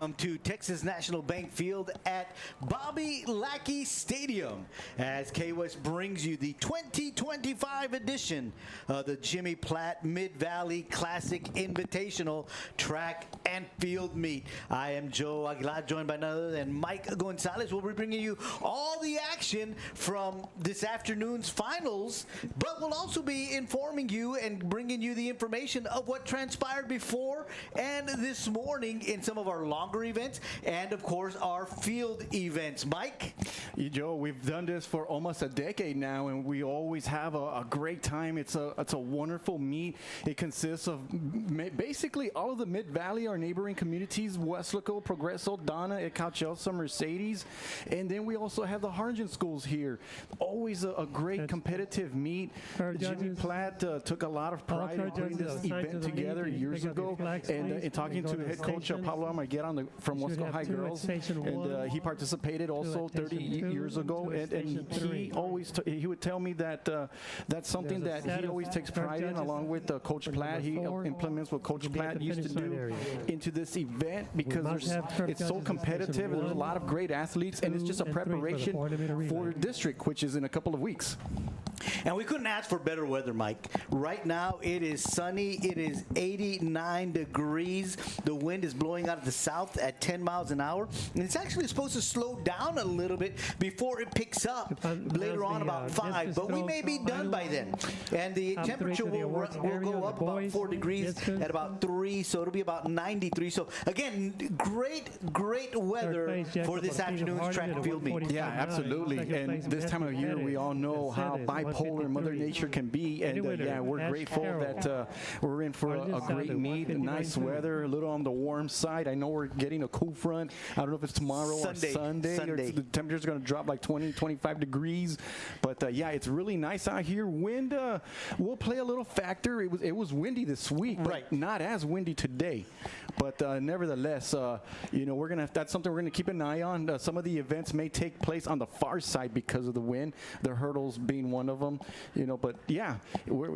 To Texas National Bank Field at Bobby Lackey Stadium as KWES brings you the 2025 edition of the Jimmy Platt Mid-Valley Classic Invitational Track and Field Meet. I am Joe Aguilar, joined by none other than Mike Gonzalez. We'll be bringing you all the action from this afternoon's finals, but we'll also be informing you and bringing you the information of what transpired before and this morning in some of our longer events and of course our field events. Mike? Joe, we've done this for almost a decade now and we always have a great time. It's a wonderful meet. It consists of basically all of the Mid-Valley, our neighboring communities, Weslaco, Progreso, Donna, Ecalchelsa, Mercedes, and then we also have the Harjan schools here. Always a great competitive meet. Jimmy Platt took a lot of pride in putting this event together years ago, and in talking to head coach Pablo Marguera from Weslaco High Girls, and he participated also 30 years ago, and he would tell me that that's something that he always takes pride in, along with Coach Platt. He implements what Coach Platt used to do into this event because it's so competitive, and there's a lot of great athletes, and it's just a preparation for district, which is in a couple of weeks. And we couldn't ask for better weather, Mike. Right now it is sunny. It is 89 degrees. The wind is blowing out of the south at 10 miles an hour. And it's actually supposed to slow down a little bit before it picks up later on about 5. But we may be done by then. And the temperature will go up about 4 degrees at about 3. So it'll be about 93. So again, great weather for this afternoon's track and field meet. Yeah, absolutely. And this time of year, we all know how bipolar Mother Nature can be, and yeah, we're grateful that we're in for a great meet, nice weather, a little on the warm side. I know we're getting a cool front. I don't know if it's tomorrow or Sunday. The temperature's going to drop like 20, 25 degrees, but yeah, it's really nice out here. Wind will play a little factor. It was windy this week, but not as windy today. But nevertheless, you know, that's something we're gonna keep an eye on. Some of the events may take place on the far side because of the wind. The hurdles being one of them, you know. But yeah,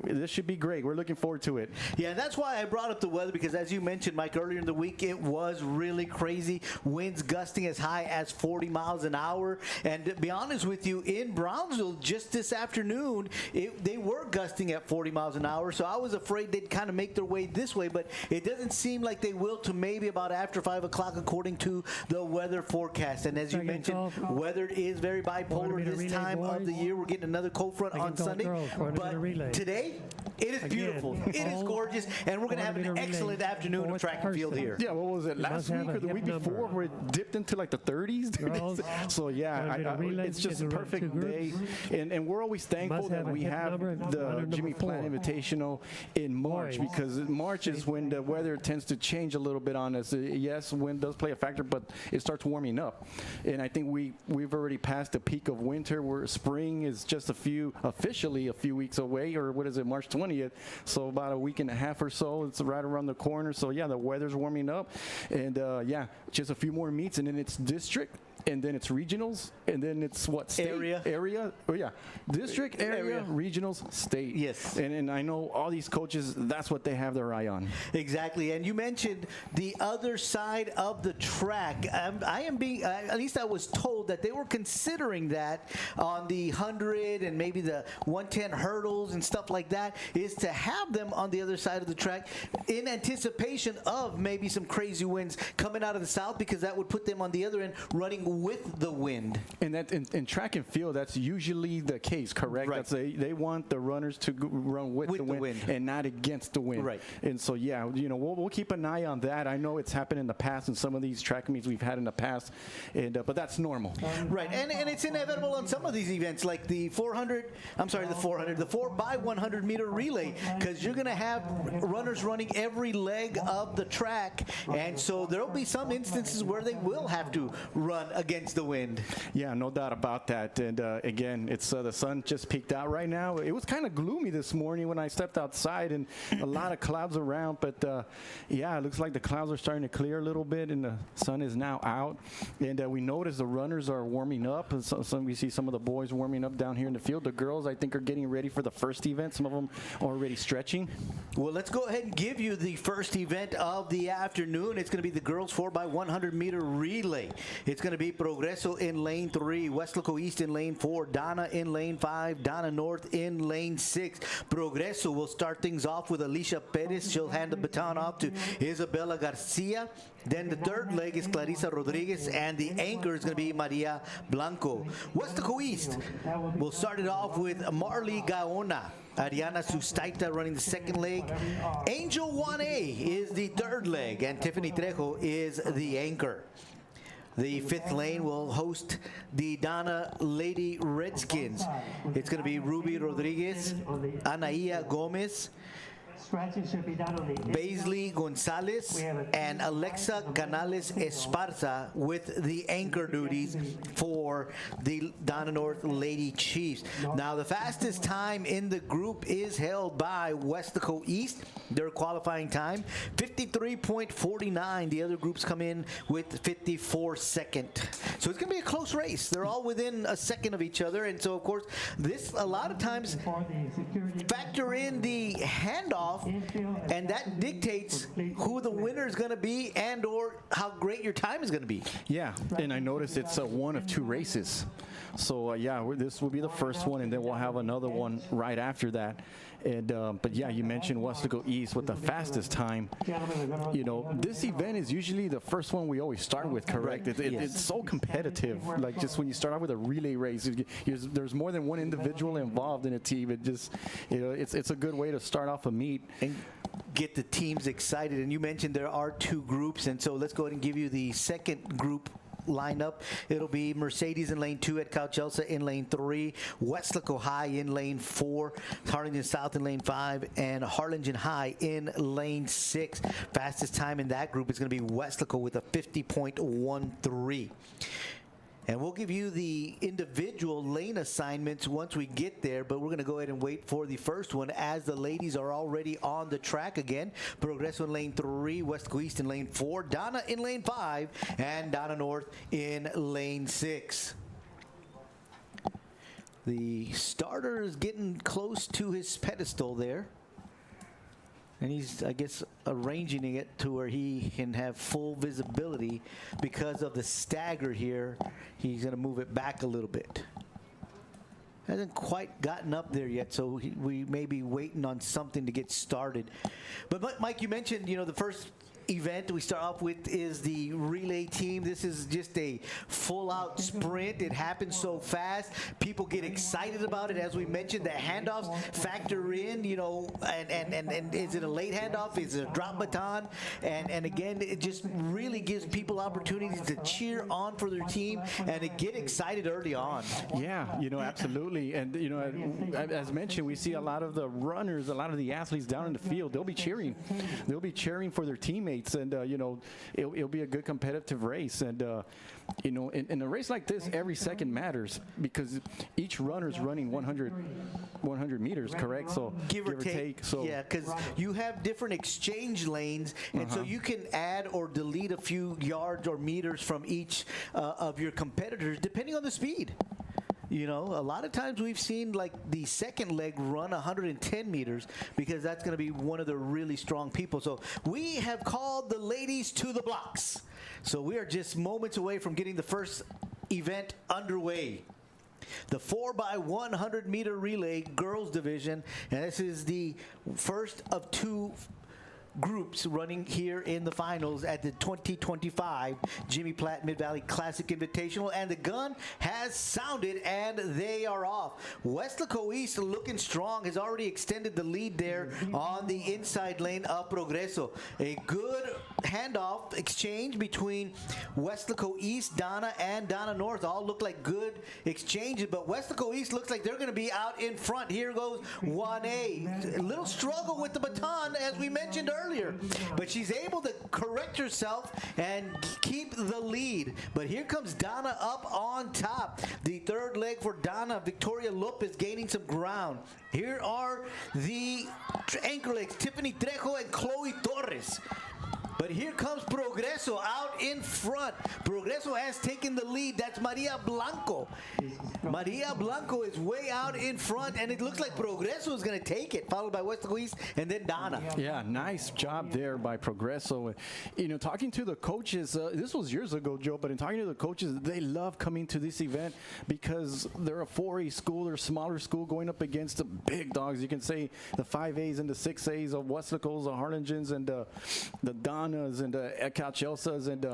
this should be great. We're looking forward to it. Yeah, that's why I brought up the weather, because as you mentioned, Mike, earlier in the week, it was really crazy. Winds gusting as high as 40 miles an hour. And to be honest with you, in Brownsville just this afternoon, they were gusting at 40 miles an hour. So I was afraid they'd kind of make their way this way, but it doesn't seem like they will to maybe about after 5 o'clock according to the weather forecast. And as you mentioned, weather is very bipolar this time of the year. We're getting another cold front on Sunday, but today it is beautiful. It is gorgeous, and we're going to have an excellent afternoon of track and field here. Yeah, what was it, last week or the week before, where it dipped into like the 30s? So yeah, it's just a perfect day, and we're always thankful that we have the Jimmy Platt Invitational in March, because March is when the weather tends to change a little bit on us. Yes, wind does play a factor, but it starts warming up, and I think we've already passed the peak of winter, where spring is just officially a few weeks away, or what is it, March 20th, so about a week and a half or so. It's right around the corner. So yeah, the weather's warming up, and yeah, just a few more meets, and then it's district, and then it's regionals, and then it's what, state? Area. Oh yeah, district, area, regionals, state. Yes. And I know all these coaches, that's what they have their eye on. Exactly. And you mentioned the other side of the track. I am being, at least I was told that they were considering that on the 100 and maybe the 110 hurdles and stuff like that, is to have them on the other side of the track in anticipation of maybe some crazy winds coming out of the south, because that would put them on the other end running with the wind. And that in track and field, that's usually the case, correct? Right. They want the runners to run with the wind and not against the wind. Right. And so yeah, you know, we'll keep an eye on that. I know it's happened in the past in some of these track meets we've had in the past, and but that's normal. Right. And it's inevitable on some of these events, like the 4 by 100 meter relay, because you're going to have runners running every leg of the track, and so there'll be some instances where they will have to run against the wind. Yeah, no doubt about that. And again, it's the sun just peeked out right now. It was kind of gloomy this morning when I stepped outside, and a lot of clouds around. But yeah, it looks like the clouds are starting to clear a little bit, and the sun is now out. And we noticed the runners are warming up. And we see some of the boys warming up down here in the field. The girls, I think, are getting ready for the first event. Some of them already stretching. Well, let's go ahead and give you the first event of the afternoon. It's going to be the girls 4x100 meter relay. It's going to be Progreso in lane 3, Weslaco East in lane 4, Donna in lane 5, Donna North in lane 6. Progreso will start things off with Alicia Perez. She'll hand the baton off to Isabella Garcia. Then the third leg is Clarissa Rodriguez, and the anchor is going to be Maria Blanco. Weslaco East will start it off with Marley Gaona. Ariana Sustaita running the second leg. Angel 1A is the third leg, and Tiffany Trejo is the anchor. The fifth lane will host the Donna Lady Redskins. It's going to be Ruby Rodriguez, Anaia Gomez, Baisley Gonzalez, and Alexa Canales Esparza with the anchor duties for the Donna North Lady Chiefs. Now, the fastest time in the group is held by Weslaco East. Their qualifying time, 53.49. The other groups come in with 54 second. So it's going to be a close race. They're all within a second of each other. And so, of course, this a lot of times factor in the handoff, and that dictates who the winner is going to be and or how great your time is going to be. Yeah, and I noticed it's one of two races. So, yeah, this will be the first one, and then we'll have another one right after that. And but yeah, you mentioned Weslaco East with the fastest time. You know, this event is usually the first one we always start with, correct? Yes. It's so competitive. Like, just when you start out with a relay race, there's more than one individual involved in a team. It just, you know, it's a good way to start off a meet And get the teams excited. And you mentioned there are two groups, and so let's go ahead and give you the second group lineup. It'll be Mercedes in lane 2, at Cauchelsa in lane 3, Weslaco High in lane 4, Harlingen South in lane 5, and Harlingen High in lane 6. Fastest time in that group is going to be Weslaco with a 50.13. And we'll give you the individual lane assignments once we get there, but we're going to go ahead and wait for the first one as the ladies are already on the track again. Progreso in lane 3, Weslaco East in lane 4, Donna in lane 5, and Donna North in lane 6. The starter is getting close to his pedestal there. And he's, I guess, arranging it to where he can have full visibility. Because of the stagger here, he's going to move it back a little bit. Hasn't quite gotten up there yet, so we may be waiting on something to get started. But Mike, you mentioned, you know, the first event we start off with is the relay team. This is just a full-out sprint. It happens so fast. People get excited about it. As we mentioned, the handoffs factor in, you know, and is it a late handoff? Is it a drop baton? And again, it just really gives people opportunities to cheer on for their team and to get excited early on. Yeah, you know, absolutely. And, you know, as mentioned, we see a lot of the runners, a lot of the athletes down in the field. They'll be cheering. They'll be cheering for their teammates. And, you know, it'll be a good competitive race. And, you know, in a race like this, every second matters because each runner is running 100 meters, correct? So give or take. So yeah, because you have different exchange lanes, and so you can add or delete a few yards or meters from each of your competitors, depending on the speed. You know, a lot of times we've seen like the second leg run 110 meters because that's going to be one of the really strong people. So we have called the ladies to the blocks. So we are just moments away from getting the first event underway. The 4x100 meter relay girls division, and this is the first of two groups running here in the finals at the 2025 Jimmy Platt Mid-Valley Classic Invitational, and the gun has sounded and they are off. Weslaco East looking strong, has already extended the lead there on the inside lane of Progreso. A good handoff exchange between Weslaco East, Donna, and Donna North. All look like good exchanges, but Weslaco East looks like they're going to be out in front. Here goes 1A. A little struggle with the baton, as we mentioned earlier. earlier. But she's able to correct herself and keep the lead. But here comes Donna up on top. The third leg for Donna. Victoria Lopez gaining some ground. Here are the anchor legs, Tiffany Trejo and Chloe Torres. But here comes Progreso out in front. Progreso has taken the lead. That's Maria Blanco. Maria Blanco is way out in front, and it looks like Progreso is going to take it, followed by Weslaco East and then Donna. Yeah, nice job there by Progreso. You know, talking to the coaches, this was years ago, Joe, but in talking to the coaches, they love coming to this event because they're a 4A school, they're a smaller school going up against the big dogs. You can say the 5As and the 6As of Weslacos, the Harlingens, and the Donnas and the Ecalchelsas, and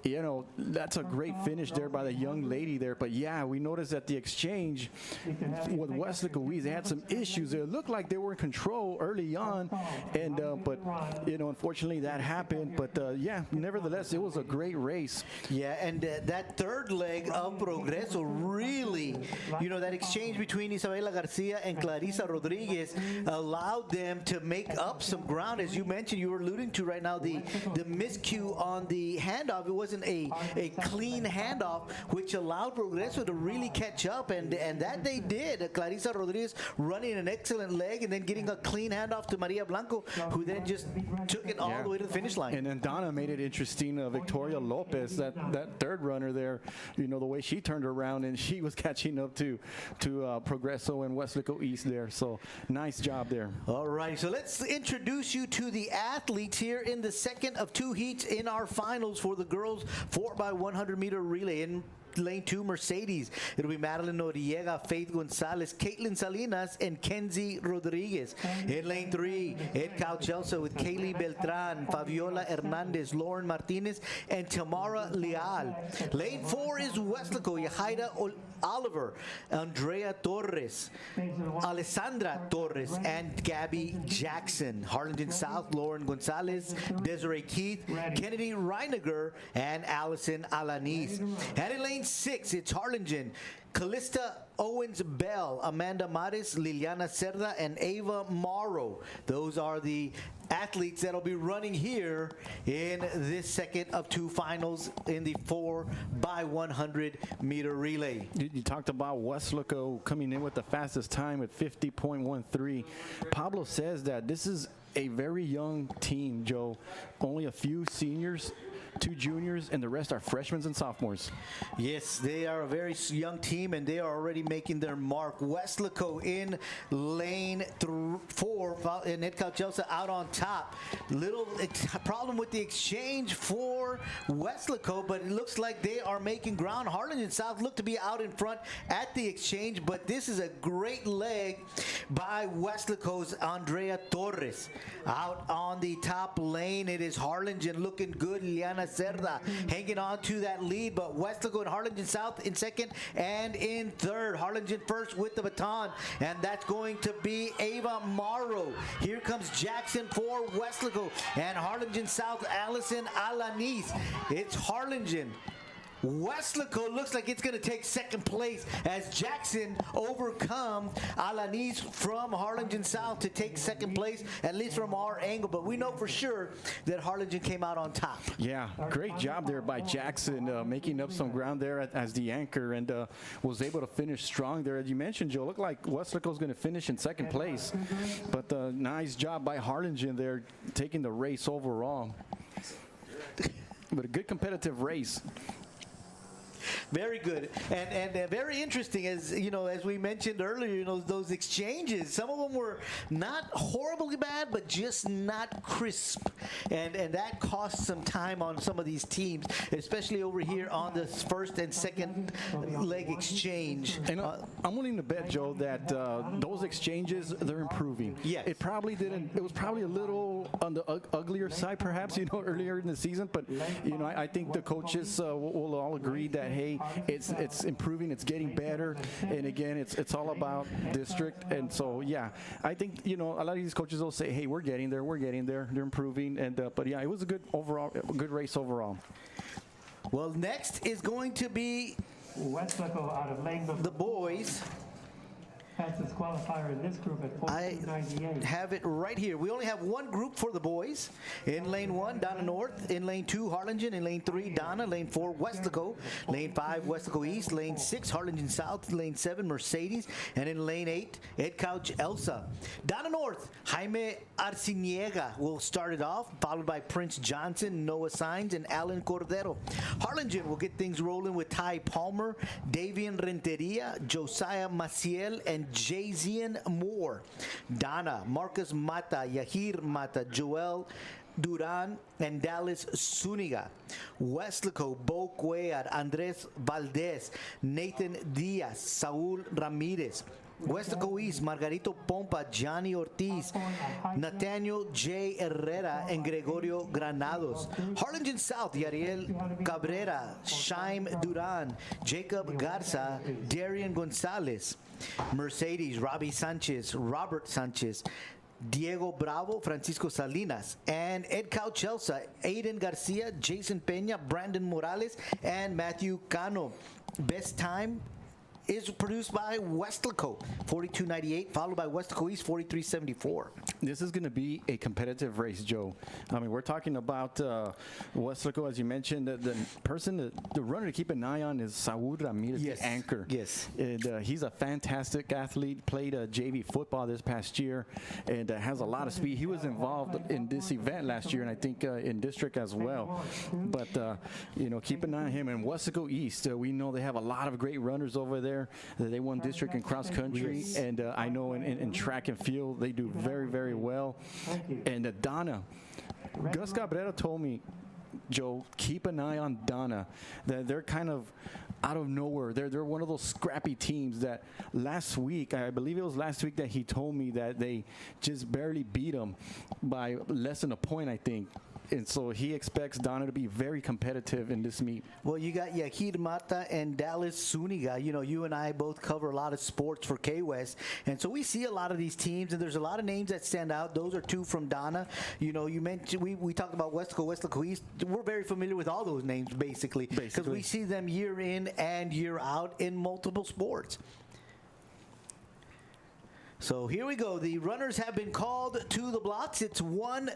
you know, that's a great finish there by the young lady there. But yeah, we noticed that the exchange with Weslaco, they had some issues there. It looked like they were in control early on, and but you know, unfortunately that happened. But yeah, nevertheless, it was a great race. Yeah, and that third leg of Progreso really, you know, that exchange between Isabela Garcia and Clarissa Rodriguez allowed them to make up some ground. As you mentioned, you were alluding to right now, the miscue on the handoff. It wasn't a clean handoff, which allowed Progreso to really catch up, and that they did. Clarissa Rodriguez running an excellent leg and then getting a clean handoff to Maria Blanco, who then just took it all the way to the finish line. And then Donna made it interesting. Victoria Lopez, that third runner there, you know, the way she turned around and she was catching up to Progreso and Weslaco East there. So nice job there. All right, so let's introduce you to the athletes here in the second of two heats in our finals for the girls 4x100 meter relay. In lane 2, Mercedes, it'll be Madeline Noriega, Faith Gonzalez, Caitlin Salinas, and Kenzie Rodriguez. In lane 3, Ecalchelsa with Kaylee Beltran, Fabiola Hernandez, Lauren Martinez, and Tamara Leal. Lane 4 is Weslaco, Yahaira Oliver, Andrea Torres, Alessandra Torres, and Gabby Jackson. Harlingen South, Lauren Gonzalez, Desiree Keith, Kennedy Reiniger, and Allison Alanis. And in lane 6, it's Harlingen, Callista Owens Bell, Amanda Maris, Liliana Cerda, and Ava Morrow. Those are the athletes that'll be running here in this second of two finals in the 4x100 meter relay. You talked about Weslaco coming in with the fastest time at 50.13. Pablo says that this is a very young team, Joe. Only a few seniors, 2 juniors, and the rest are freshmen and sophomores. Yes, they are a very young team, and they are already making their mark. Weslaco in lane 4, and Ecalchelsa out on top. Little problem with the exchange for Weslaco, but it looks like they are making ground. Harlingen South look to be out in front at the exchange, but this is a great leg by Weslaco's Andrea Torres. Out on the top lane, it is Harlingen looking good. Liana Cerda hanging on to that lead, but Weslaco and Harlingen South in second and in third. Harlingen first with the baton, and that's going to be Ava Morrow. Here comes Jackson for Weslaco, and Harlingen South, Allison Alanis. It's Harlingen. Weslaco looks like it's going to take second place as Jackson overcomes Alanis from Harlingen South to take second place, at least from our angle. But we know for sure that Harlingen came out on top. Yeah, great job there by Jackson, making up some ground there as the anchor, and was able to finish strong there. As you mentioned, Joe, looked like Weslaco's going to finish in second place. But nice job by Harlingen there, taking the race overall. But a good competitive race. Very good, and very interesting. As you know, as we mentioned earlier, you know, those exchanges, some of them were not horribly bad, but just not crisp, and that cost some time on some of these teams, especially over here on the first and second leg exchange. And I'm willing to bet, Joe, that those exchanges, they're improving. Yeah, it probably didn't. It was probably a little on the uglier side, perhaps, you know, earlier in the season. But you know, I think the coaches will all agree that, hey, it's improving, it's getting better, and again, it's all about district. And so, yeah, I think, you know, a lot of these coaches will say, hey, we're getting there, they're improving, and but yeah, it was a good race overall. Well, next is going to be Weslaco out of lane the boys. That's disqualifier in this group at I 1498. have it right here. We only have one group for the boys. In lane 1, Donna North. In lane 2, Harlingen. In lane 3, Donna. Lane 4, Weslaco. Lane 5, Weslaco East. Lane 6, Harlingen South. Lane 7, Mercedes. And in lane 8, Ed Couch Elsa. Donna North, Jaime Arciniega will start it off, followed by Prince Johnson, Noah Sainz, and Alan Cordero. Harlingen will get things rolling with Ty Palmer, Davian Renteria, Josiah Maciel, and Jazian Moore. Donna, Marcus Mata, Yahir Mata, Joel Duran, and Dallas Zuniga. Weslaco, Bo Cuellar, Andres Valdez, Nathan Diaz, Saul Ramirez. Weslaco East, Margarito Pompa, Johnny Ortiz, Nathaniel J. Herrera, and Gregorio Granados. Harlingen South, Yariel Cabrera, Shaim Duran, Jacob Garza, Darian Gonzalez. Mercedes, Robbie Sanchez, Robert Sanchez, Diego Bravo, Francisco Salinas, and Ed Couchelsa, Aiden Garcia, Jason Peña, Brandon Morales, and Matthew Cano. Best time is produced by Weslaco, 42.98, followed by Weslaco East, 43.74. This is going to be a competitive race, Joe. I mean, we're talking about Weslaco, as you mentioned. The runner to keep an eye on is Saúl Ramirez, Yes. the anchor. Yes. And he's a fantastic athlete, played JV football this past year, and has a lot of speed. He was involved in this event last year, and I think in district as well. But, keep an eye on him. And Weslaco East, we know they have a lot of great runners over there. They won district in cross country, Yes. and I know in track and field they do very, very well. And Donna, Gus Cabrera told me, Joe, keep an eye on Donna. They're kind of out of nowhere. They're one of those scrappy teams that last week, I believe it was last week, that he told me that they just barely beat them by less than a point, I think. And so he expects Donna to be very competitive in this meet. Well, you got Yahir Mata and Dallas Zuniga. You and I both cover a lot of sports for KWES, and so we see a lot of these teams, and there's a lot of names that stand out. Those are two from Donna. You mentioned we talked about Weslaco East. We're very familiar with all those names, basically, because we see them year in and year out in multiple sports. So here we go. The runners have been called to the blocks. It's one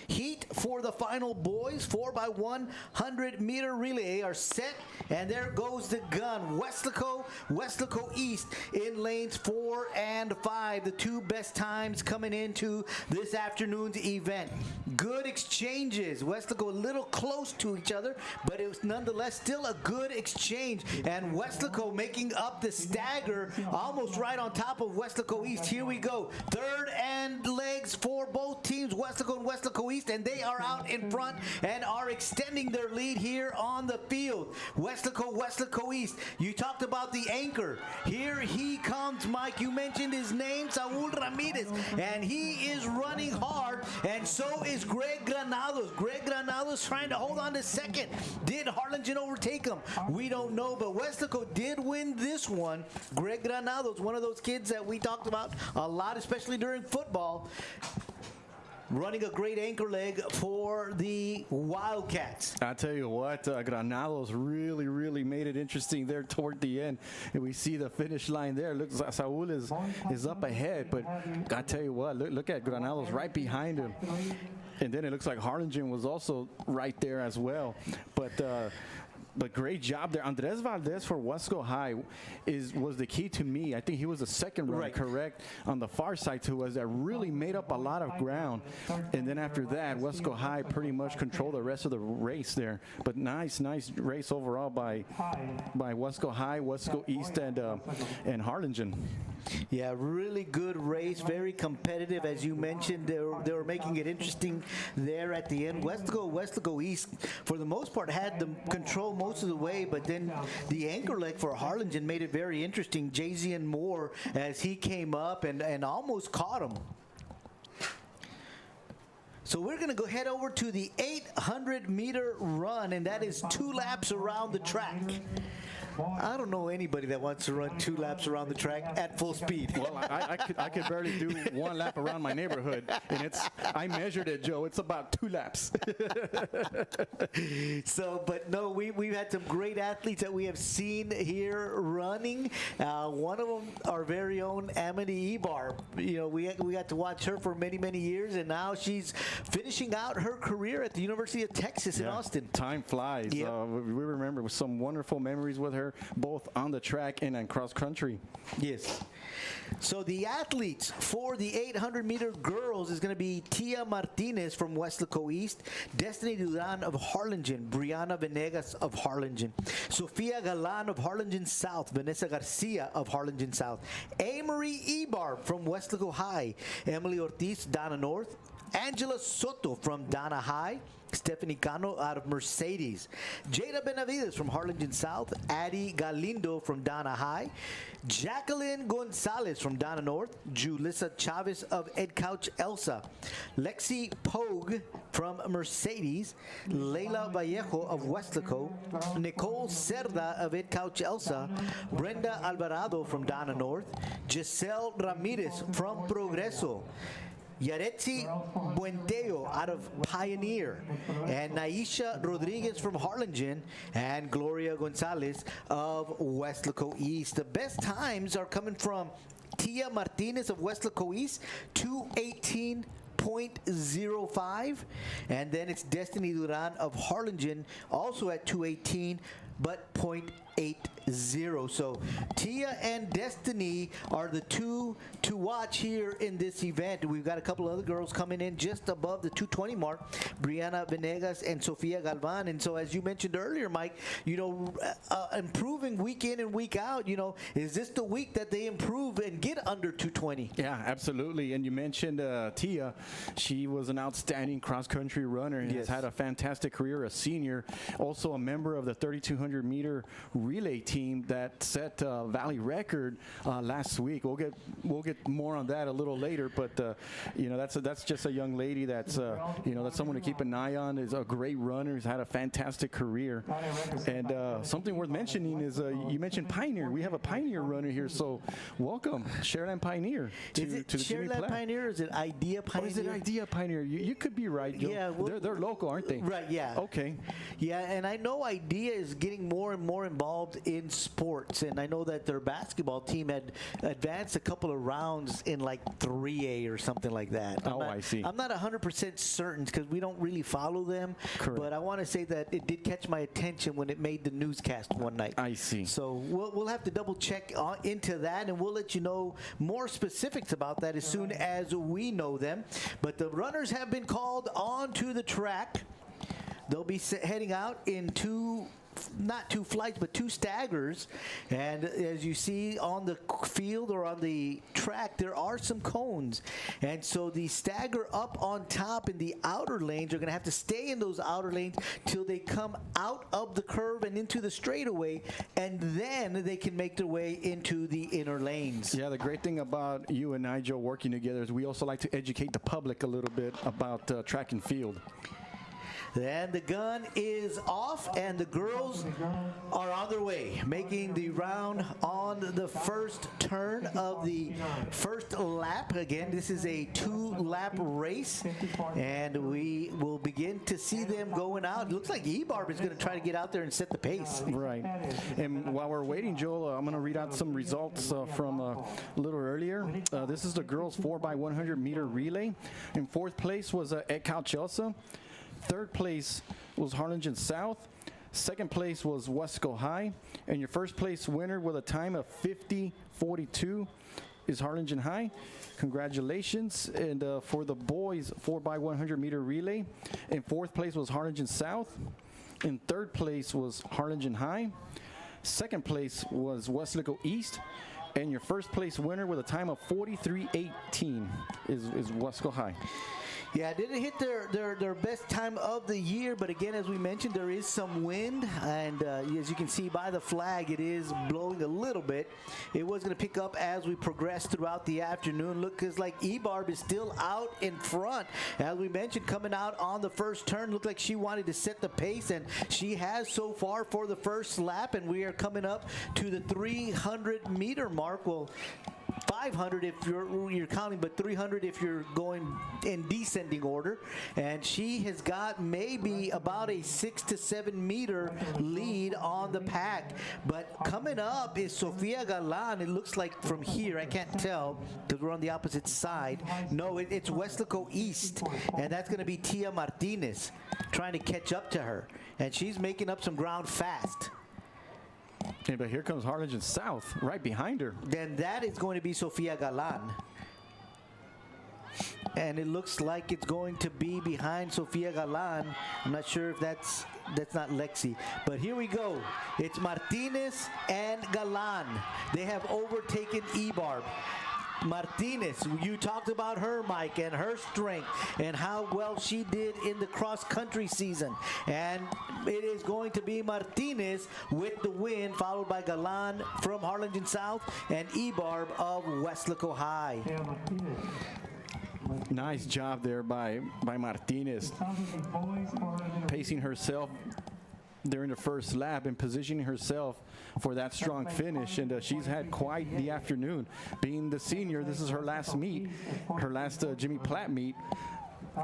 heat for the final boys. 4x100-meter relay are set, and there goes the gun. Weslaco East in lanes 4 and 5, the two best times coming into this afternoon's event. Good exchanges. Weslaco a little close to each other, but it was nonetheless still a good exchange. And Weslaco making up the stagger almost right on top of Weslaco East. Here we go. Third and legs for both teams, Weslaco and Weslaco East, and they are out in front and are extending their lead here on the field. Weslaco East. You talked about the anchor. Here he comes, Mike. You mentioned his name, Saúl Ramirez, and he is running hard, and so is Greg Granados. Greg Granados trying to hold on to second. Did Harlingen overtake him? We don't know, but Weslaco did win this one. Greg Granados, one of those kids that we talked about a lot, especially during football, running a great anchor leg for the Wildcats. I tell you what, Granados really made it interesting there toward the end. And we see the finish line there. Looks like Saúl is up ahead, but I tell you what, look at Granados right behind him. And then it looks like Harlingen was also right there as well. But great job there. Andres Valdez for Weslaco High was the key to me. I think he was the second runner, correct, on the far side to us that really made up a lot of ground. And then after that, Weslaco High pretty much controlled the rest of the race there. But nice race overall by Weslaco High, Weslaco East, and Harlingen. Yeah, really good race, very competitive. As you mentioned, they were making it interesting there at the end. Weslaco East, for the most part, had the control most of the way, but then the anchor leg for Harlingen made it very interesting. Jazian Moore, as he came up and almost caught him. So we're going to go head over to the 800-meter run, and that is 2 laps around the track. I don't know anybody that wants to run 2 laps around the track at full speed. Well, I could barely do 1 lap around my neighborhood, and I measured it, Joe. It's about 2 laps. So, but no, we've had some great athletes that we have seen here running. One of them, our very own Amity Ebar. You know, we got to watch her for many, many years, and now she's finishing out her career at the University of Texas in Austin. Time flies. Yep. We remember some wonderful memories with her, both on the track and on cross country. Yes. So the athletes for the 800-meter girls is going to be Tia Martinez from Weslaco East, Destiny Duran of Harlingen, Brianna Venegas of Harlingen, Sofia Galan of Harlingen South, Vanessa Garcia of Harlingen South, Amory Ebar from Weslaco High, Emily Ortiz, Donna North, Angela Soto from Donna High, Stephanie Cano out of Mercedes, Jada Benavides from Harlingen South, Addie Galindo from Donna High, Jacqueline Gonzalez from Donna North, Julissa Chavez of Ed Couch Elsa, Lexi Pogue from Mercedes, Leila Vallejo of Weslaco, Nicole Cerda of Ed Couch Elsa, Brenda Alvarado from Donna North, Giselle Ramirez from Progreso, Yaretsi Buenteo out of Pioneer, and Naisha Rodriguez from Harlingen, and Gloria Gonzalez of Weslaco East. The best times are coming from Tia Martinez of Weslaco East, 2:18.05, and then it's Destiny Duran of Harlingen, also at 2:18, but 0.80. So Tia and Destiny are the two to watch here in this event. We've got a couple other girls coming in just above the 2:20 mark, Brianna Venegas and Sofia Galvan. And so, as you mentioned earlier, Mike, you know, improving week in and week out, you know, is this the week that they improve and get under 2:20? Yeah, absolutely. And you mentioned Tia. She was an outstanding cross-country runner and has had a fantastic career, a senior, also a member of the 3,200-meter relay team that set a Valley record last week. We'll get more on that a little later, but you know, that's just a young lady that's you know, that's someone to keep an eye on. Is a great runner. Has had a fantastic career. And something worth mentioning is you mentioned Pioneer. We have a Pioneer runner here, so welcome, Shareland Pioneer. Is it Shareland Pioneer? Or is it Idea Pioneer? Oh, is it Idea Pioneer? You could be right, Joe. Yeah, well, they're local, aren't they? Right. Yeah. Okay. Yeah, and I know Idea is getting more and more involved in sports, and I know that their basketball team had advanced a couple of rounds in like 3A or something like that. I see. I'm not 100% certain because we don't really follow them. Correct. But I want to say that it did catch my attention when it made the newscast one night. I see. So we'll have to double check into that, and we'll let you know more specifics about that as soon as we know them. But the runners have been called onto the track. They'll be heading out in not 2 flights, but 2 staggers. And as you see on the field or on the track, there are some cones. And so the stagger up on top in the outer lanes are going to have to stay in those outer lanes till they come out of the curve and into the straightaway, and then they can make their way into the inner lanes. Yeah, the great thing about you and Nigel working together is we also like to educate the public a little bit about track and field. And the gun is off, and the girls are on their way, making the round on the first turn of the first lap. Again, this is a 2-lap race, and we will begin to see them going out. It looks like Ebarb is going to try to get out there and set the pace. Right. And while we're waiting, Joel, I'm going to read out some results from a little earlier. This is the girls 4x100 meter relay. In 4th place was Ed Couch Elsa. 3rd place was Harlingen South. 2nd place was Weslaco High. And your 1st place winner with a time of 50:42 is Harlingen High. Congratulations. And for the boys 4x100 meter relay, in 4th place was Harlingen South. In 3rd place was Harlingen High. 2nd place was Weslaco East. And your 1st place winner with a time of 43:18 is Weslaco High. Yeah, didn't hit their best time of the year, but again, as we mentioned, there is some wind, and as you can see by the flag, it is blowing a little bit. It was going to pick up as we progress throughout the afternoon. Looks like Ebarb is still out in front. As we mentioned, coming out on the first turn, looked like she wanted to set the pace, and she has so far for the first lap, and we are coming up to the 300-meter mark. Well, 500 if you're counting, but 300 if you're going in descending order. And she has got maybe about a 6 to 7 meter lead on the pack. But coming up is Sofia Galan. It looks like from here, I can't tell because we're on the opposite side. No, it's Weslaco East, and that's going to be Tia Martinez trying to catch up to her. And she's making up some ground fast. Yeah, but here comes Harlingen South right behind her. Then that is going to be Sofia Galan. And it looks like it's going to be behind Sofia Galan. I'm not sure if that's not Lexi. But here we go. It's Martinez and Galan. They have overtaken Ebarb. Martinez, you talked about her, Mike, and her strength and how well she did in the cross-country season. And it is going to be Martinez with the win, followed by Galan from Harlingen South and Ebarb of Weslaco High. Yeah, Martinez. Nice job there by Martinez, pacing herself during the first lap and positioning herself for that strong finish. And she's had quite the afternoon. Being the senior, this is her last meet, her last Jimmy Platt meet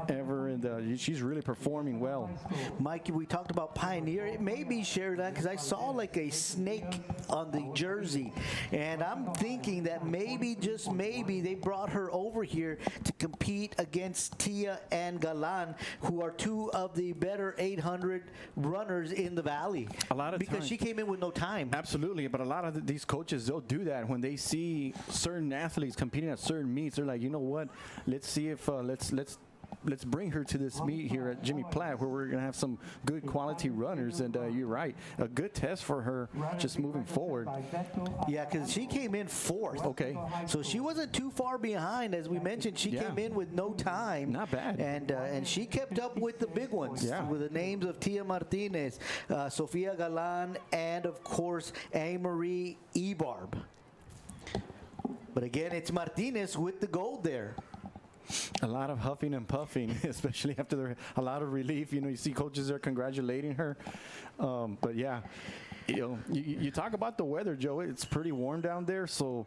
ever, and she's really performing well. Mikey, we talked about Pioneer. It may be Sheridan because I saw like a snake on the jersey, and I'm thinking that maybe, just maybe, they brought her over here to compete against Tia and Galan, who are two of the better 800 runners in the valley. A lot of because time. she came in with no time. Absolutely, but a lot of these coaches, they'll do that when they see certain athletes competing at certain meets. They're like, you know what? Let's see if let's bring her to this meet here at Jimmy Platt, where we're going to have some good quality runners. And you're right, a good test for her just moving forward. Yeah, because she came in fourth. Okay. So she wasn't too far behind. As we mentioned, she came in with no time. Not bad. And she kept up with the big ones. Yeah. With the names of Tia Martinez, Sofia Galan, and, of course, Anne-Marie Ebarb. But again, it's Martinez with the gold there. A lot of huffing and puffing, especially after a lot of relief. You know, you see coaches there congratulating her. But yeah, you talk about the weather, Joe. It's pretty warm down there, so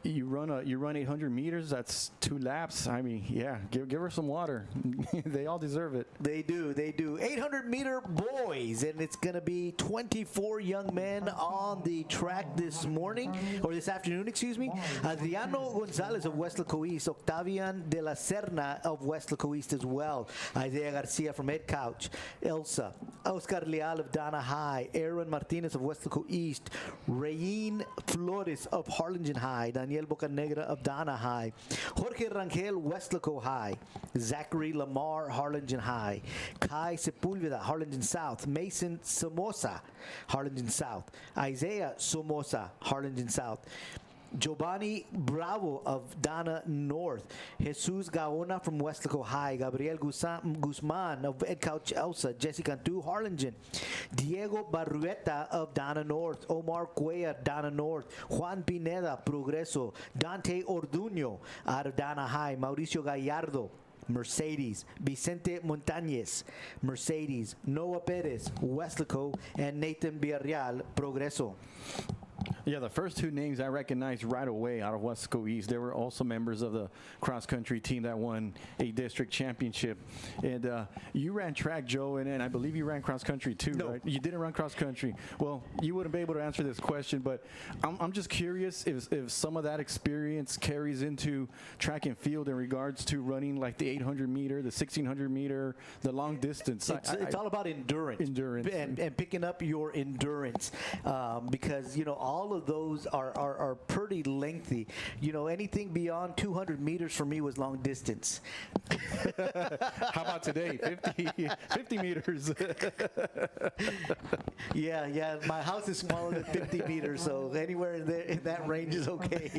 you run 800 meters. That's 2 laps. I mean, yeah, give her some water. They all deserve it. They do. 800-meter boys, and it's going to be 24 young men on the track this morning, or this afternoon, excuse me. Adriano Gonzalez of Weslaco East, Octavian de la Serna of Weslaco East as well, Isaiah Garcia from Ed Couch, Elsa, Oscar Leal of Dana High, Aaron Martinez of Weslaco East, Rayin Flores of Harlingen High, Daniel Bocanegra of Dana High, Jorge Rangel, Weslaco High, Zachary Lamar, Harlingen High, Kai Sepulveda, Harlingen South, Mason Somoza, Harlingen South, Isaiah Somoza, Harlingen South, Giovanni Bravo of Dana North, Jesus Gaona from Weslaco High, Gabriel Guzman of Ed Couch Elsa, Jessica Cantu, Harlingen, Diego Barrueta of Dana North, Omar Cuellar, Dana North, Juan Pineda, Progreso, Dante Orduño out of Dana High, Mauricio Gallardo, Mercedes, Vicente Montañez, Mercedes, Noah Perez, Weslaco, and Nathan Villarreal, Progreso. Yeah, the first 2 names I recognized right away out of Weslaco East. They were also members of the cross-country team that won a district championship. And you ran track, Joe, and I believe you ran cross-country too, No. right? You didn't run cross-country. Well, you wouldn't be able to answer this question, but I'm just curious if some of that experience carries into track and field in regards to running like the 800-meter, the 1,600-meter, the long distance. It's all about endurance. Endurance. And picking up your endurance. Because, all of those are pretty lengthy. You know, anything beyond 200 meters for me was long distance. How about today? 50 meters. Yeah. My house is smaller than 50 meters, so anywhere in that range is okay.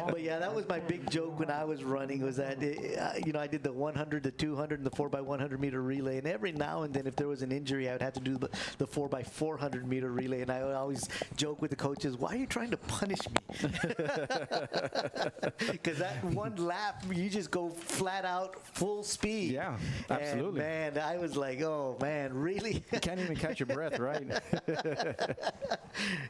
But yeah, that was my big joke when I was running, was that, I did the 100, the 200, and the 4x100 meter relay. And every now and then, if there was an injury, I would have to do the 4x400 meter relay. And I would always joke with the coaches, why are you trying to punish me? Because that one lap, you just go flat out full speed. Yeah, absolutely. And man, I was like, oh man, really? You can't even catch your breath, right?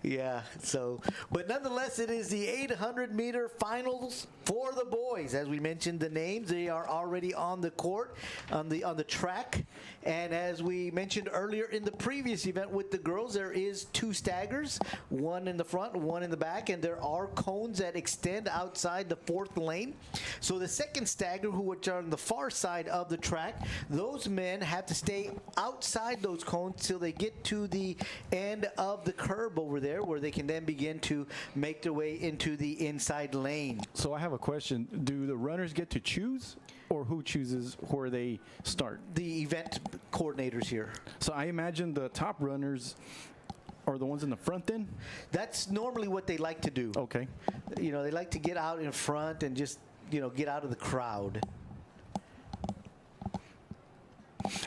Yeah, so, but nonetheless, it is the 800 meter finals for the boys. As we mentioned the names, they are already on the court, on the track. And as we mentioned earlier in the previous event with the girls, there is 2 staggers, one in the front, one in the back, and there are cones that extend outside the 4th lane. So the second stagger, which are on the far side of the track, those men have to stay outside those cones till they get to the end of the curb over there, where they can then begin to make their way into the inside lane. So I have a question. Do the runners get to choose, or who chooses where they start? The event coordinators here. So I imagine the top runners are the ones in the front then? That's normally what they like to do. Okay. You know, they like to get out in front and just, get out of the crowd.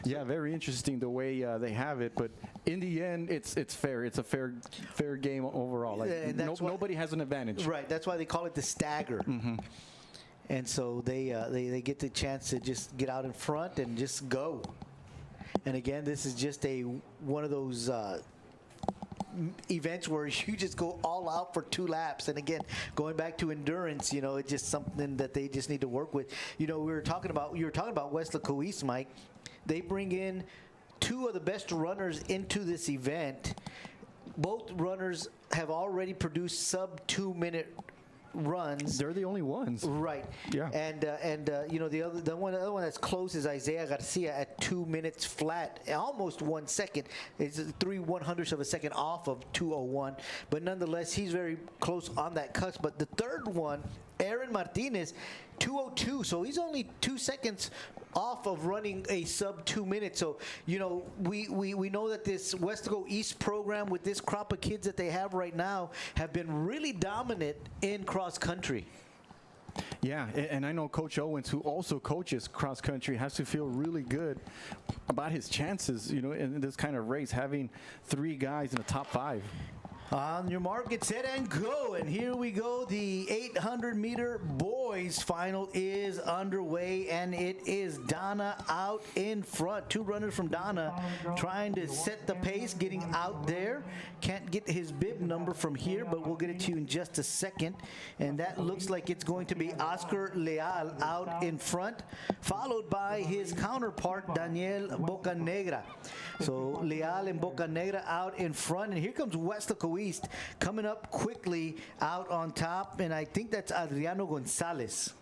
Yeah, very interesting the way they have it, but in the end, it's fair. It's a fair game overall. Like nobody has an advantage. Right. That's why they call it the stagger. Mm-hmm. And so they get the chance to just get out in front and just go. And again, this is just one of those events where you just go all out for 2 laps. And again, going back to endurance, it's just something that they just need to work with. You were talking about Weslaco East, Mike. They bring in 2 of the best runners into this event. Both runners have already produced sub 2-minute runs. They're the only ones. Right. Yeah. And the other one that's close is Isaiah Garcia at 2 minutes flat, almost 1 second. It's 3/100ths of a second off of 2:01, but nonetheless he's very close on that cusp. But the third one, Aaron Martinez, 2:02. So he's only 2 seconds off of running a sub 2 minutes. So, we know that this Weslaco East program with this crop of kids that they have right now have been really dominant in cross country. Yeah, and I know Coach Owens, who also coaches cross country, has to feel really good about his chances, in this kind of race, having 3 guys in the top 5. On your mark, get set, and go. And here we go. The 800-meter boys final is underway, and it is Donna out in front. 2 runners from Donna trying to set the pace, getting out there. Can't get his bib number from here, but we'll get it to you in just a second. And that looks like it's going to be Oscar Leal out in front, followed by his counterpart, Daniel Bocanegra. So Leal and Bocanegra out in front, and here comes Weslaco East coming up quickly out on top, and I think that's Adriano Gonzalez.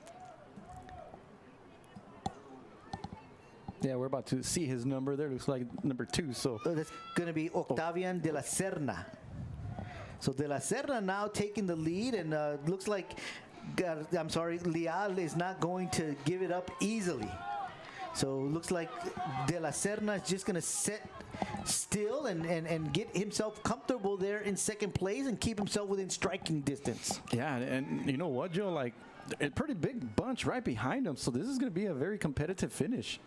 Yeah, we're about to see his number there. Looks like number 2. So that's going to be Octavian de la Serna. So de la Serna now taking the lead, and looks like, Leal is not going to give it up easily. So it looks like De La Serna is just going to sit still and get himself comfortable there in second place and keep himself within striking distance. Yeah, and you know what, Joe? Like, a pretty big bunch right behind him. So this is going to be a very competitive finish.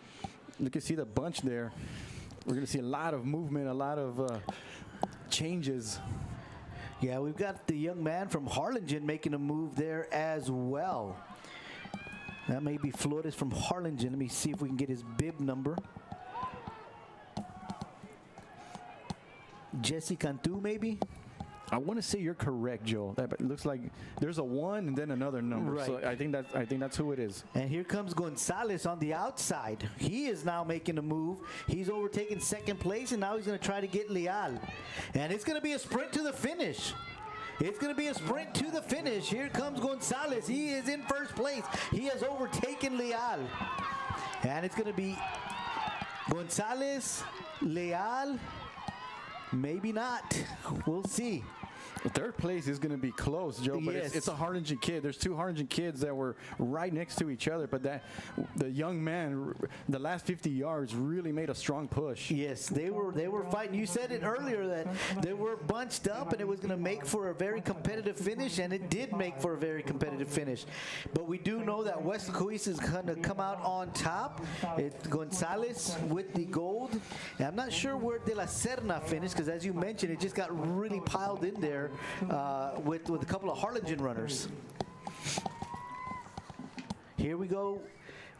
You can see the bunch there. We're going to see a lot of movement, a lot of changes. Yeah, we've got the young man from Harlingen making a move there as well. That may be Flores from Harlingen. Let me see if we can get his bib number. Jesse Cantu, maybe? I want to say you're correct, Joe. It looks like there's a 1 and then another number. Right. So I think that's who it is. And here comes Gonzalez on the outside. He is now making a move. He's overtaken second place, and now he's going to try to get Leal. And it's going to be a sprint to the finish. It's going to be a sprint to the finish. Here comes Gonzalez. He is in first place. He has overtaken Leal. And it's going to be Gonzalez, Leal, maybe not. We'll see. Third place is going to be close, Joe, but Yes. it's a Harlingen kid. There's two Harlingen kids that were right next to each other, but the young man, the last 50 yards, really made a strong push. Yes, they were fighting. You said it earlier that they were bunched up and it was going to make for a very competitive finish, and it did make for a very competitive finish. But we do know that Weslaco is going to come out on top. It's Gonzalez with the gold. And I'm not sure where De La Serna finished because, as you mentioned, it just got really piled in there with a couple of Harlingen runners. Here we go.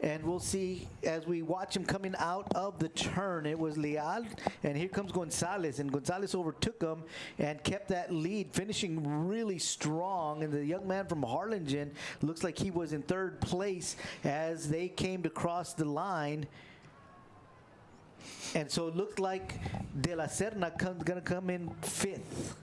And we'll see as we watch him coming out of the turn. It was Leal, and here comes Gonzalez. And Gonzalez overtook him and kept that lead, finishing really strong. And the young man from Harlingen looks like he was in third place as they came to cross the line. And so it looks like De La Serna going to come in fifth.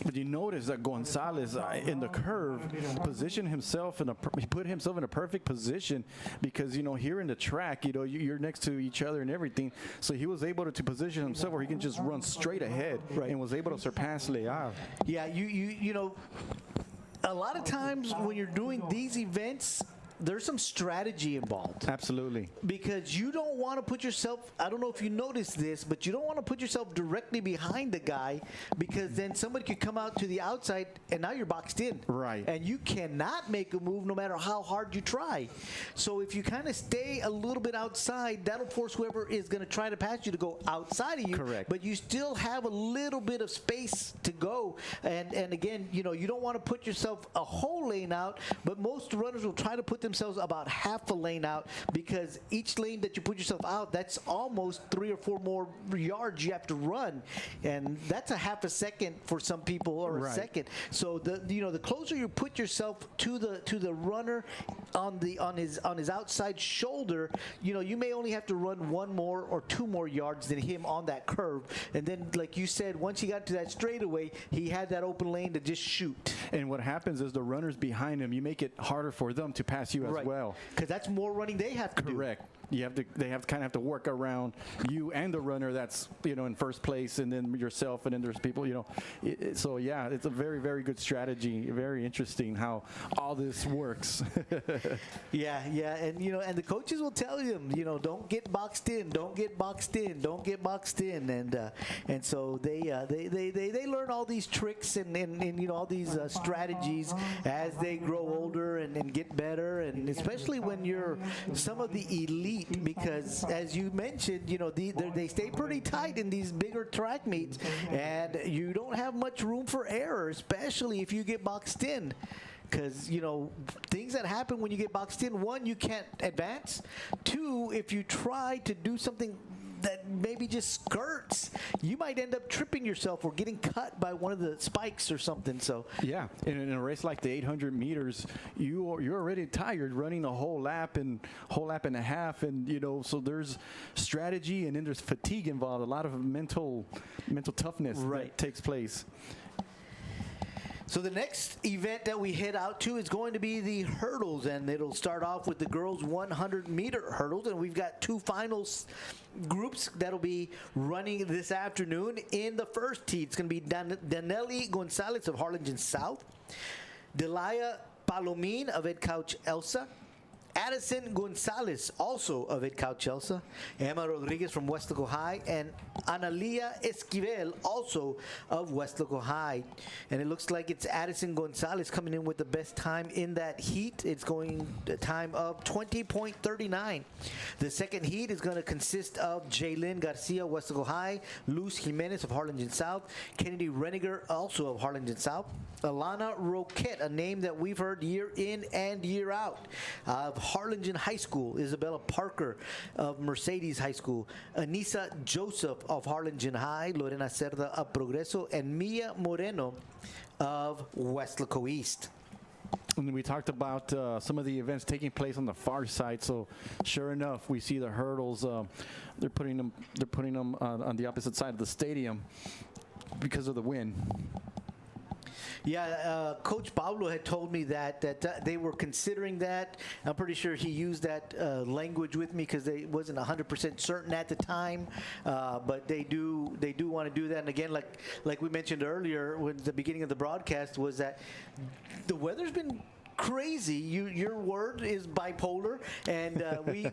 But you notice that Gonzalez in the curve positioned himself he put himself in a perfect position because, you know, here in the track, you know, you're next to each other and everything. So he was able to position himself where he can just run straight ahead and was able to surpass Leal. Yeah, you know, a lot of times when you're doing these events, there's some strategy involved. Absolutely. Because you don't want to put yourself, I don't know if you noticed this, but you don't want to put yourself directly behind the guy because then somebody could come out to the outside and now you're boxed in. Right. And you cannot make a move no matter how hard you try. So if you kind of stay a little bit outside, that'll force whoever is going to try to pass you to go outside of you. Correct. But you still have a little bit of space to go. And again, you know, you don't want to put yourself a whole lane out, but most runners will try to put themselves about half a lane out because each lane that you put yourself out, that's almost 3 or 4 more yards you have to run, and that's a half a second for some people or a second. So the closer you put yourself to the runner on his outside shoulder, you know, you may only have to run 1 more or 2 more yards than him on that curve, and then like you said, once he got to that straightaway, he had that open lane to just shoot. And what happens is the runners behind him, you make it harder for them to pass you as well. Because that's more running they have to do. Correct. They kind of have to work around you and the runner that's, you know, in first place, and then yourself, and then there's people, you know. So yeah, it's a very, very good strategy. Very interesting how all this works. Yeah, and you know, and the coaches will tell them, you know, don't get boxed in, don't get boxed in, don't get boxed in, and so they learn all these tricks and you know, all these strategies as they grow older and get better, and especially when you're some of the elite, because as you mentioned, you know, they stay pretty tight in these bigger track meets, and you don't have much room for error, especially if you get boxed in. Because, you know, things that happen when you get boxed in, 1, you can't advance. 2, if you try to do something that maybe just skirts, you might end up tripping yourself or getting cut by one of the spikes or something. So yeah, in a race like the 800 meters, you're already tired running a whole lap and a half, and you know, so there's strategy and then there's fatigue involved, a lot of mental toughness that takes place. So the next event that we head out to is going to be the hurdles, and it'll start off with the girls' 100-meter hurdles, and we've got 2 finals groups that'll be running this afternoon. In the first heat, it's going to be Danelli Gonzalez of Harlingen South, Delia Palomín of Ed Couch Elsa, Addison Gonzalez, also of Ed Couch Elsa, Emma Rodriguez from Weslaco High, and Analia Esquivel, also of Weslaco High. And it looks like it's Addison Gonzalez coming in with the best time in that heat. It's going a time of 20.39. The second heat is going to consist of Jaylyn Garcia, Weslaco High, Luz Jimenez of Harlingen South, Kennedy Reniger, also of Harlingen South, Alana Roquette, a name that we've heard year in and year out, of Harlingen High School, Isabella Parker of Mercedes High School, Anissa Joseph of Harlingen High, Lorena Cerda of Progreso, and Mia Moreno of Weslaco East. And we talked about some of the events taking place on the far side. So, sure enough, we see the hurdles. They're putting them on the opposite side of the stadium because of the wind. Yeah, Coach Pablo had told me that they were considering that. I'm pretty sure he used that language with me because they wasn't 100% certain at the time. But they do want to do that. And again, like we mentioned earlier, when the beginning of the broadcast was that the weather's been crazy. Your word is bipolar, and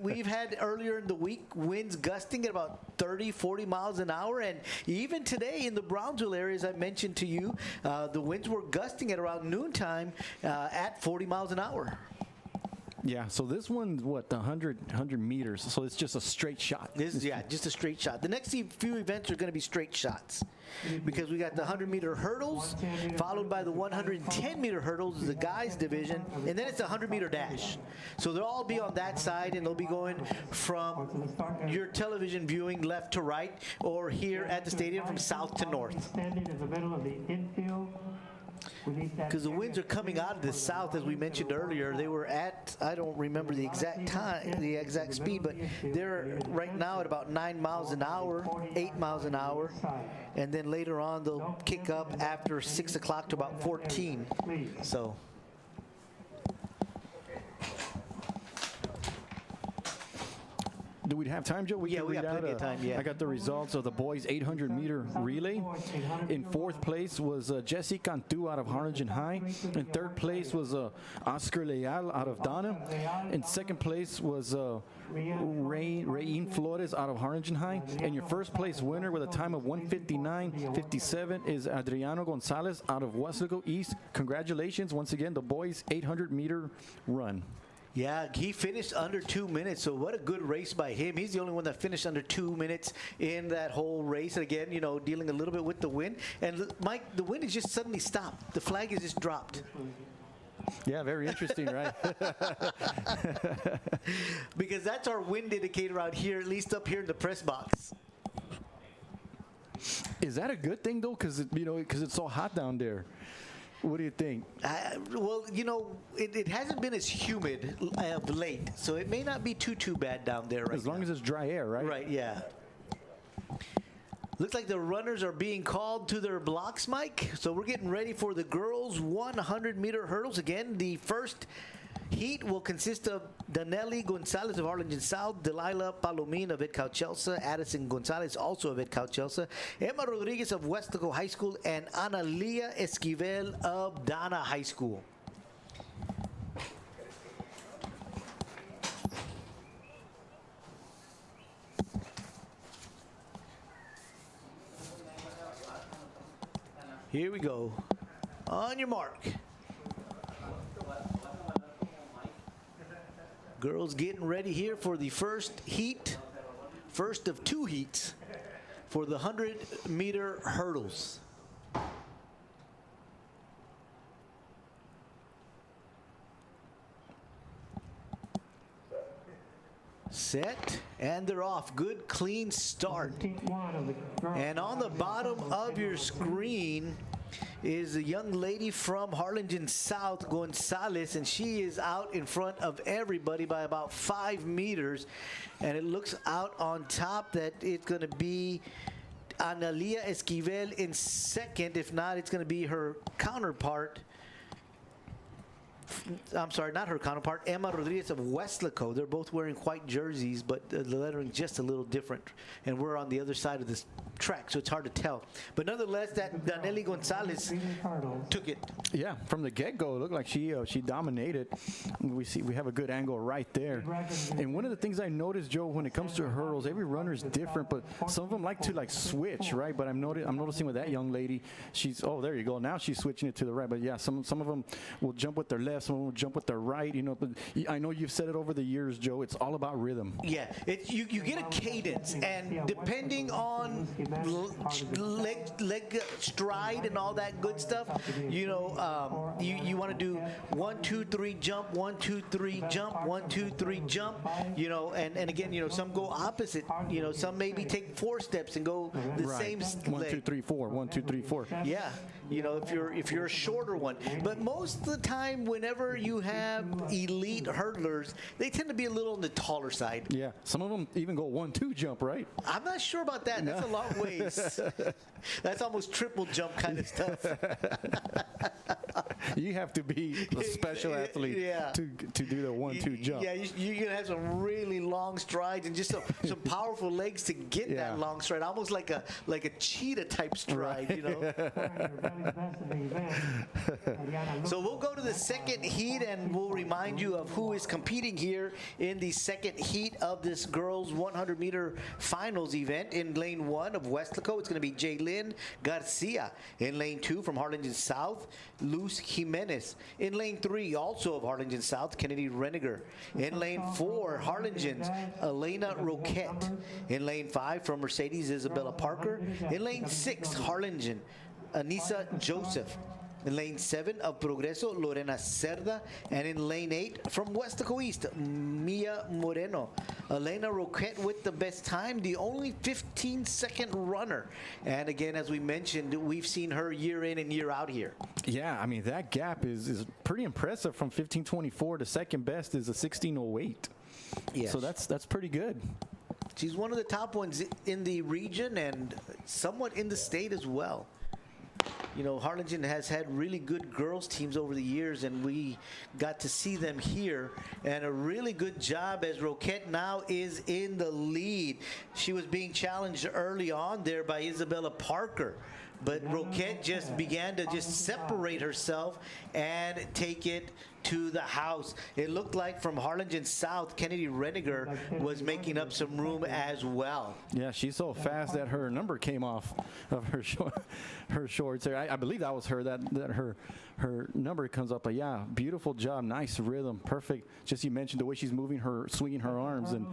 we've had earlier in the week winds gusting at about 30, 40 miles an hour, and even today in the Brownsville area, as I mentioned to you, the winds were gusting at around noontime at 40 miles an hour. Yeah, so this one's what, 100 meters, so it's just a straight shot. Just a straight shot. The next few events are going to be straight shots because we got the 100-meter hurdles, followed by the 110-meter hurdles, the guys division, and then it's a 100-meter dash. So they'll all be on that side, and they'll be going from your television viewing left to right, or here at the stadium from south to north. Standing in the middle of the infield. Because the winds are coming out of the south, as we mentioned earlier. They were at, I don't remember the exact time, the exact speed, but they're right now at about 9 miles an hour, 8 miles an hour. And then later on, they'll kick up after 6 o'clock to about 14. So. Do we have time, Joe? We got plenty of time, yeah. I got the results of the boys' 800-meter relay. In fourth place was Jesse Cantu out of Harlingen High. In third place was Oscar Leal out of Donna. In second place was Rain Flores out of Harlingen High. And your first place winner with a time of 1:59.57 is Adriano Gonzalez out of Weslaco East. Congratulations once again, the boys' 800-meter run. Yeah, he finished under 2 minutes, so what a good race by him. He's the only one that finished under 2 minutes in that whole race. Again, dealing a little bit with the wind. And, Mike, the wind has just suddenly stopped. The flag has just dropped. Yeah, very interesting, right? Because that's our wind indicator out here, at least up here in the press box. Is that a good thing, though? Because it's so hot down there. What do you think? Well, it hasn't been as humid of late, so it may not be too bad down there right now. As long as it's dry air, right? Right, yeah. Looks like the runners are being called to their blocks, Mike. So we're getting ready for the girls' 100-meter hurdles. Again, the first heat will consist of Danelli Gonzalez of Harlingen South, Delilah Palomine of Edcal Chelsea, Addison Gonzalez also of Edcal Chelsea, Emma Rodriguez of Weslaco High School, and Analia Esquivel of Dana High School. Here we go. On your mark. Girls getting ready here for the first heat, first of 2 heats for the 100-meter hurdles. Set, and they're off. Good, clean start. And on the bottom of your screen is a young lady from Harlingen South, Gonzalez, and she is out in front of everybody by about 5 meters. And it looks out on top that it's going to be Analia Esquivel in second. If not, it's going to be her counterpart. I'm sorry, not her counterpart, Emma Rodriguez of Weslaco. They're both wearing white jerseys, but the lettering just a little different. And we're on the other side of this track, so it's hard to tell. But nonetheless, that Danelli Gonzalez took it. Yeah, from the get-go, it looked like she dominated. We have a good angle right there. And one of the things I noticed, Joe, when it comes to hurdles, every runner is different, but some of them like to switch, right? But I'm noticing with that young lady, there you go. Now she's switching it to the right. But yeah, some of them will jump with their left, some of them will jump with their right. But I know you've said it over the years, Joe. It's all about rhythm. Yeah, you get a cadence, and depending on leg stride and all that good stuff, you want to do 1, 2, 3 jump, 1, 2, 3 jump, 1, 2, 3 jump, and again, some go opposite, some maybe take 4 steps and go the same leg. 1, 2, 3, 4, 1, 2, 3, 4. Yeah, if you're a shorter one, but most of the time whenever whenever you have elite hurdlers, they tend to be a little on the taller side. Yeah, some of them even go 1-2 jump, right? I'm not sure about that. That's a long ways. That's almost triple jump kind of stuff. You have to be a special athlete to do the 1-2 jump. Yeah, you're going to have some really long strides and just some powerful legs to get that long stride, almost like a cheetah type stride, you know. So we'll go to the second heat, and we'll remind you of who is competing here in the second heat of this girls 100-meter finals event. In lane 1 of Weslaco, it's going to be Jaylyn Garcia. In lane 2 from Harlingen South, Luz Jimenez. In lane 3, also of Harlingen South, Kennedy Reniger. In lane 4, Harlingen's Elena Roquette. In lane 5 from Mercedes, Isabella Parker. In lane 6, Harlingen, Anissa Joseph. In lane 7 of Progreso, Lorena Cerda. And in lane 8 from Weslaco East, Mia Moreno. Elena Roquette with the best time, the only 15-second runner. And again, as we mentioned, we've seen her year in and year out here. Yeah, I mean, that gap is pretty impressive. From 15:24 to second best is a 16:08. Yes. So that's pretty good. She's one of the top ones in the region and somewhat in the state as well. You know, Harlingen has had really good girls teams over the years, and we got to see them here. And a really good job, as Roquette now is in the lead. She was being challenged early on there by Isabella Parker, but Roquette just began to just separate herself and take it to the house. It looked like from Harlingen South, Kennedy Reniger was making up some room as well. Yeah, she's so fast that her number came off of her shorts there. I believe that was her, that her number comes up. But yeah, beautiful job, nice rhythm, perfect. Just you mentioned the way she's moving her, swinging her arms and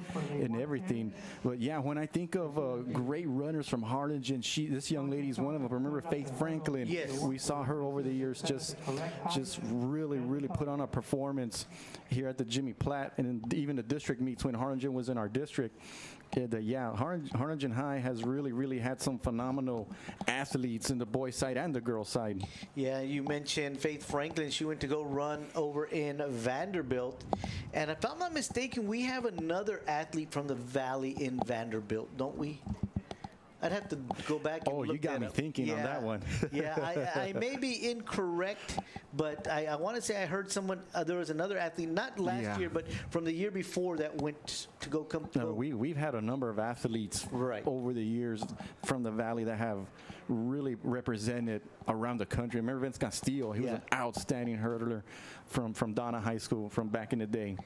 everything. But yeah, when I think of great runners from Harlingen, this young lady is one of them. Remember Faith Franklin? Yes. We saw her over the years just really put on a performance here at the Jimmy Platt, and even the district meets when Harlingen was in our district. Harlingen High has really had some phenomenal athletes in the boys side and the girls side. Yeah, you mentioned Faith Franklin. She went to go run over in Vanderbilt. And if I'm not mistaken, we have another athlete from the Valley in Vanderbilt, don't we? I'd have to go back and look you got that me up. thinking on that one. Yeah, I may be incorrect, but I want to say I heard someone, there was another athlete, not last year, but from the year before that went to go come. We've had a number of athletes over the years from the Valley that have really represented around the country. I remember Vince Castillo. He was an outstanding hurdler from Donna High School from back in the day.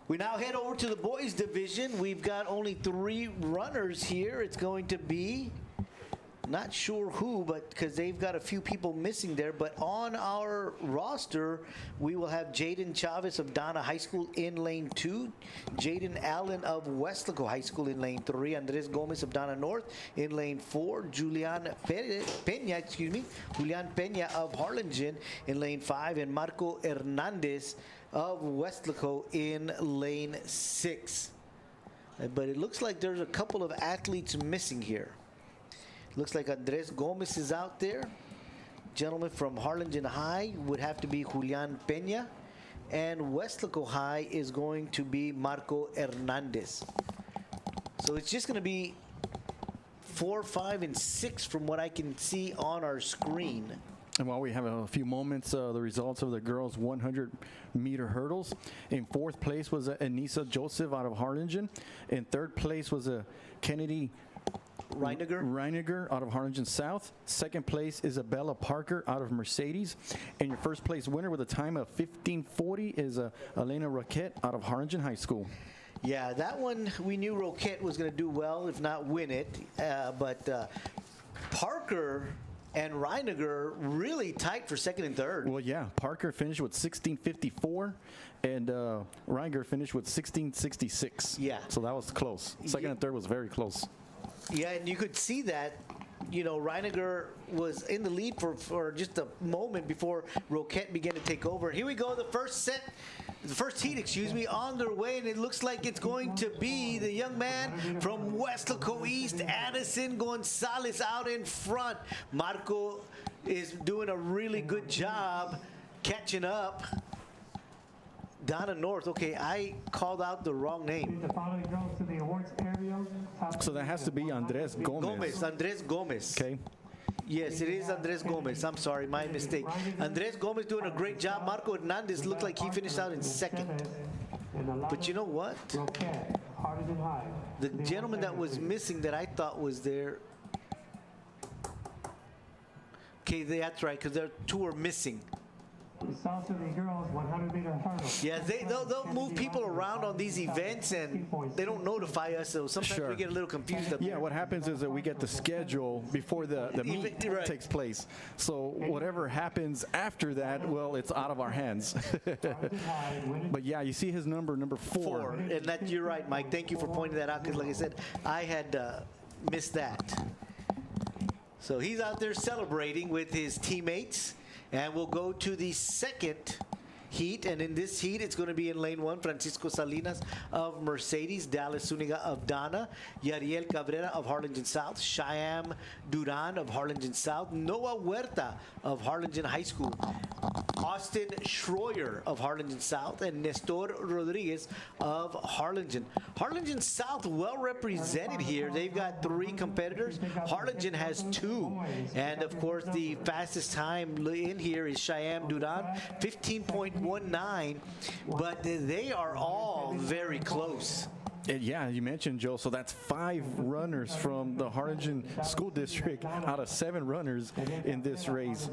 We now head over to the boys division. We've got only 3 runners here. It's going to be, not sure who, but because they've got a few people missing there. But on our roster, we will have Jaden Chavez of Donna High School in lane 2, Jaden Allen of Weslaco High School in lane 3, Andres Gomez of Donna North in lane 4, Julian Peña of Harlingen in lane 5, and Marco Hernandez of Weslaco in lane 6. But it looks like there's a couple of athletes missing here. Looks like Andres Gomez is out there. Gentleman from Harlingen High would have to be Julian Peña. And Weslaco High is going to be Marco Hernandez. So it's just going to be 4, 5, and 6 from what I can see on our screen. And while we have a few moments, the results of the girls' 100-meter hurdles. In 4th place was Anissa Joseph out of Harlingen. In 3rd place was Kennedy Reiniger out of Harlingen South. 2nd place, Isabella Parker out of Mercedes. And your 1st place winner with a time of 15:40 is Elena Roquette out of Harlingen High School. Yeah, that one we knew Roquette was going to do well, if not win it. But Parker and Reiniger really tight for 2nd and 3rd. Well, yeah, Parker finished with 16:54, and Reiniger finished with 16:66. Yeah. So that was close. 2nd and 3rd was very close. Yeah, and you could see that, you know, Reiniger was in the lead for just a moment before Roquette began to take over. Here we go, the first heat, on their way, and it looks like it's going to be the young man from Weslaco East, Addison Gonzalez, out in front. Marco is doing a really good job catching up Donna North. Okay, I called out the wrong name. The following girls to the awards area. So that has to be Andres Gomez. Andres Gomez. Okay. Yes, it is Andres Gomez. I'm sorry, my mistake. Andres Gomez doing a great job. Marco Hernandez looked like he finished out in second. But you know what? The gentleman that was missing that I thought was there. Okay, that's right, because there two are missing. It's also the girls 100-meter hurdle. Yeah, they'll move people around on these events, and they don't notify us, so sometimes Sure. we get a little confused. Up Yeah, there. what happens is that we get the schedule before the meet Right. takes place. So whatever happens after that, well, it's out of our hands. But yeah, you see his number 4. And that you're right, Mike. Thank you for pointing that out, because like I said, I had missed that. So he's out there celebrating with his teammates. And we'll go to the second heat. And in this heat, it's going to be in lane 1, Francisco Salinas of Mercedes, Dallas Zuniga of Donna, Yariel Cabrera of Harlingen South, Shyam Duran of Harlingen South, Noah Huerta of Harlingen High School, Austin Schroyer of Harlingen South, and Nestor Rodriguez of Harlingen. Harlingen South well represented here. They've got 3 competitors. Harlingen has 2. And of course, the fastest time in here is Shyam Duran, 15.19. But they are all very close. Yeah, you mentioned, Joe, so that's 5 runners from the Harlingen School District out of 7 runners in this race.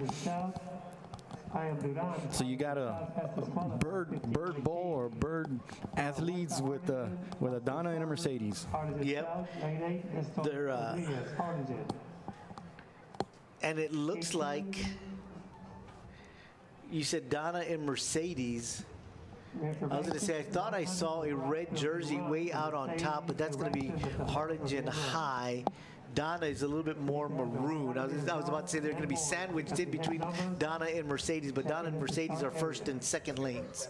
So you got a bird bowl or bird athletes with a Donna and a Mercedes. Yep. They're and it looks like you said Donna and Mercedes. I was going to say, I thought I saw a red jersey way out on top, but that's going to be Harlingen High. Donna is a little bit more maroon. I was about to say they're going to be sandwiched in between Donna and Mercedes, but Donna and Mercedes are first and second lanes.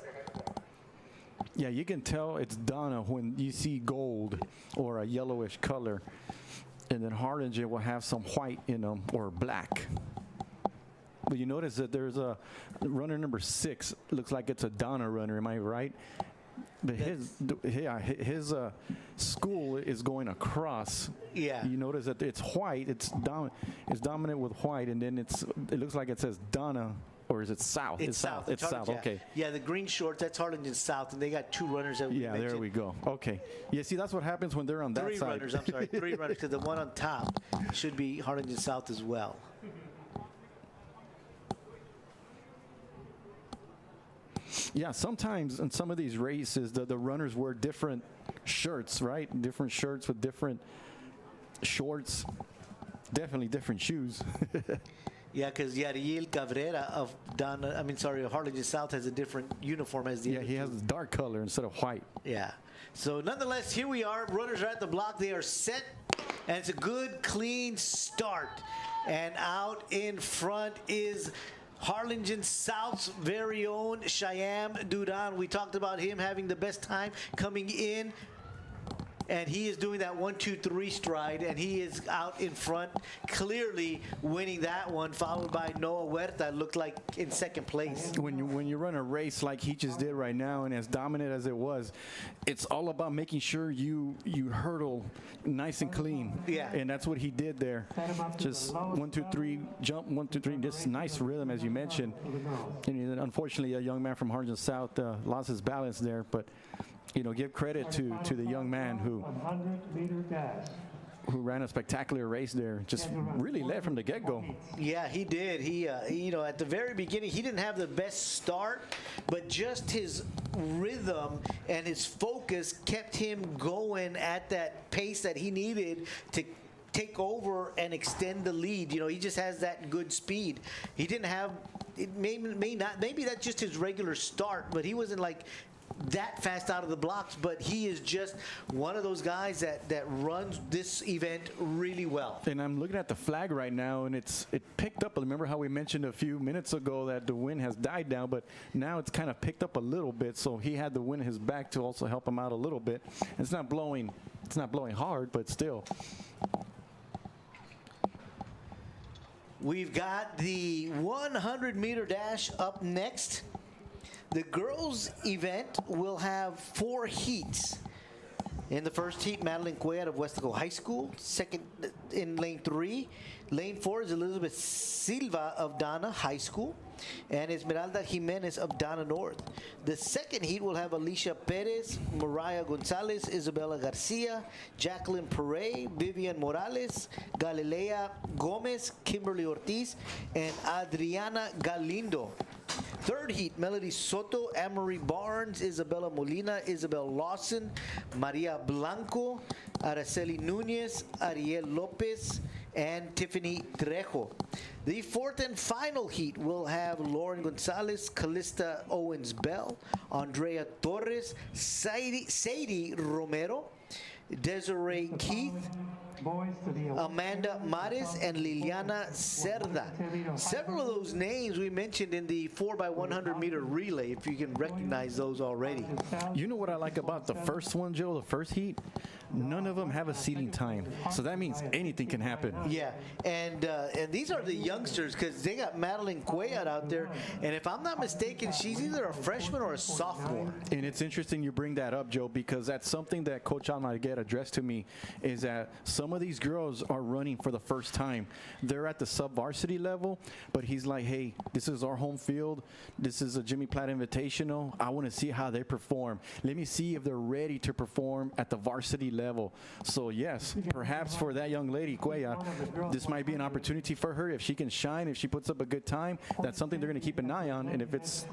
Yeah, you can tell it's Donna when you see gold or a yellowish color, and then Harlingen will have some white in them or black. But you notice that there's a runner number 6. Looks like it's a Donna runner. Am I right? But his school is going across. Yeah. You notice that it's white. It's dominant with white, and then it looks like it says Donna, or is it South? It's South. It's South. Yeah. Okay. Yeah, the green shorts, that's Harlingen South, and they got 2 runners that we mentioned. There we go. Okay. Yeah, see, that's what happens when they're on that 3 side. runners, I'm sorry, 3 runners, because the one on top should be Harlingen South as well. Yeah, sometimes in some of these races, the runners wear different shirts, right? Different shirts with different shorts, definitely different shoes. Yeah, because Yariel Cabrera of Harlingen South has a different uniform as the Yeah, other he two. has a dark color instead of white. Yeah. So nonetheless, here we are. Runners are at the block. They are set, and it's a good, clean start. And out in front is Harlingen South's very own Shyam Duran. We talked about him having the best time coming in. And he is doing that 1, 2, 3 stride, and he is out in front, clearly winning that one, followed by Noah Huerta, looked like in second place. When you run a race like he just did right now, and as dominant as it was, it's all about making sure you hurdle nice and clean. Yeah. And that's what he did there. Just 1, 2, 3, jump, 1, 2, 3. Just nice rhythm, as you mentioned. And unfortunately, a young man from Harlingen South lost his balance there, but give credit to the young man who ran a spectacular race there. Just really led from the get-go. Yeah, he did. He, at the very beginning, he didn't have the best start, but just his rhythm and his focus kept him going at that pace that he needed to take over and extend the lead. He just has that good speed. He didn't have, maybe that's just his regular start, but he wasn't like that fast out of the blocks, but he is just one of those guys that runs this event really well. And I'm looking at the flag right now, and it picked up. Remember how we mentioned a few minutes ago that the wind has died down, but now it's kind of picked up a little bit, so he had the wind in his back to also help him out a little bit. It's not blowing hard, but still. We've got the 100-meter dash up next. The girls' event will have 4 heats. In the first heat, Madeline Cuellar of Weslaco High School. Second, in lane 3. Lane 4 is Elizabeth Silva of Dana High School. And Esmeralda Jimenez of Dana North. The second heat will have Alicia Perez, Mariah Gonzalez, Isabella Garcia, Jacqueline Perey, Vivian Morales, Galilea Gomez, Kimberly Ortiz, and Adriana Galindo. Third heat, Melody Soto, Amory Barnes, Isabella Molina, Isabel Lawson, Maria Blanco, Araceli Nunez, Ariel Lopez, and Tiffany Trejo. The fourth and final heat will have Lauren Gonzalez, Callista Owens-Bell, Andrea Torres, Sadie Romero, Desiree Keith, Amanda Mares, and Liliana Cerda. Several of those names we mentioned in the 4x100 meter relay, if you can recognize those already. You know what I like about the first one, Joe, the first heat? None of them have a seating time. So that means anything can happen. Yeah, and these are the youngsters because they got Madeline Cuellar out there. And if I'm not mistaken, she's either a freshman or a sophomore. And it's interesting you bring that up, Joe, because that's something that Coach Almaguer addressed to me, is that some of these girls are running for the first time. They're at the sub-varsity level, but he's like, hey, this is our home field. This is a Jimmy Platt Invitational. I want to see how they perform. Let me see if they're ready to perform at the varsity level. So, yes, perhaps for that young lady, Cuellar, this might be an opportunity for her. If she can shine, if she puts up a good time, that's something they're going to keep an eye on. And if it's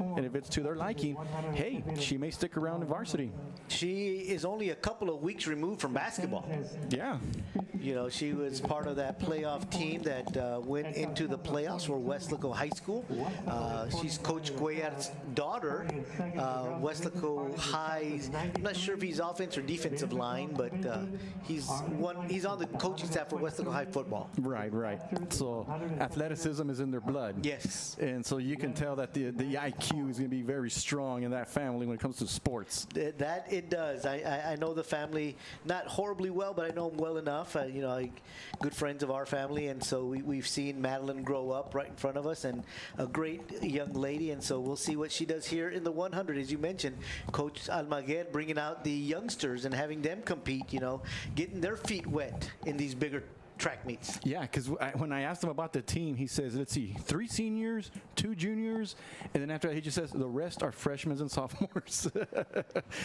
to their liking, hey, she may stick around in varsity. She is only a couple of weeks removed from basketball. Yeah. You know, she was part of that playoff team that went into the playoffs for Weslaco High School. She's Coach Cuellar's daughter. Weslaco High, I'm not sure if he's offense or defensive line, but he's on the coaching staff for Weslaco High football. Right. So athleticism is in their blood. Yes. And so you can tell that the IQ is going to be very strong in that family when it comes to sports. That it does. I know the family not horribly well, but I know them well enough. Good friends of our family, and so we've seen Madeline grow up right in front of us, and a great young lady. And so we'll see what she does here in the 100, as you mentioned. Coach Almaguer bringing out the youngsters and having them compete. Getting their feet wet in these bigger track meets. Yeah, because when I asked him about the team, he says, let's see, 3 seniors, 2 juniors, and then after that he just says the rest are freshmen and sophomores.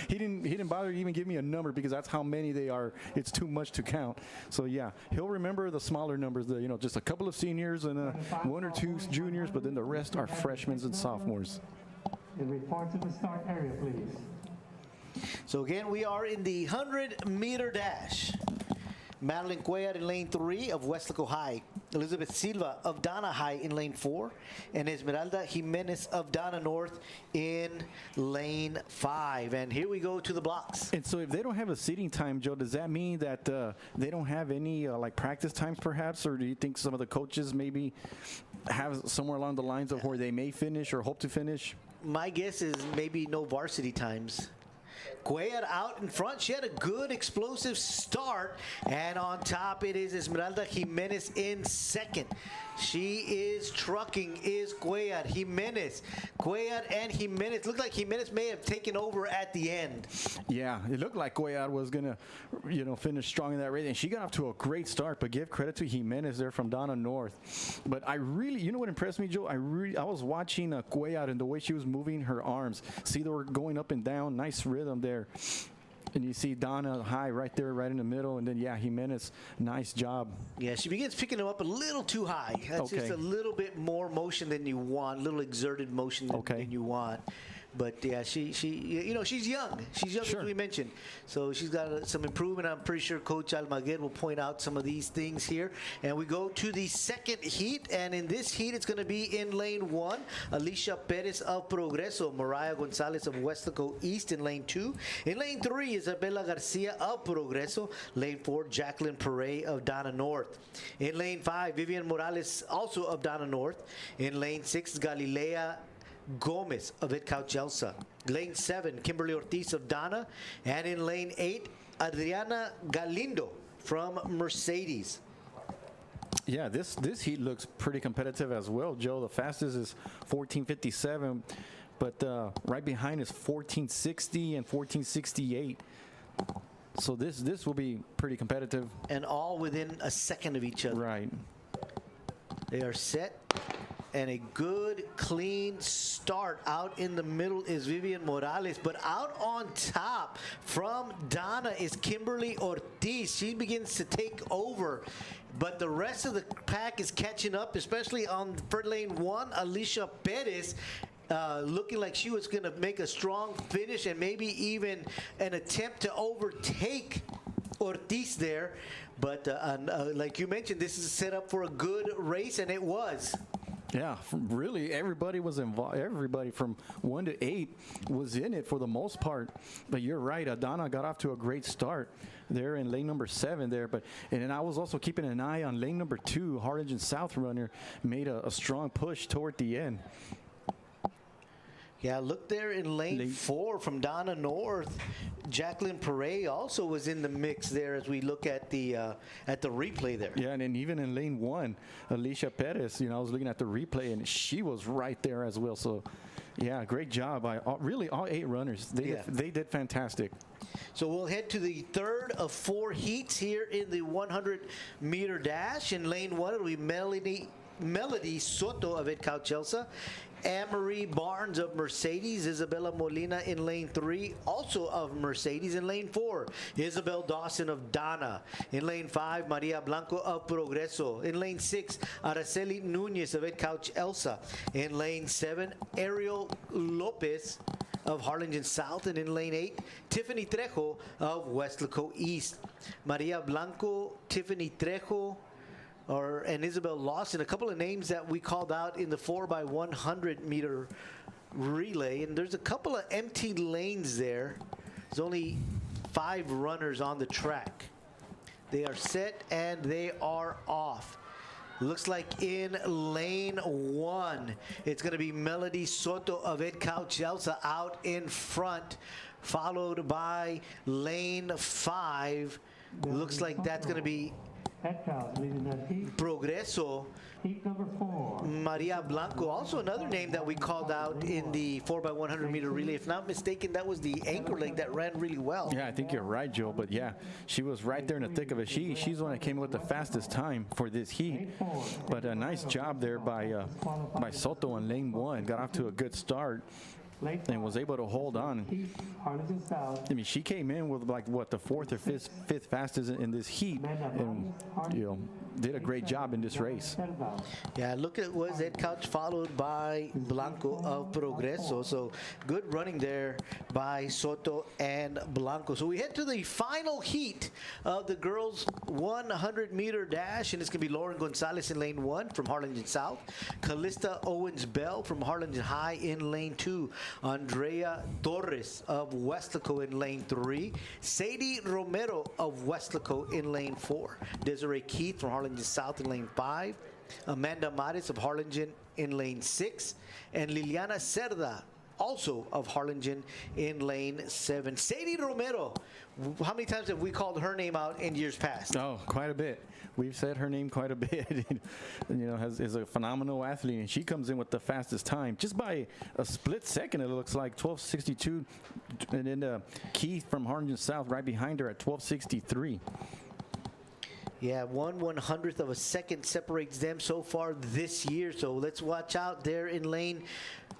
He didn't bother to even give me a number because that's how many they are. It's too much to count. So yeah, he'll remember the smaller numbers, just a couple of seniors and 1 or 2 juniors, but then the rest are freshmen and sophomores. Report to the start area, please. So again, we are in the 100-meter dash. Madeline Cuellar in lane 3 of Weslaco High. Elizabeth Silva of Dana High in lane 4. And Esmeralda Jimenez of Dana North in lane 5. And here we go to the blocks. And so if they don't have a seating time, Joe, does that mean that they don't have any practice times perhaps? Or do you think some of the coaches maybe have somewhere along the lines of where they may finish or hope to finish? My guess is maybe no varsity times. Cuellar out in front. She had a good explosive start. And on top it is Esmeralda Jimenez in second. She is trucking, is Cuellar. Cuellar and Jimenez. Looked like Jimenez may have taken over at the end. Yeah, it looked like Cuellar was going to, finish strong in that race. And she got off to a great start, but give credit to Jimenez there from Dana North. But I really, you know what impressed me, Joe? I was watching Cuellar and the way she was moving her arms. See, they were going up and down. Nice rhythm there. And you see Donna High right there, right in the middle. And then, yeah, Jimenez, nice job. Yeah, she begins picking him up a little too high. That's just a little bit more motion than you want, a little exerted motion than you want. But yeah, she's young. She's young, sure, as we mentioned. So she's got some improvement. I'm pretty sure Coach Almaguer will point out some of these things here. And we go to the second heat. And in this heat, it's going to be in lane 1, Alicia Perez of Progreso, Mariah Gonzalez of Weslaco East in lane 2. In lane 3, Isabella Garcia of Progreso. Lane 4, Jacqueline Perey of Dana North. In lane 5, Vivian Morales, also of Dana North. In lane 6, Galilea Gomez of Itcauchelsa. Lane 7, Kimberly Ortiz of Dana. And in lane 8, Adriana Galindo from Mercedes. Yeah, this heat looks pretty competitive as well, Joe. The fastest is 14:57. but right behind is 1460 and 1468. So this will be pretty competitive. And all within a second of each other. Right. They are set. And a good, clean start. Out in the middle is Vivian Morales. But out on top from Donna is Kimberly Ortiz. She begins to take over. But the rest of the pack is catching up, especially on lane 1, Alicia Perez. Looking like she was going to make a strong finish and maybe even an attempt to overtake Ortiz there. But like you mentioned, this is set up for a good race, and it was. Yeah, really, everybody was involved. Everybody from 1 to 8 was in it for the most part. But you're right, Adana got off to a great start there in lane number 7 there. And then I was also keeping an eye on lane number 2. Harlingen South runner made a strong push toward the end. Yeah, look there in lane 4 from Donna North. Jacqueline Perret also was in the mix there as we look at the replay there. Yeah, and then even in lane 1, Alicia Perez, I was looking at the replay, and she was right there as well. So, yeah, great job by really all 8 runners. They did fantastic. So we'll head to the third of 4 heats here in the 100-meter dash. In lane 1, it'll be Melody Soto of Edcal Chelsea, Anne-Marie Barnes of Mercedes, Isabella Molina in lane 3, also of Mercedes. In lane 4, Isabel Dawson of Dana. In lane 5, Maria Blanco of Progreso. In lane 6, Araceli Nunez of Edcouch Elsa. In lane 7, Ariel Lopez of Harlingen South. And in lane 8, Tiffany Trejo of Weslaco East. Maria Blanco, Tiffany Trejo, and Isabel Lawson, a couple of names that we called out in the 4x100-meter relay. And there's a couple of empty lanes there. There's only 5 runners on the track. They are set and they are off. Looks like in lane 1, it's going to be Melody Soto of Edcal Chelsea out in front, followed by lane 5. Looks like that's going to be Progreso. Heat number 4. Maria Blanco, also another name that we called out in the 4x100-meter relay. If not mistaken, that was the anchor leg that ran really well. Yeah, I think you're right, Joe. But yeah, she was right there in the thick of it. She's the one that came with the fastest time for this heat. But a nice job there by Soto in lane 1. Got off to a good start and was able to hold on. I mean, she came in with like the 4th or 5th fastest in this heat, and did a great job in this race. Yeah, look at was Ed Couch followed by Blanco of Progreso. So good running there by Soto and Blanco. So we head to the final heat of the girls 100-meter dash, and it's going to be Lauren Gonzalez in lane 1 from Harlingen South, Callista Owens-Bell from Harlingen High in lane 2, Andrea Torres of Weslaco in lane 3, Sadie Romero of Weslaco in lane 4, Desiree Keith from Harlingen South in lane 5, Amanda Maris of Harlingen in lane 6, and Liliana Cerda also of Harlingen in lane 7. Sadie Romero, how many times have we called her name out in years past? Oh, quite a bit. We've said her name quite a bit. Is a phenomenal athlete, and she comes in with the fastest time just by a split second. It looks like 12:62, and then Keith from Harlingen South right behind her at 12:63. Yeah, 1/100th of a second separates them so far this year. So let's watch out there in lane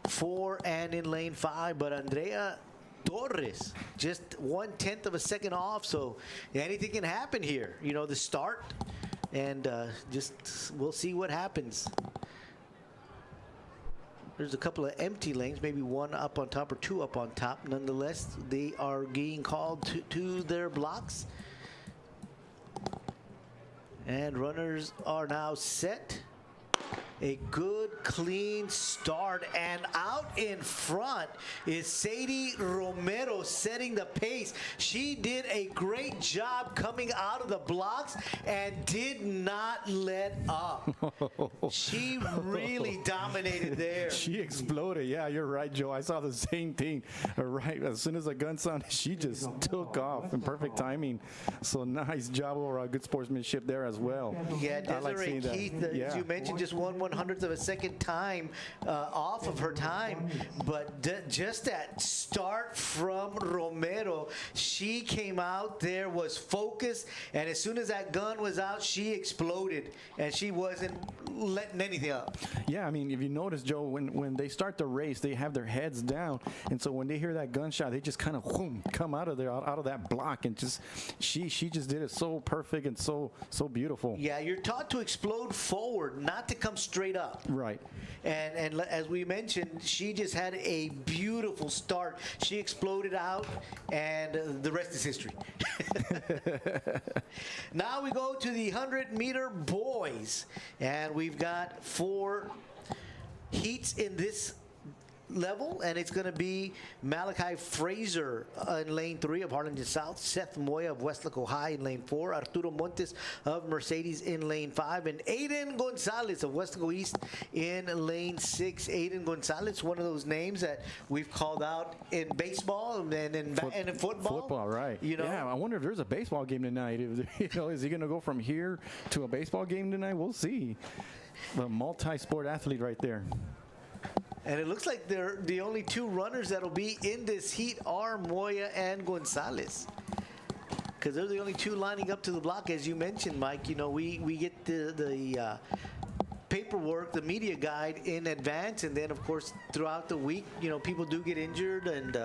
4 and in lane 5. But Andrea Torres just 1/10 of a second off. So anything can happen here. The start, and just we'll see what happens. There's a couple of empty lanes, maybe 1 up on top or 2 up on top. Nonetheless, they are being called to their blocks. And runners are now set. A good, clean start. And out in front is Sadie Romero setting the pace. She did a great job coming out of the blocks and did not let up. She really dominated there. She exploded. Yeah, you're right, Joe. I saw the same thing. Right as soon as the gun sounded, she just took off in perfect timing. So nice job overall. Good sportsmanship there as well. Yeah, Desiree Keith, as you mentioned, just 1/100 1/100th of a second time off of her time. But just that start from Romero, she came out there, was focused, and as soon as that gun was out, she exploded, and she wasn't letting anything up. Yeah, I mean, if you notice, Joe, when they start the race, they have their heads down, and so when they hear that gunshot, they just kind of come out of there, out of that block, and just she just did it so perfect and so beautiful. Yeah, you're taught to explode forward, not to come straight up. Right. And as we mentioned, she just had a beautiful start. She exploded out, and the rest is history. Now we go to the 100-meter boys, and we've got 4 heats in this level, and it's going to be Malachi Fraser in lane 3 of Harlingen South, Seth Moya of Weslaco High in lane 4, Arturo Montes of Mercedes in lane 5, and Aiden Gonzalez of Weslaco East in lane 6. Aiden Gonzalez, one of those names that we've called out in baseball and in football. Football, right? You know? Yeah, I wonder if there's a baseball game tonight. Is he going to go from here to a baseball game tonight? We'll see. A multi-sport athlete right there. And it looks like they're the only 2 runners that'll be in this heat are Moya and Gonzalez, because they're the only 2 lining up to the block. As you mentioned, Mike, you know, we get the paperwork, the media guide in advance, and then of course throughout the week, you know, people do get injured, and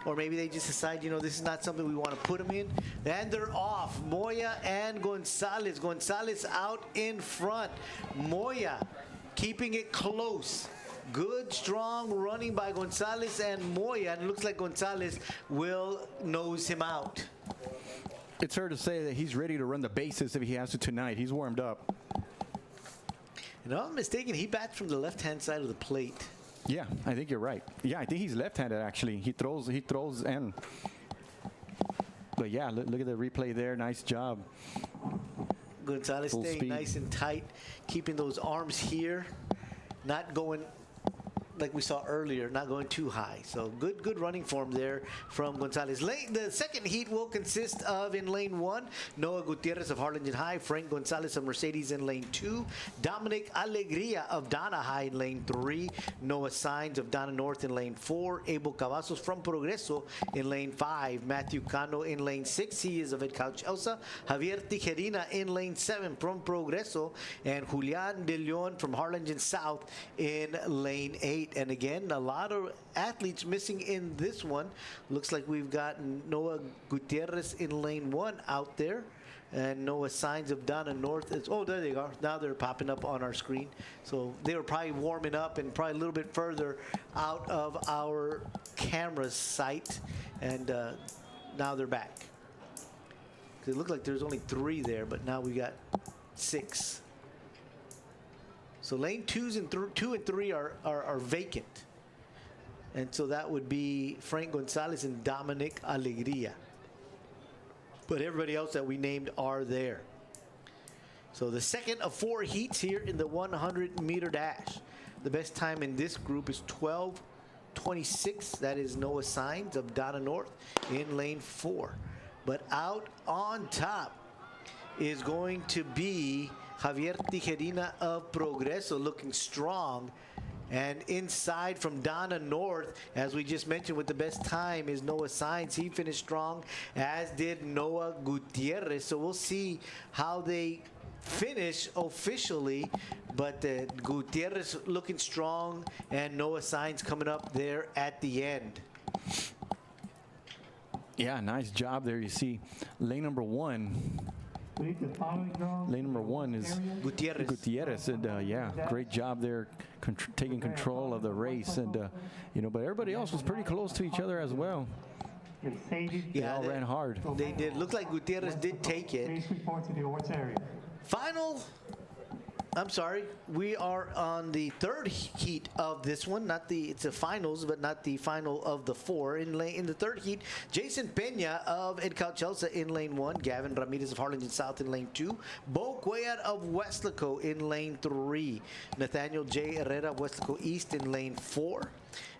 or maybe they just decide, you know, this is not something we want to put them in, and they're off. Moya and Gonzalez. Gonzalez out in front. Moya keeping it close. Good, strong running by Gonzalez and Moya, and it looks like Gonzalez will nose him out. It's fair to say that he's ready to run the bases if he has to tonight. He's warmed up. And if I'm mistaken, he bats from the left-hand side of the plate. Yeah, I think you're right. Yeah, I think he's left-handed actually. He throws and. But yeah, look at the replay there. Nice job. Gonzalez Full staying speed. nice and tight, keeping those arms here, not going like we saw earlier, not going too high. So good running form there from Gonzalez. The second heat will consist of, in lane 1, Noah Gutierrez of Harlingen High, Frank Gonzalez of Mercedes in lane 2, Dominic Alegria of Dana High in lane 3, Noah Sainz of Dana North in lane 4, Abel Cavazos from Progreso in lane 5, Matthew Cano in lane 6, he is of Edcouch Elsa, Javier Tijerina in lane 7 from Progreso, and Julian De Leon from Harlingen South in lane 8. And again, a lot of athletes missing in this one. Looks like we've got Noah Gutierrez in lane 1 out there, and Noah Sainz of Dana North. Oh, there they are. Now they're popping up on our screen. So they were probably warming up and probably a little bit further out of our camera sight, and now they're back. It looked like there's only 3 there, but now we got 6. So lane 2 and 3 are vacant. And so that would be Frank Gonzalez and Dominic Alegria. But everybody else that we named are there. So the second of 4 heats here in the 100-meter dash. The best time in this group is 12:26. That is Noah Sainz of Dana North in lane 4. But out on top is going to be Javier Tijerina of Progreso, looking strong. And inside from Dana North, as we just mentioned, with the best time is Noah Sainz. He finished strong, as did Noah Gutierrez. So we'll see how they finish officially. But Gutierrez looking strong, and Noah Sainz coming up there at the end. Yeah, nice job there. You see lane number 1. Lane number 1 is Gutierrez, and yeah, great job there, taking control of the race, and you know, but everybody else was pretty close to each other as well. Yeah, they all ran hard. They did. Looked like Gutierrez did take it. Final. I'm sorry. We are on the 3rd heat of this one. It's a finals, but not the final of the 4. In the 3rd heat, Jason Peña of Edcouch Elsa in lane 1, Gavin Ramirez of Harlingen South in lane 2, Bo Cuellar of Weslaco in lane 3, Nathaniel J. Herrera of Weslaco East in lane 4,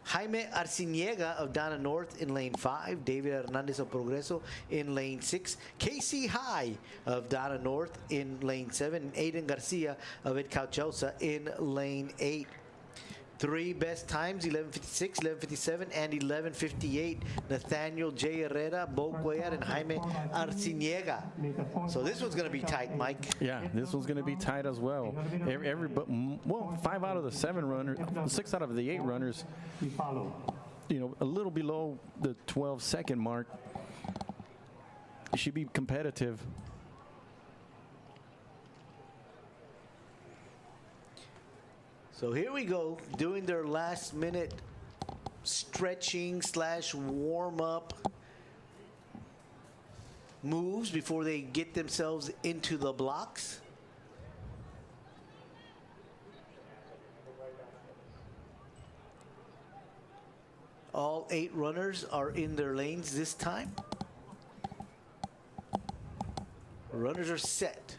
Jaime Arciniega of Dana North in lane 5. David Hernandez of Progreso in lane 6. Casey High of Dana North in lane 7. And Aiden Garcia of Ed Cauchosa in lane 8. 3 best times, 11:56, 11:57, and 11:58. Nathaniel J. Herrera, Bo Cuellar, and Jaime Arciniega. So this one's going to be tight, Mike. Yeah, this one's going to be tight as well. Well, 5 out of the 7 runners, 6 out of the 8 runners, a little below the 12-second mark. It should be competitive. So here we go, doing their last minute stretching / warm up moves before they get themselves into the blocks. All 8 runners are in their lanes this time. Runners are set.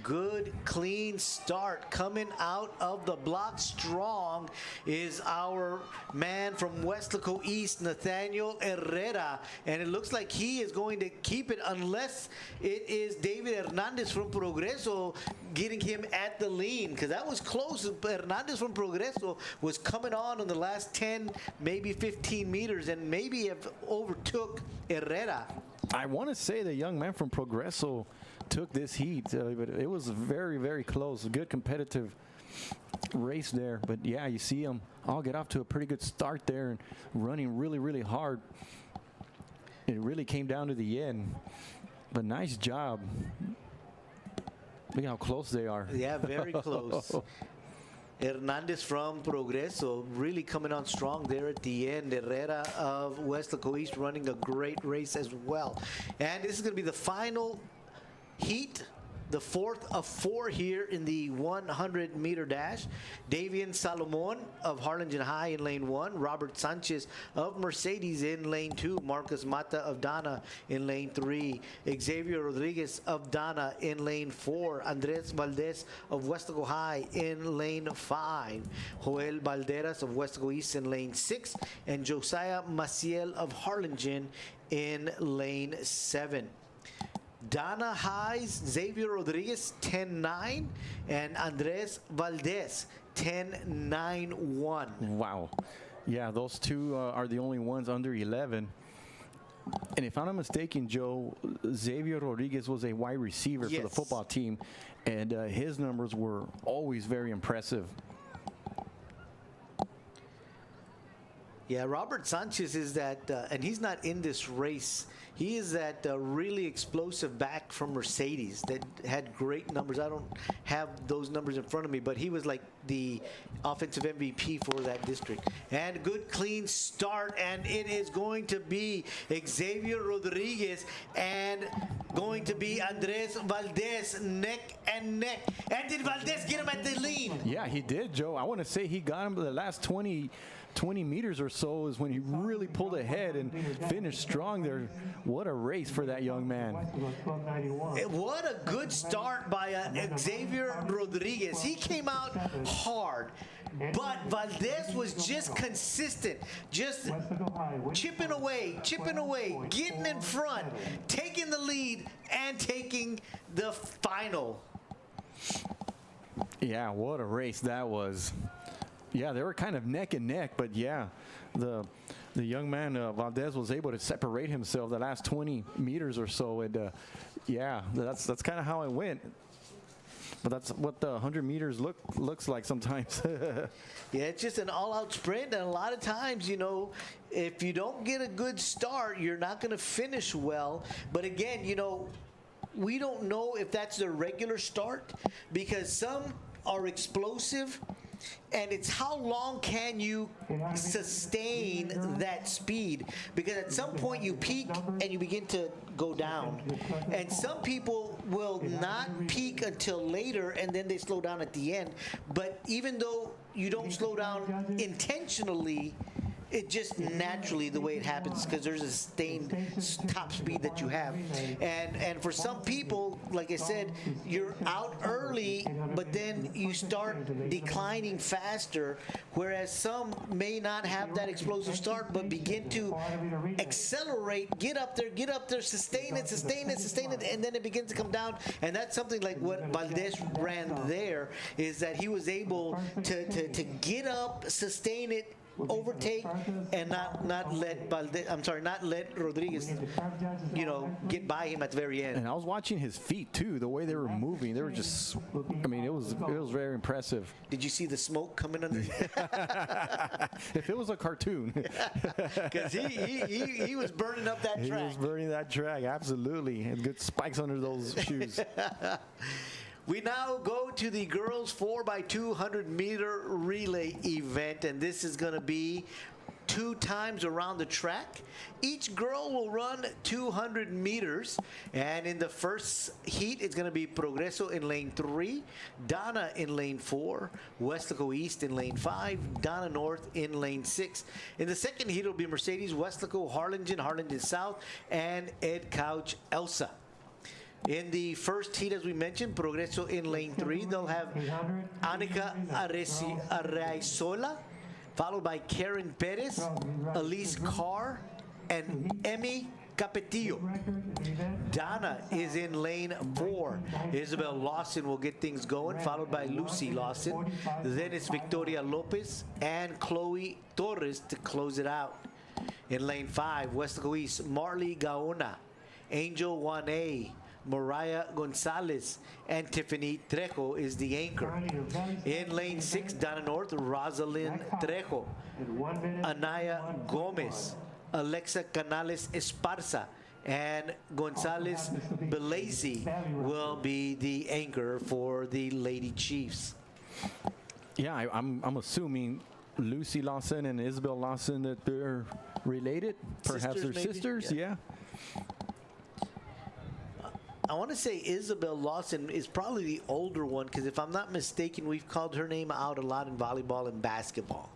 Good, clean start coming out of the block strong is our man from Weslaco East, Nathaniel Herrera. And it looks like he is going to keep it unless it is David Hernandez from Progreso getting him at the lean, because that was close. Hernandez from Progreso was coming on the last 10, maybe 15 meters and maybe have overtook Herrera. I want to say the young man from Progreso took this heat, but it was very, very close. A good competitive race there. But yeah, you see him all get off to a pretty good start there and running really, really hard. It really came down to the end. But nice job. Look how close they are. Yeah, very close. Hernandez from Progreso really coming on strong there at the end. Herrera of Weslaco East running a great race as well. And this is going to be the final heat, the 4th of 4 here in the 100-meter dash. Davian Salomon of Harlingen High in lane 1. Robert Sanchez of Mercedes in lane 2. Marcus Mata of Dana in lane 3. Xavier Rodriguez of Dana in lane 4. Andres Valdez of Weslaco High in lane 5. Joel Valderas of Weslaco East in lane 6. And Josiah Maciel of Harlingen in lane 7. Dana High's Xavier Rodriguez 10.9 and Andres Valdez 10.91. Wow. Yeah, those two are the only ones under 11. And if I'm not mistaken, Joe, Xavier Rodriguez was a wide receiver for the football team, and his numbers were always very impressive. Yeah, Robert Sanchez is that, and he's not in this race. He is that really explosive back from Mercedes that had great numbers. I don't have those numbers in front of me, but he was like the offensive MVP for that district. And good, clean start, and it is going to be Xavier Rodriguez and going to be Andres Valdez neck and neck. And did Valdez get him at the lead? Yeah, he did, Joe. I want to say he got him the last 20 meters or so is when he really pulled ahead and finished strong there. What a race for that young man. What a good start by Xavier Rodriguez. He came out hard, but Valdez was just consistent, just chipping away, getting in front, taking the lead, and taking the final. Yeah, what a race that was. Yeah, they were kind of neck and neck, but yeah, the young man Valdez was able to separate himself the last 20 meters or so, and yeah, that's kind of how it went. But that's what the 100 meters looks like sometimes. Yeah, it's just an all-out sprint, and a lot of times, you know, if you don't get a good start, you're not going to finish well. But again, you know, we don't know if that's their regular start, because some are explosive. And it's how long can you sustain that speed? Because at some point you peak and you begin to go down. And some people will not peak until later and then they slow down at the end. But even though you don't slow down intentionally, it just naturally the way it happens because there's a sustained top speed that you have, and for some people, like I said, you're out early, but then you start declining faster, whereas some may not have that explosive start, but begin to accelerate, get up there, sustain it, and then it begins to come down, and that's something like what Valdez ran there, is that he was able to get up, sustain it, overtake, and not let Rodriguez, get by him at the very end. And I was watching his feet too, the way they were moving. They were just, I mean, it was very impressive. Did you see the smoke coming under? If it was a cartoon. Because he was burning up that track. He was burning that track, absolutely. And good spikes under those shoes. We now go to the girls 4x200-meter relay event, and this is going to be 2 times around the track. Each girl will run 200 meters, and in the first heat, it's going to be Progreso in lane 3, Donna in lane 4, Weslaco East in lane 5, Donna North in lane 6. In the second heat, it'll be Mercedes, Weslaco, Harlingen South, and Ed Couch, Elsa. In the first heat, as we mentioned, Progreso in lane 3, they'll have Anika Arraizola, followed by Karen Perez, Elise Carr, and Emmy Capetillo. Donna is in lane 4. Isabel Lawson will get things going, followed by Lucy Lawson. Then it's Victoria Lopez and Chloe Torres to close it out. In lane 5, Weslaco East, Marley Gaona, Angel 1A, Mariah Gonzalez, and Tiffany Trejo is the anchor. In lane 6, Donna North, Rosalind Trejo, Anaya Gomez, Alexa Canales Esparza, and Gonzalez Belazy will be the anchor for the Lady Chiefs. Yeah, I'm assuming Lucy Lawson and Isabel Lawson, that they're related. Perhaps Sisters, they're maybe? sisters, yeah. I want to say Isabel Lawson is probably the older one, because if I'm not mistaken, we've called her name out a lot in volleyball and basketball.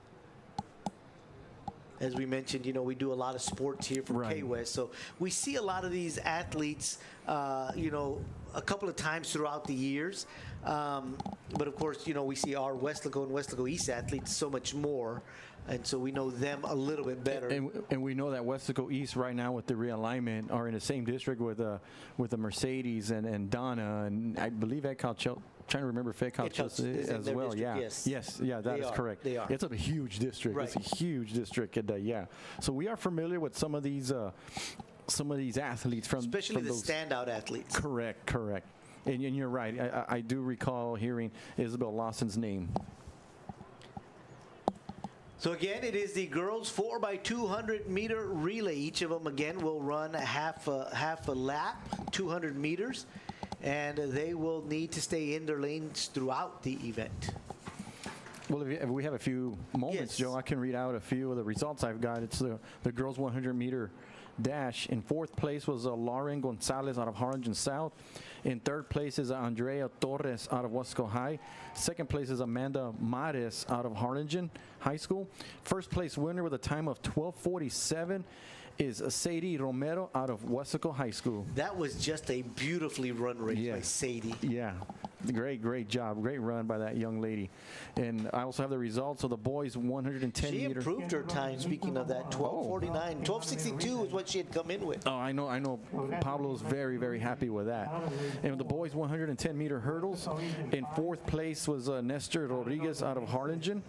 As we mentioned, we do a lot of sports here from Right. KWES, so we see a lot of these athletes, a couple of times throughout the years. But of course, we see our Weslaco and Weslaco East athletes so much more, and so we know them a little bit better. And we know that Weslaco East right now with the realignment are in the same district with the Mercedes and Donna, and I believe Ed Calchel. Trying to remember if Ed Calchel is in as their well. district, Yeah. yes. Yeah, that is correct. They are. It's a huge district. Right. It's a huge district. And, yeah. So we are familiar with some of these athletes from Especially from the those. standout athletes. Correct. And you're right. I do recall hearing Isabel Lawson's name. So again, it is the girls 4x200-meter relay. Each of them again will run half a lap, 200 meters, and they will need to stay in their lanes throughout the event. Well, if we have a few moments, Yes. Joe, I can read out a few of the results I've got. It's the girls 100-meter dash. In 4th place was Lauren Gonzalez out of Harlingen South. In 3rd place is Andrea Torres out of Wasco High. 2nd place is Amanda Mares out of Harlingen High School. 1st place winner with a time of 12:47 is Sadie Romero out of Weslaco High School. That was just a beautifully run race by Yes. Sadie. Yeah, great job. Great run by that young lady. And I also have the results of the boys 110 She meter. improved her time, speaking of that, 12:49. 12:62 is what she had come in with. Oh, I know. Pablo's very happy with that. And the boys 110 meter hurdles. In 4th place was Nestor Rodriguez out of Harlingen.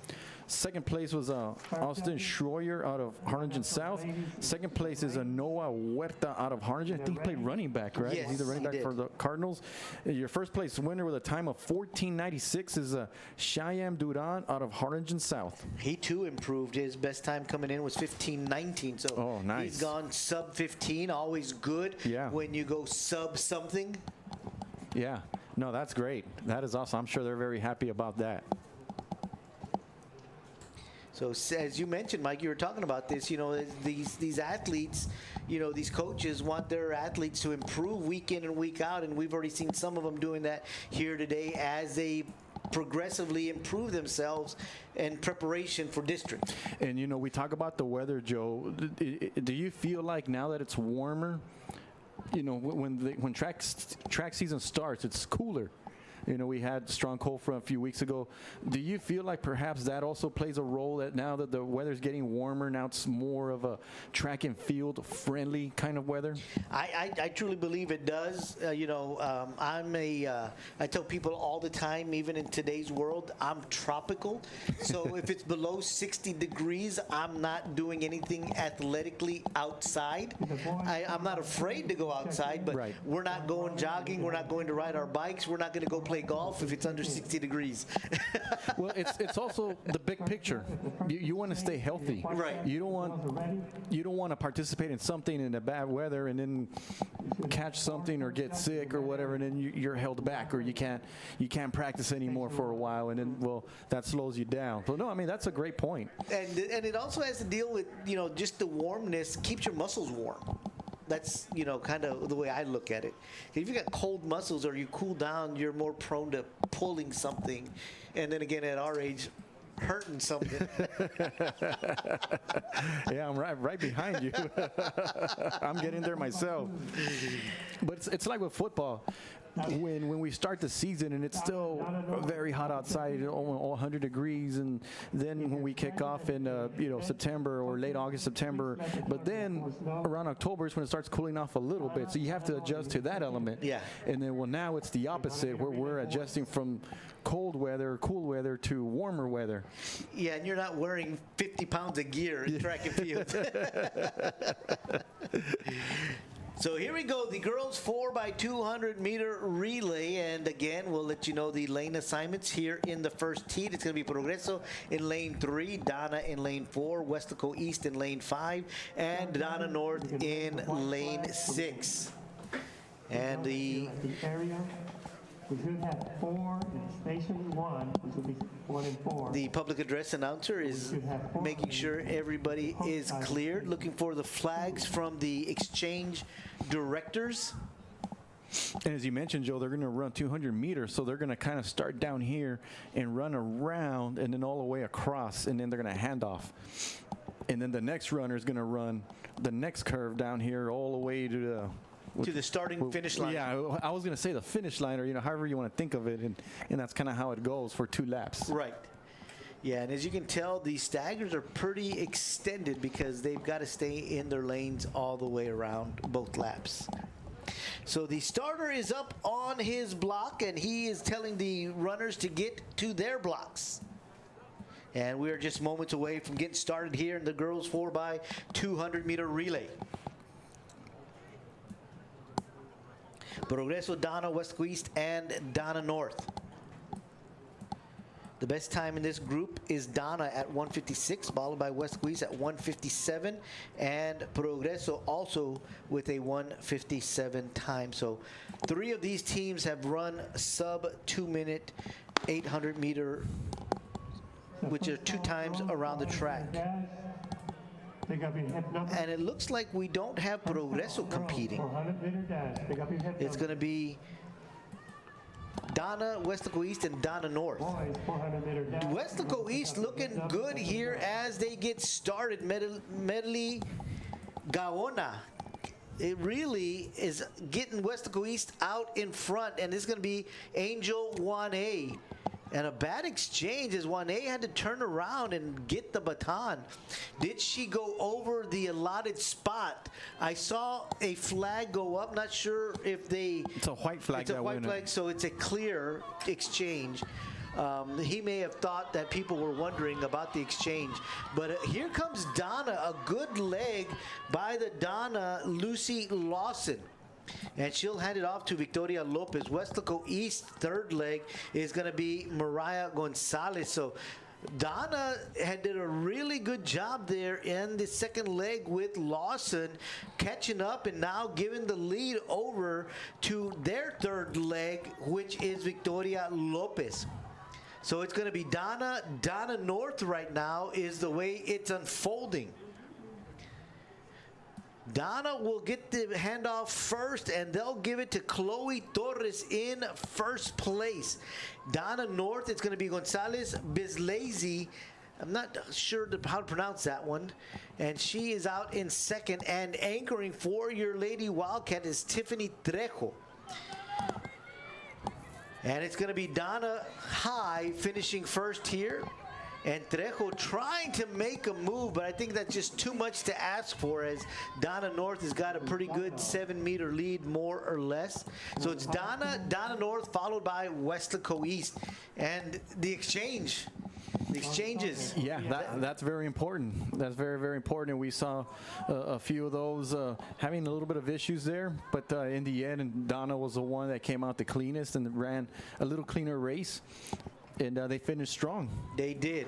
2nd place was Austin Schroyer out of Harlingen South. 2nd place is Noah Huerta out of Harlingen. I think he played running back, right? Yes, He's the running he back did. for the Cardinals. Your 1st place winner with a time of 14:96 is Shyam Duran out of Harlingen South. He too improved. His best time coming in was 15:19. So Oh, nice. he's gone sub 15. Always good Yeah. when you go sub something. Yeah, no, that's great. That is awesome. I'm sure they're very happy about that. So as you mentioned, Mike, you were talking about this. These athletes, these coaches want their athletes to improve week in and week out, and we've already seen some of them doing that here today as they progressively improve themselves in preparation for district. And we talk about the weather, Joe. Do you feel like now that it's warmer, when track season starts, it's cooler? We had strong cold front a few weeks ago. Do you feel like perhaps that also plays a role, that now that the weather's getting warmer, now it's more of a track and field friendly kind of weather? I truly believe it does. I tell people all the time, even in today's world, I'm tropical. So if it's below 60 degrees, I'm not doing anything athletically outside. I'm not afraid to go outside, but Right. we're not going jogging. We're not going to ride our bikes. We're not going to go play golf if it's under 60 degrees. Well, it's also the big picture. You want to stay healthy. Right. You don't want to participate in something in the bad weather and then catch something or get sick or whatever, and then you're held back, or you can't practice anymore for a while, and then that slows you down. So no, I mean, that's a great point. And it also has to deal with, just the warmness keeps your muscles warm. That's, kind of the way I look at it. If you got cold muscles or you cool down, you're more prone to pulling something. And then again, at our age, hurting something. Yeah, I'm right behind you. I'm getting there myself. But it's like with football. When we start the season and it's still very hot outside, all 100 degrees, and then when we kick off in September or late August, September, but then around October is when it starts cooling off a little bit, so you have to adjust to that element. Yeah. And then now it's the opposite, where we're adjusting from cool weather to warmer weather. Yeah, and you're not wearing 50 pounds of gear in track and field. So here we go, the girls 4x200 meter relay, and again, we'll let you know the lane assignments here in the first heat. It's going to be Progreso in lane 3, Donna in lane 4, Weslaco East in lane 5, and Donna North in lane 6. And the area, we should have 4 in station 1, which will be 1 and 4. The public address announcer is making sure everybody is cleared, looking for the flags from the exchange directors. And as you mentioned, Joe, they're going to run 200 meters, so they're going to kind of start down here and run around and then all the way across, and then they're going to hand off. And then the next runner is going to run the next curve down here all the way to the starting finish line. Yeah, I was going to say the finish line, or however you want to think of it, and that's kind of how it goes for 2 laps. Right. Yeah, and as you can tell, the staggers are pretty extended because they've got to stay in their lanes all the way around both laps. So the starter is up on his block, and he is telling the runners to get to their blocks. And we are just moments away from getting started here in the girls 4x200 meter relay. Progreso, Donna, Weslaco East, and Donna North. The best time in this group is Donna at 1:56, followed by Weslaco East at 1:57, and Progreso also with a 1:57 time. So 3 of these teams have run sub 2-minute 800 meter, which are 2 times around the track. And it looks like we don't have Progreso competing. It's going to be Donna, Weslaco East, and Donna North. Weslaco East looking good here as they get started. Medley Gaona. It really is getting Weslaco East out in front, and it's going to be Angel 1A. And a bad exchange as 1A had to turn around and get the baton. Did she go over the allotted spot? I saw a flag go up. Not sure if they... It's a white flag. It's a white flag, so it's a clear exchange. He may have thought that people were wondering about the exchange. But here comes Donna, a good leg by the Donna, Lucy Lawson. And she'll hand it off to Victoria Lopez. Weslaco East, 3rd leg, is going to be Mariah Gonzalez. So Donna did a really good job there in the 2nd leg with Lawson, catching up and now giving the lead over to their 3rd leg, which is Victoria Lopez. So it's going to be Donna North right now is the way it's unfolding. Donna will get the handoff first, and they'll give it to Chloe Torres in first place. Donna North, it's going to be Gonzalez Bislazy. I'm not sure how to pronounce that one. And she is out in second. And anchoring for your Lady Wildcat is Tiffany Trejo. And it's going to be Donna High finishing first here. And Trejo trying to make a move, but I think that's just too much to ask for, as Donna North has got a pretty good 7-meter lead, more or less. So it's Donna North, followed by Weslaco East. And the exchanges. Yeah, that's very important. That's very, very important. And we saw a few of those having a little bit of issues there. But in the end, Donna was the one that came out the cleanest and ran a little cleaner race. And they finished strong. They did.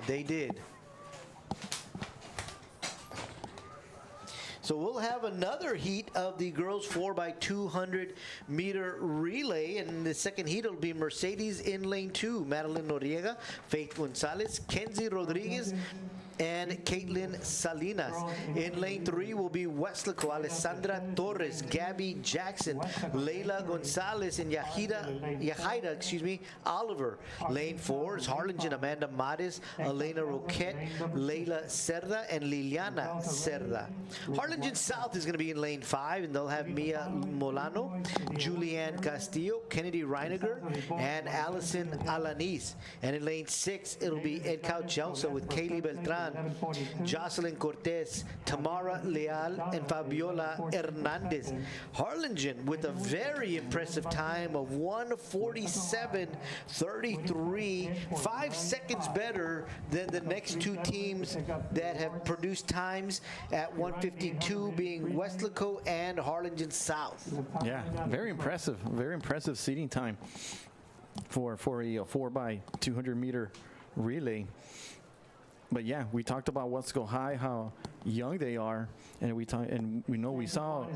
So we'll have another heat of the girls 4x200 meter relay. And in the second heat, it'll be Mercedes in lane 2, Madeline Noriega, Faith Gonzalez, Kenzie Rodriguez, and Caitlin Salinas. In lane 3 will be Weslaco, Alessandra Torres, Gabby Jackson, Leila Gonzalez, and Yahaira Oliver. Lane 4 is Harlingen, Amanda Mares, Elena Roquette, Leila Cerda, and Liliana Cerda. Harlingen South is going to be in lane 5, and they'll have Mia Molano, Julianne Castillo, Kennedy Reiniger, and Allison Alanis. And in lane 6, it'll be Ed Cauchelsa with Kaylee Beltran, Jocelyn Cortez, Tamara Leal, and Fabiola Hernandez. Harlingen with a very impressive time of 1:47.33, 5 seconds better than the next two teams that have produced times at 1:52, being Weslaco and Harlingen South. Yeah, very impressive seating time for a 4x200 meter relay. But yeah, we talked about Weslaco High, how young they are, and we saw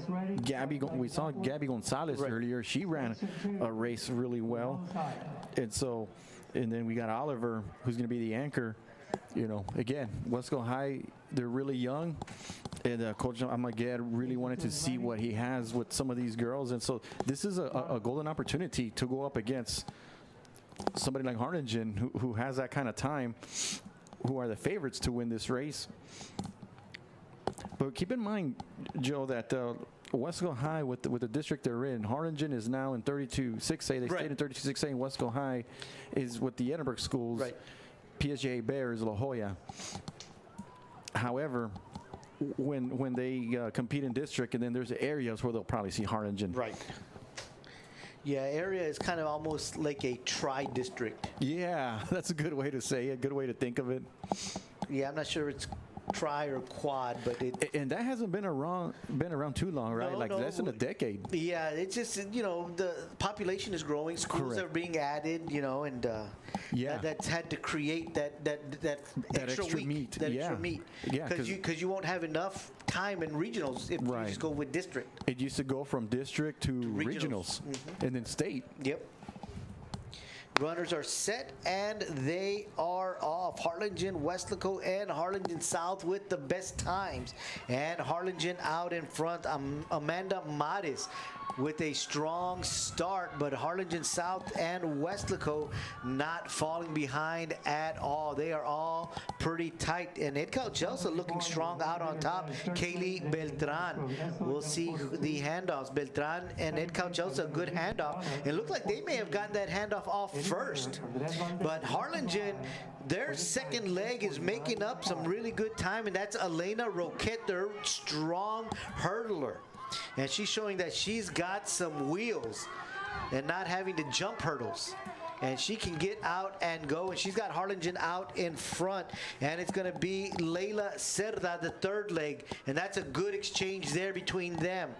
Gabby Gonzalez earlier. She ran a race really well, and then we got Oliver, who's going to be the anchor. Again, Weslaco High, they're really young, and Coach Amaged really wanted to see what he has with some of these girls, and so this is a golden opportunity to go up against somebody like Harlingen, who has that kind of time, who are the favorites to win this race. But keep in mind, Joe, that Weslaco High, with the district they're in, Harlingen is now in 32-6A. They stayed in 32-6A, and Weslaco High is with the Edinburgh schools. Right. PSJA Bears, La Jolla. However, when they compete in district, and then there's areas where they'll probably see Harlingen. Right. Yeah, area is kind of almost like a tri-district. Yeah, that's a good way to say it, a good way to think of it. Yeah, I'm not sure it's tri or quad, but and that hasn't been around too long, right? No, less than a decade. Yeah, it's just the population is growing, schools are being added, and that's had to create that extra week, meet. Extra meet, because you won't have enough time in regionals if you just go with district. It used to go from district to regionals, and then state. Yep. Runners are set, and they are off. Harlingen, Weslaco, and Harlingen South with the best times. And Harlingen out in front, Amanda Mares with a strong start, but Harlingen South and Weslaco not falling behind at all. They are all pretty tight. And Ed Cauchelsa looking strong out on top. Kaylee Beltran. We'll see the handoffs. Beltran and Ed Cauchelsa, good handoff. It looked like they may have gotten that handoff off first. But Harlingen, their second leg is making up some really good time, and that's Elena Roquette, their strong hurdler. And she's showing that she's got some wheels and not having to jump hurdles. And she can get out and go. And she's got Harlingen out in front. And it's going to be Leila Cerda, the third leg. And that's a good exchange there between them.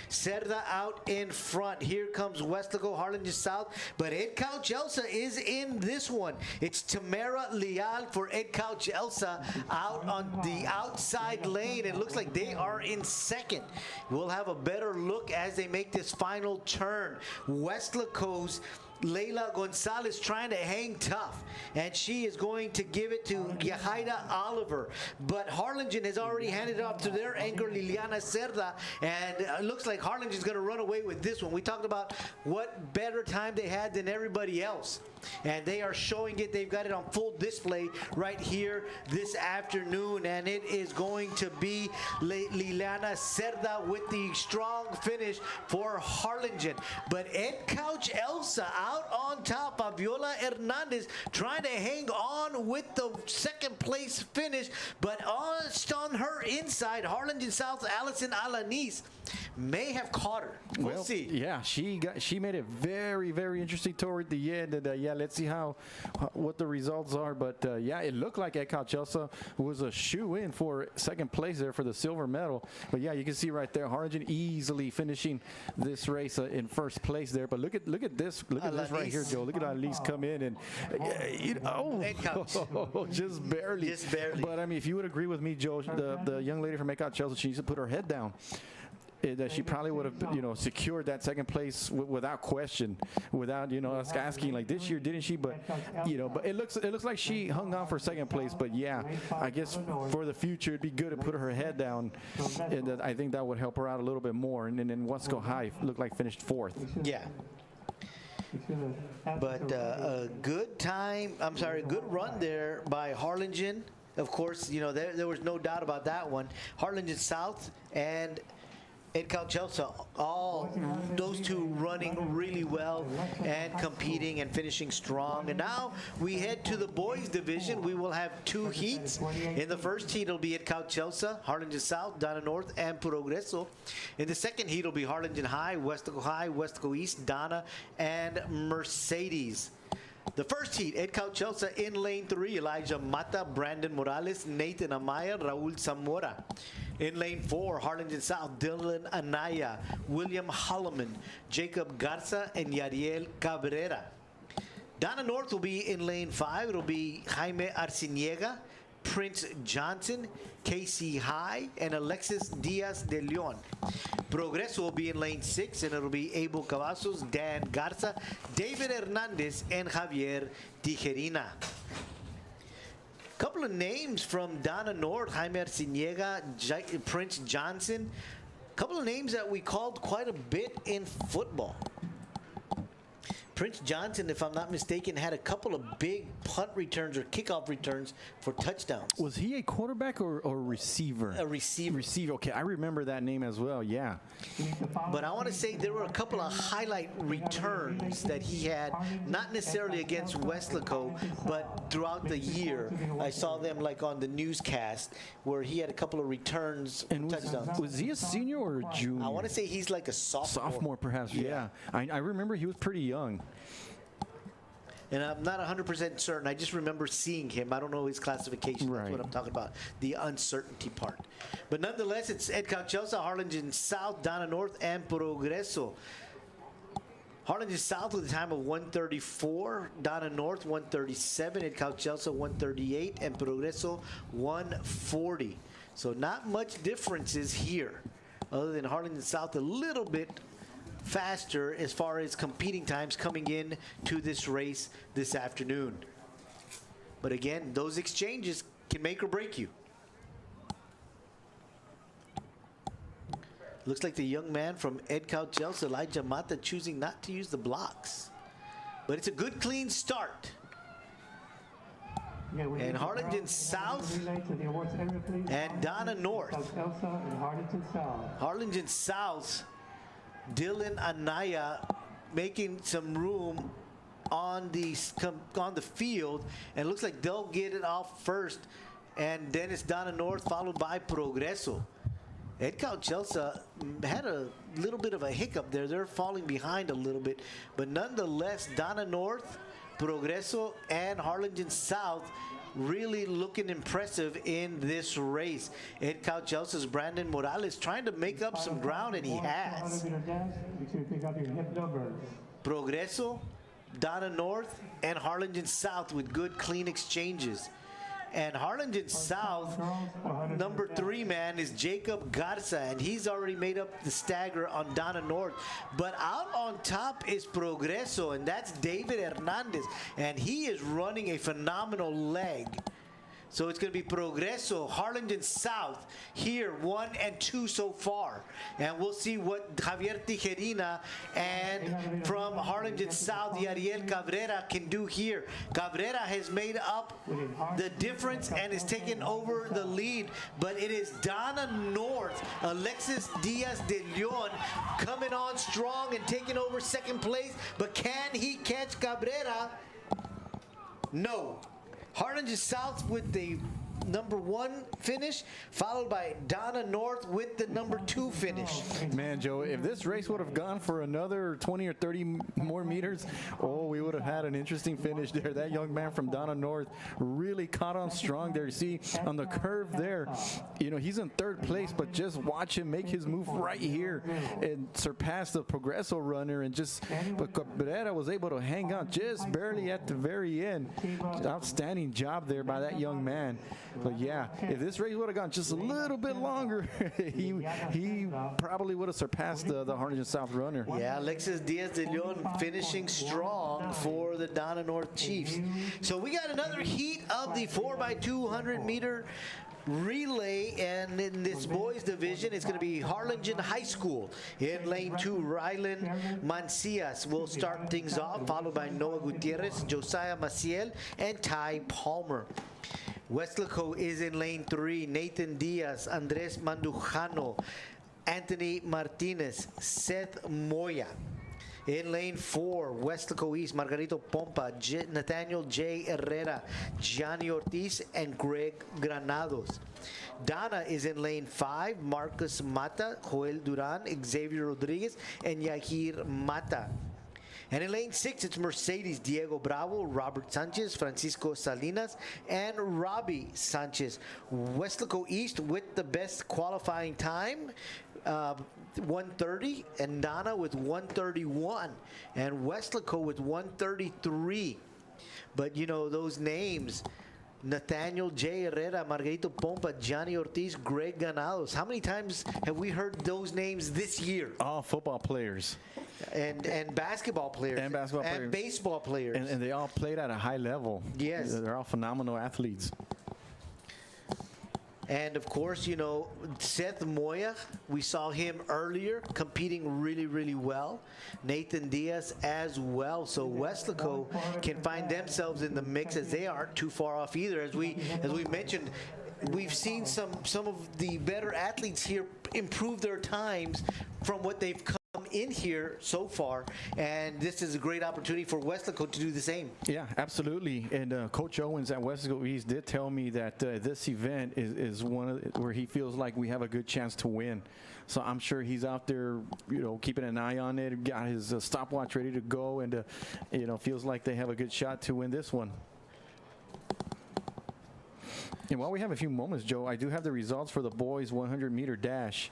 Cerda out in front. Here comes Weslaco, Harlingen South. But Ed Cauchelsa is in this one. It's Tamara Leal for Ed Cauchelsa out on the outside lane. It looks like they are in second. We'll have a better look as they make this final turn. Weslaco's Leila Gonzalez trying to hang tough, and she is going to give it to Yahaira Oliver. But Harlingen has already handed it off to their anchor, Liliana Cerda, and it looks like Harlingen's going to run away with this one. We talked about what better time they had than everybody else, and they are showing it. They've got it on full display right here this afternoon, and it is going to be Liliana Cerda with the strong finish for Harlingen. But Ed Couch Elsa out on top. Fabiola Hernandez trying to hang on with the second place finish, but on her inside, Harlingen South Allison Alanis may have caught her. We'll see. Yeah, she made it very, very interesting toward the end, and yeah, let's see what the results are. But yeah, it looked like Ed Chelsea was a shoe-in for second place there for the silver medal. But yeah, you can see right there, Harlingen easily finishing this race in first place there. But look at this right here, Joe. Look at Alice come in and just barely. Just barely. But I mean, if you would agree with me, Joe, the young lady from Ed Chelsea, she needs to put her head down. That she probably would have, secured that second place without question, without, us asking like this year, didn't she? But, but it looks like she hung on for second place. But yeah, I guess for the future, it'd be good to put her head down, and I think that would help her out a little bit more. And then Weslaco High looked like finished fourth. Yeah. But a good run there by Harlingen. Of course, there was no doubt about that one. Harlingen South and Ed Chelsea, all those two running really well and competing and finishing strong. And now we head to the boys division. We will have two heats. In the first heat, it'll be Ed Chelsea, Harlingen South, Dana North, and Progreso. In the second heat, it'll be Harlingen High, Weslaco East, Dana, and Mercedes. The first heat, Ed Chelsea in lane 3, Elijah Mata, Brandon Morales, Nathan Amaya, Raul Zamora. In lane 4, Harlingen South, Dylan Anaya, William Holloman, Jacob Garza, and Yariel Cabrera. Dana North will be in lane 5. It'll be Jaime Arciniega, Prince Johnson, Casey High, and Alexis Diaz de Leon. Progreso will be in lane 6, and it'll be Abel Cavazos, Dan Garza, David Hernandez, and Javier Tijerina. Couple of names from Dana North, Jaime Arciniega, Prince Johnson. Couple of names that we called quite a bit in football. Prince Johnson, if I'm not mistaken, had a couple of big punt returns or kickoff returns for touchdowns. Was he a quarterback or receiver? A receiver. Receiver. Okay, I remember that name as well. Yeah. But I want to say there were a couple of highlight returns that he had, not necessarily against Weslaco, but throughout the year. I saw them like on the newscast where he had a couple of returns and touchdowns. Was he a senior or a junior? I want to say he's like a sophomore. Sophomore, perhaps. Yeah. I remember he was pretty young. And I'm not 100% certain. I just remember seeing him. I don't know his classification. That's what I'm talking about, the uncertainty part. But nonetheless, it's Ed Chelsea, Harlingen South, Dana North, and Progreso. Harlingen South with a time of 1:34, Dana North 1:37, Ed Chelsea 1:38, and Progreso 1:40. So not much differences here, other than Harlingen South a little bit faster as far as competing times coming in to this race this afternoon. But again, those exchanges can make or break you. Looks like the young man from Ed Chelsea, Elijah Mata, choosing not to use the blocks. But it's a good, clean start. And Harlingen South and Dana North. Harlingen South, Dylan Anaya making some room on the field, and it looks like they'll get it off first, and then it's Dana North followed by Progreso. Ed Chelsea had a little bit of a hiccup there. They're falling behind a little bit, but nonetheless, Dana North, Progreso, and Harlingen South really looking impressive in this race. Ed Chelsea's Brandon Morales trying to make up some ground, and he has. Progreso, Dana North, and Harlingen South with good, clean exchanges. And Harlingen South, number 3 man is Jacob Garza, and he's already made up the stagger on Donna North. But out on top is Progreso, and that's David Hernandez, and he is running a phenomenal leg. So it's going to be Progreso, Harlingen South, here 1 and 2 so far. And we'll see what Javier Tijerina and from Harlingen South, Yariel Cabrera can do here. Cabrera has made up the difference and is taking over the lead. But it is Donna North, Alexis Diaz de Leon coming on strong and taking over second place. But can he catch Cabrera? No. Harlingen South with the number 1 finish, followed by Donna North with the number 2 finish. Man, Joe, if this race would have gone for another 20 or 30 more meters, oh, we would have had an interesting finish there. That young man from Donna North really caught on strong there. You see, on the curve there, you know, he's in 3rd place, but just watch him make his move right here and surpass the Progreso runner. And but Cabrera was able to hang on just barely at the very end. Outstanding job there by that young man. But yeah, if this race would have gone just a little bit longer, he probably would have surpassed the Harlingen South runner. Yeah, Alexis Diaz de Leon finishing strong for the Donna North Chiefs. So we got another heat of the 4x200 meter relay, and in this boys division it's going to be Harlingen High School in lane 2. Rylan Mancias will start things off, followed by Noah Gutierrez, Josiah Maciel, and Ty Palmer. Weslaco is in lane 3. Nathan Diaz, Andres Mandujano, Anthony Martinez, Seth Moya. In lane 4, Weslaco East, Margarito Pompa, Nathaniel J. Herrera, Gianni Ortiz, and Greg Granados. Donna is in lane 5, Marcus Mata, Joel Duran, Xavier Rodriguez, and Yahir Mata. And in lane 6, it's Mercedes, Diego Bravo, Robert Sanchez, Francisco Salinas, and Robbie Sanchez. Weslaco East with the best qualifying time, 1:30, and Donna with 1:31, and Weslaco with 1:33. But you know, those names, Nathaniel J. Herrera, Margarito Pompa, Gianni Ortiz, Greg Granados. How many times have we heard those names this year? All football players. And basketball players. And basketball players. And baseball players. And they all played at a high level. Yes. They're all phenomenal athletes. And of course, you know, Seth Moya, we saw him earlier competing really, really well. Nathan Diaz as well. So Weslaco can find themselves in the mix, as they aren't too far off either. As we mentioned, we've seen some of the better athletes here improve their times from what they've come in here so far, and this is a great opportunity for Weslaco to do the same. Yeah, absolutely. And Coach Owens at Weslaco East did tell me that this event is one of where he feels like we have a good chance to win. So I'm sure he's out there, you know, keeping an eye on it, got his stopwatch ready to go, and you know, feels like they have a good shot to win this one. And while we have a few moments, Joe, I do have the results for the boys 100-meter dash.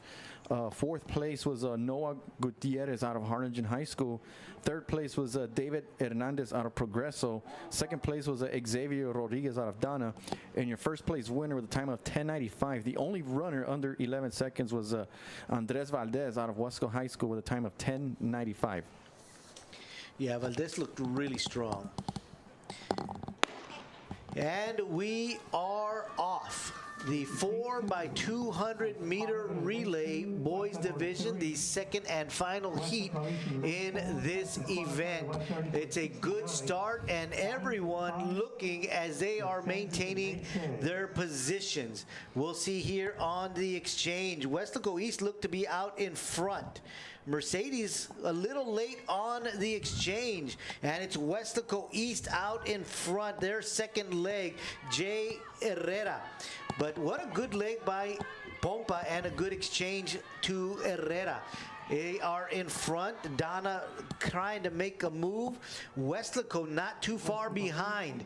4th place was Noah Gutierrez out of Harlingen High School. 3rd place was David Hernandez out of Progreso. 2nd place was Xavier Rodriguez out of Donna. And your 1st place winner with a time of 10:95. The only runner under 11 seconds was Andres Valdez out of Weslaco High School with a time of 10:95. Yeah, Valdez looked really strong. And we are off. The 4x200 meter relay boys division, the second and final heat in this event. It's a good start, and everyone looking as they are maintaining their positions. We'll see here on the exchange. Weslaco East looked to be out in front. Mercedes a little late on the exchange, and it's Weslaco East out in front. Their second leg, Jay Herrera. But what a good leg by Pompa and a good exchange to Herrera. They are in front. Donna trying to make a move. Weslaco not too far behind.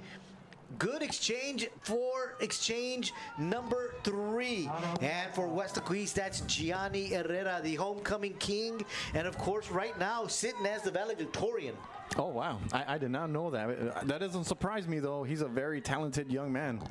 Good exchange for exchange number 3. And for Weslaco East, that's Gianni Herrera, the homecoming king. And of course, right now, sitting as the valedictorian. Oh, wow. I did not know that. That doesn't surprise me, though. He's a very talented young man.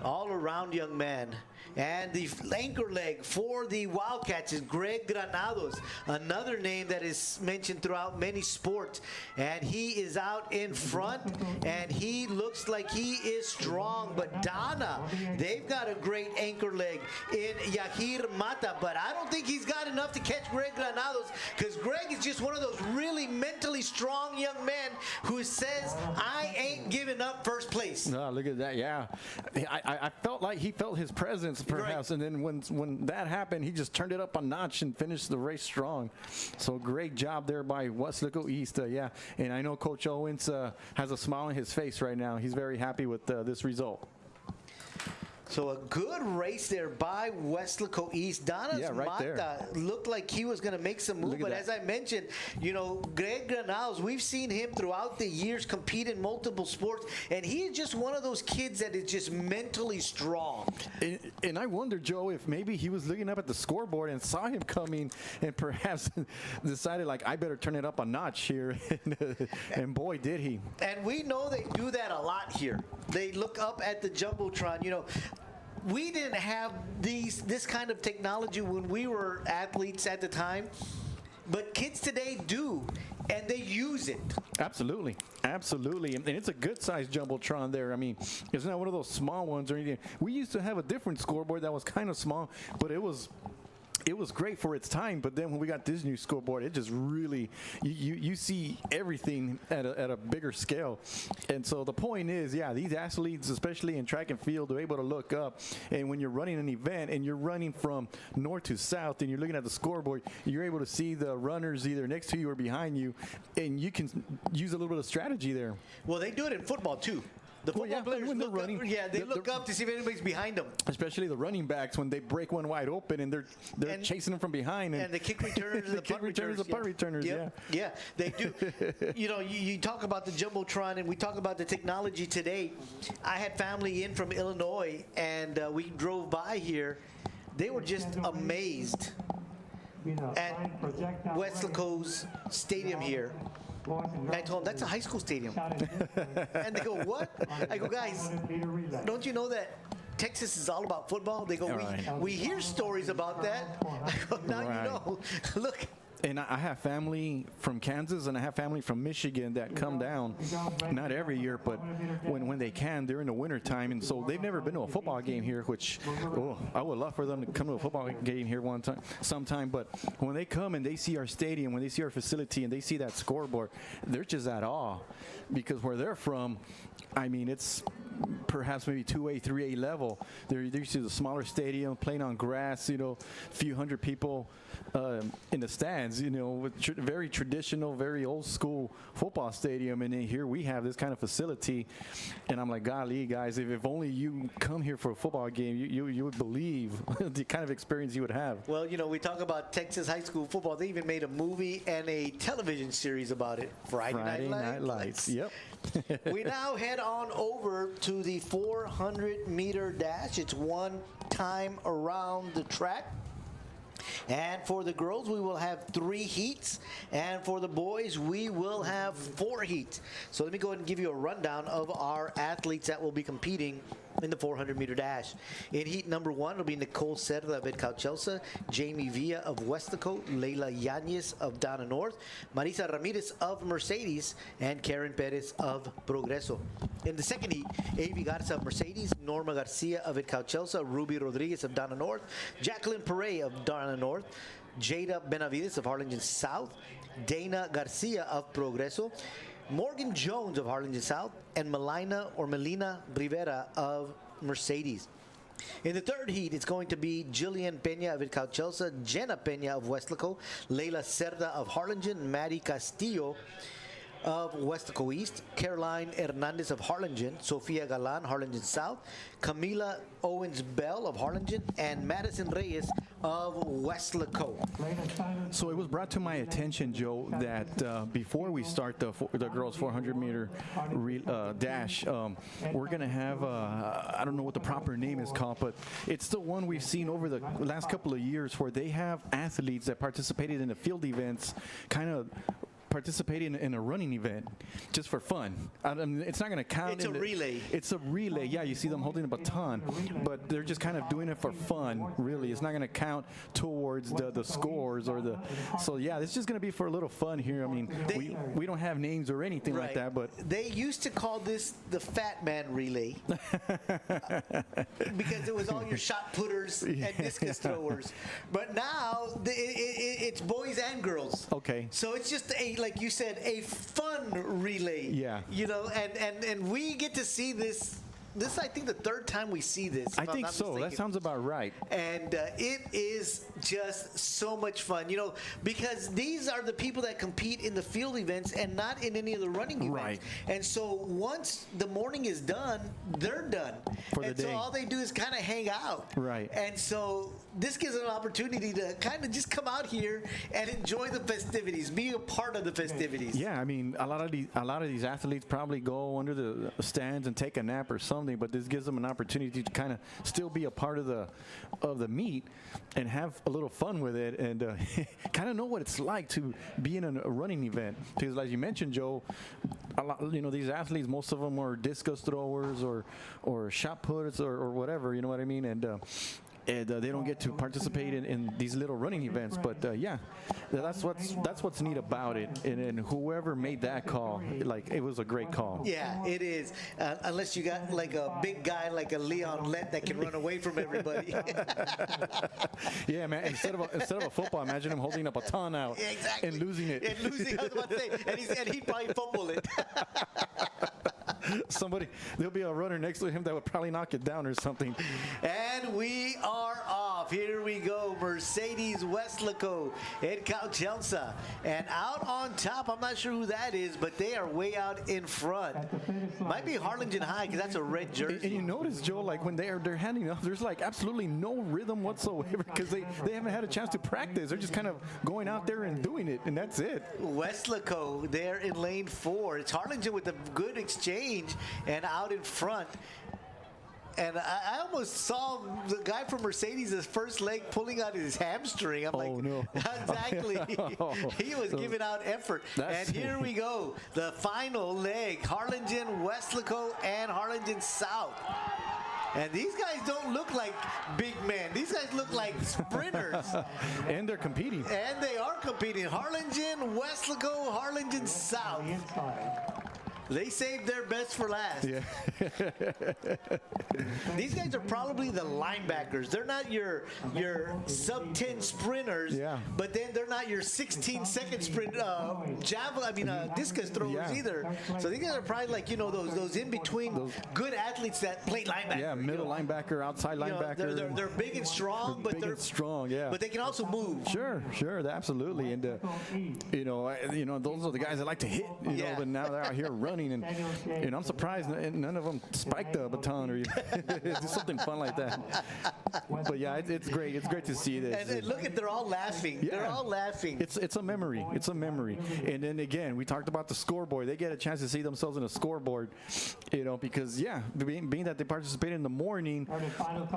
all-around young man. And the anchor leg for the Wildcats is Greg Granados, another name that is mentioned throughout many sports. And he is out in front, and he looks like he is strong. But Donna, they've got a great anchor leg in Yahir Mata, but I don't think he's got enough to catch Greg Granados, because Greg is just one of those really mentally strong young men who says, I ain't giving up first place. No, look at that. Yeah, I felt like he felt his presence perhaps, and then when that happened, he just turned it up a notch and finished the race strong. So great job there by Weslaco East. Yeah, and I know Coach Owens has a smile on his face right now. He's very happy with this result. So a good race there by Weslaco East. Donna's Mata looked like he was going to make some move, but as I mentioned, you know, Greg Granados, we've seen him throughout the years compete in multiple sports, and he's just one of those kids that is just mentally strong. And I wonder, Joe, if maybe he was looking up at the scoreboard and saw him coming and perhaps decided, like, I better turn it up a notch here. And boy, did he. And we know they do that a lot here. They look up at the Jumbotron, you know. We didn't have this kind of technology when we were athletes at the time, but kids today do, and they use it. Absolutely, absolutely, and it's a good-sized Jumbotron there. I mean, it's not one of those small ones or anything. We used to have a different scoreboard that was kind of small, but it was great for its time. But then when we got this new scoreboard, it just really, you see everything at a bigger scale. And so the point is, yeah, these athletes, especially in track and field, are able to look up. And when you're running an event and you're running from north to south and you're looking at the scoreboard, you're able to see the runners either next to you or behind you, and you can use a little bit of strategy there. Well, they do it in football too. The football players when they're running, they look up to see if anybody's behind them. Especially the running backs when they break one wide open and they're chasing them from behind. And the kick returners, the punt returners, yeah, they do. You know, you talk about the Jumbotron and we talk about the technology today. I had family in from Illinois and we drove by here. They were just amazed at Weslaco's stadium here. I told them, that's a high school stadium. And they go, what? I go, guys, don't you know that Texas is all about football? They go, we hear stories about that. I go, now you know. Look. And I have family from Kansas and I have family from Michigan that come down, not every year, but when they can during the winter time. And so they've never been to a football game here, which I would love for them to come to a football game here sometime. But when they come and they see our stadium, when they see our facility and they see that scoreboard, they're just at awe, because where they're from, I mean, it's perhaps maybe 2A, 3A level. They're used to the smaller stadium, playing on grass, you know, a few hundred people in the stands, you know, with very traditional, very old school football stadium. And then here we have this kind of facility. And I'm like, golly, guys, if only you come here for a football game, you would believe the kind of experience you would have. Well, you know, we talk about Texas high school football. They even made a movie and a television series about it. Friday Night Lights. Yep. We now head on over to the 400-meter dash. It's one time around the track. And for the girls, we will have 3 heats. And for the boys, we will have 4 heats. So let me go ahead and give you a rundown of our athletes that will be competing in the 400-meter dash. In heat number 1, it'll be Nicole Cerda of Edcauchelsa, Jamie Villa of Weslaco, Leila Yanez of Dana North, Marisa Ramirez of Mercedes, and Karen Perez of Progreso. In the second heat, Avi Garza of Mercedes, Norma Garcia of Edcauchelsa, Ruby Rodriguez of Dana North, Jacqueline Perey of Dana North, Jada Benavides of Harlingen South, Dana Garcia of Progreso, Morgan Jones of Harlingen South, and Melina Rivera of Mercedes. In the third heat, it's going to be Jillian Pena of Edcauchelsa, Jenna Pena of Weslaco, Leila Cerda of Harlingen, Maddie Castillo of Weslaco East, Caroline Hernandez of Harlingen, Sofia Galan, Harlingen South, Camila Owens-Bell of Harlingen, and Madison Reyes of Weslaco. So it was brought to my attention, Joe, that before we start the girls 400-meter dash, we're going to have, I don't know what the proper name is called, but it's the one we've seen over the last couple of years where they have athletes that participated in the field events kind of participating in a running event just for fun. I mean, it's not going to count. It's a relay. It's a relay. Yeah, you see them holding a baton, but they're just kind of doing it for fun. Really, it's not going to count towards the scores or the. So yeah, it's just going to be for a little fun here. I mean, we don't have names or anything like that, but they used to call this the Fat Man Relay because it was all your shot putters and discus throwers. But now it's boys and girls. Okay. So it's just like you said, a fun relay. Yeah. You know, and we get to see this. This, I think, the third time we see this. I think so. That sounds about right. And it is just so much fun, you know, because these are the people that compete in the field events and not in any of the running events. Right. And so once the morning is done, they're done. For the and day. so all they do is kind of hang out. Right. And so this gives them an opportunity to kind of just come out here and enjoy the festivities, be a part of the festivities. Yeah, I mean, a lot of these athletes probably go under the stands and take a nap or something, but this gives them an opportunity to kind of still be a part of the meet and have a little fun with it and kind of know what it's like to be in a running event. Because, like you mentioned, Joe, a lot, you know, these athletes, most of them are discus throwers or shot putters or whatever. You know what I mean? And they don't get to participate in these little running events, but yeah, that's what's neat about it. And whoever made that call, like, it was a great call. Yeah, it is. Unless you got like a big guy like a Leon Lett that can run away from everybody. Yeah, man. Instead of a football, imagine him holding a baton out and losing it. And losing, I was about to say, and he'd probably fumble it. There'll be a runner next to him that would probably knock it down or something. And we are off. Here we go. Mercedes Weslaco at KWES. And out on top, I'm not sure who that is, but they are way out in front. Might be Harlingen High because that's a red jersey. And you notice, Joe, like when they're handing up, there's like absolutely no rhythm whatsoever because they haven't had a chance to practice. They're just kind of going out there and doing it, and that's it. Weslaco there in lane 4. It's Harlingen with a good exchange and out in front. And I almost saw the guy from Mercedes' first leg pulling out his hamstring. I'm like, no. Exactly. He was giving out effort. And here we go. The final leg. Harlingen, Weslaco, and Harlingen South. And these guys don't look like big men. These guys look like sprinters. And they're competing. And they are competing. Harlingen, Weslaco, Harlingen South. They saved their best for last. Yeah. These guys are probably the linebackers. They're not your sub-10 sprinters, but then they're not your 16-second sprint discus throwers either. So these guys are probably like, you know, those in-between good athletes that play linebacker. Yeah, middle linebacker, outside linebacker. They're big and strong, but they're strong, yeah. But they can also move. Sure, absolutely. And those are the guys that like to hit. You know, but now they're out here running. And I'm surprised none of them spiked the baton or do something fun like that. But yeah, it's great. It's great to see this. And look they're all laughing. Yeah. They're all laughing. It's a memory. It's a memory. And then again, we talked about the scoreboard. They get a chance to see themselves in a scoreboard, you know, because being that they participate in the morning,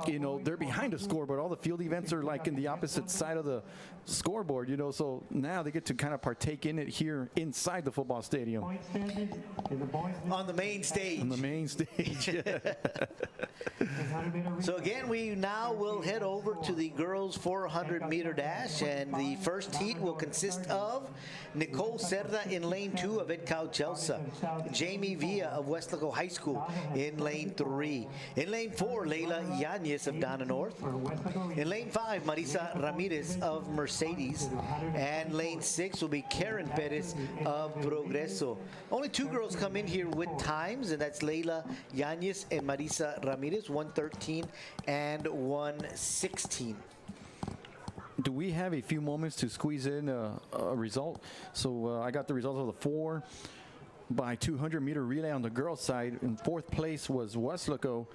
you know, they're behind the scoreboard. All the field events are like in the opposite side of the scoreboard, you know, so now they get to kind of partake in it here inside the football stadium. On the main stage. On the main stage. So again, we now will head over to the girls 400-meter dash, and the first heat will consist of Nicole Cerda in lane 2 of KWES, Jamie Villa of Weslaco High School in lane 3. In lane 4, Leila Yanez of Donna North. In lane 5, Marisa Ramirez of Mercedes. And lane 6 will be Karen Perez of Progreso. Only 2 girls come in here with times, and that's Leila Yanez and Marisa Ramirez, 1:13 and 1:16. Do we have a few moments to squeeze in a result? So I got the results of the 4 by 200-meter relay on the girls' side. In 4th place was Weslaco.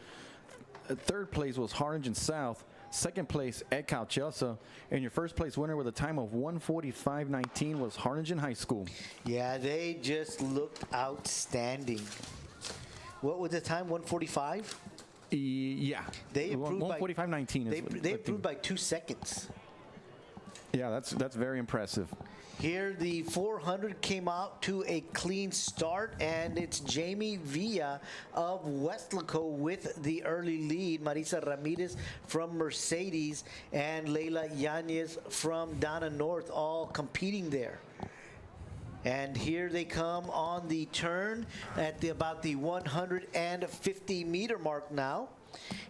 3rd place was Harlingen South. 2nd place at KWES, and your 1st place winner with a time of 1:45.19 was Harlingen High School. Yeah, they just looked outstanding. What was the time? 1:45? Yeah. They improved 1:45.19. They improved by 2 seconds. Yeah, that's very impressive. Here, the 400 came out to a clean start, and it's Jamie Villa of Weslaco with the early lead. Marisa Ramirez from Mercedes and Leila Yanez from Donna North all competing there. And here they come on the turn at about the 150-meter mark now.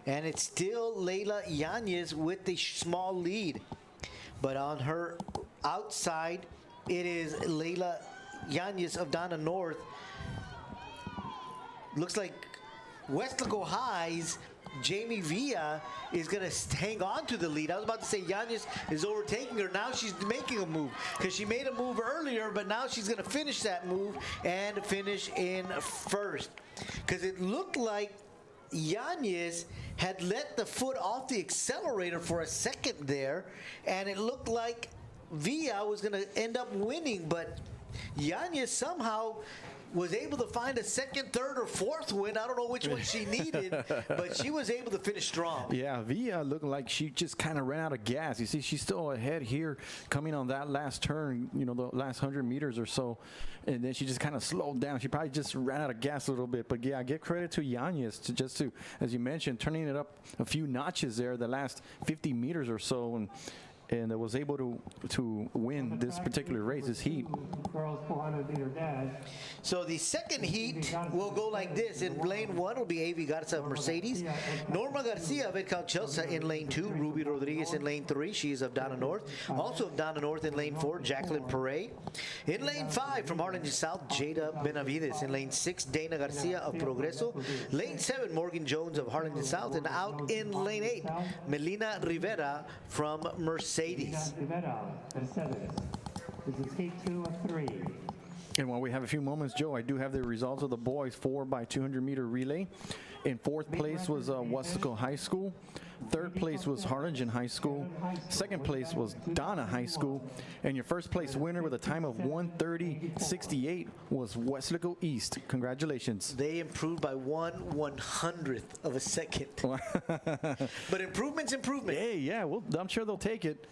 And it's still Leila Yanez with the small lead. But on her outside, it is Leila Yanez of Donna North. Looks like Weslaco High's Jamie Villa is going to hang on to the lead. I was about to say Yanez is overtaking her. Now she's making a move because she made a move earlier, but now she's going to finish that move and finish in first. Because it looked like Yanez had let the foot off the accelerator for a second there, and it looked like Villa was going to end up winning, but Yanez somehow was able to find a second, third, or fourth win. I don't know which one she needed, but she was able to finish strong. Yeah, Villa looked like she just kind of ran out of gas. You see, she's still ahead here coming on that last turn, you know, the last 100 meters or so, and then she just kind of slowed down. She probably just ran out of gas a little bit. But, yeah, give credit to Yanez to, as you mentioned, turning it up a few notches there the last 50 meters or so, and was able to win this particular race, this heat. Girls 400-meter dash. So the second heat will go like this. In lane 1 will be Avi Garza of Mercedes, Norma Garcia of Edcal Chelsea in lane 2, Ruby Rodriguez in lane 3. She is of Donna North. Also of Donna North in lane 4, Jacqueline Perret. In lane 5 from Harlingen South, Jada Benavides. In lane 6, Dana Garcia of Progreso. Lane 7, Morgan Jones of Harlingen South. And out in lane 8, Melina Rivera from Mercedes. Rivera, Mercedes. This is heat 2 of 3. And while we have a few moments, Joe, I do have the results of the boys 4x200-meter relay. In fourth place was Weslaco High School. Third place was Harlingen High School. Second place was Donna High School. And your first place winner with a time of 1:30.68 was Weslaco East. Congratulations. They improved by 1/100th of a second. But improvement's improvement. Hey, yeah, well, I'm sure they'll take it.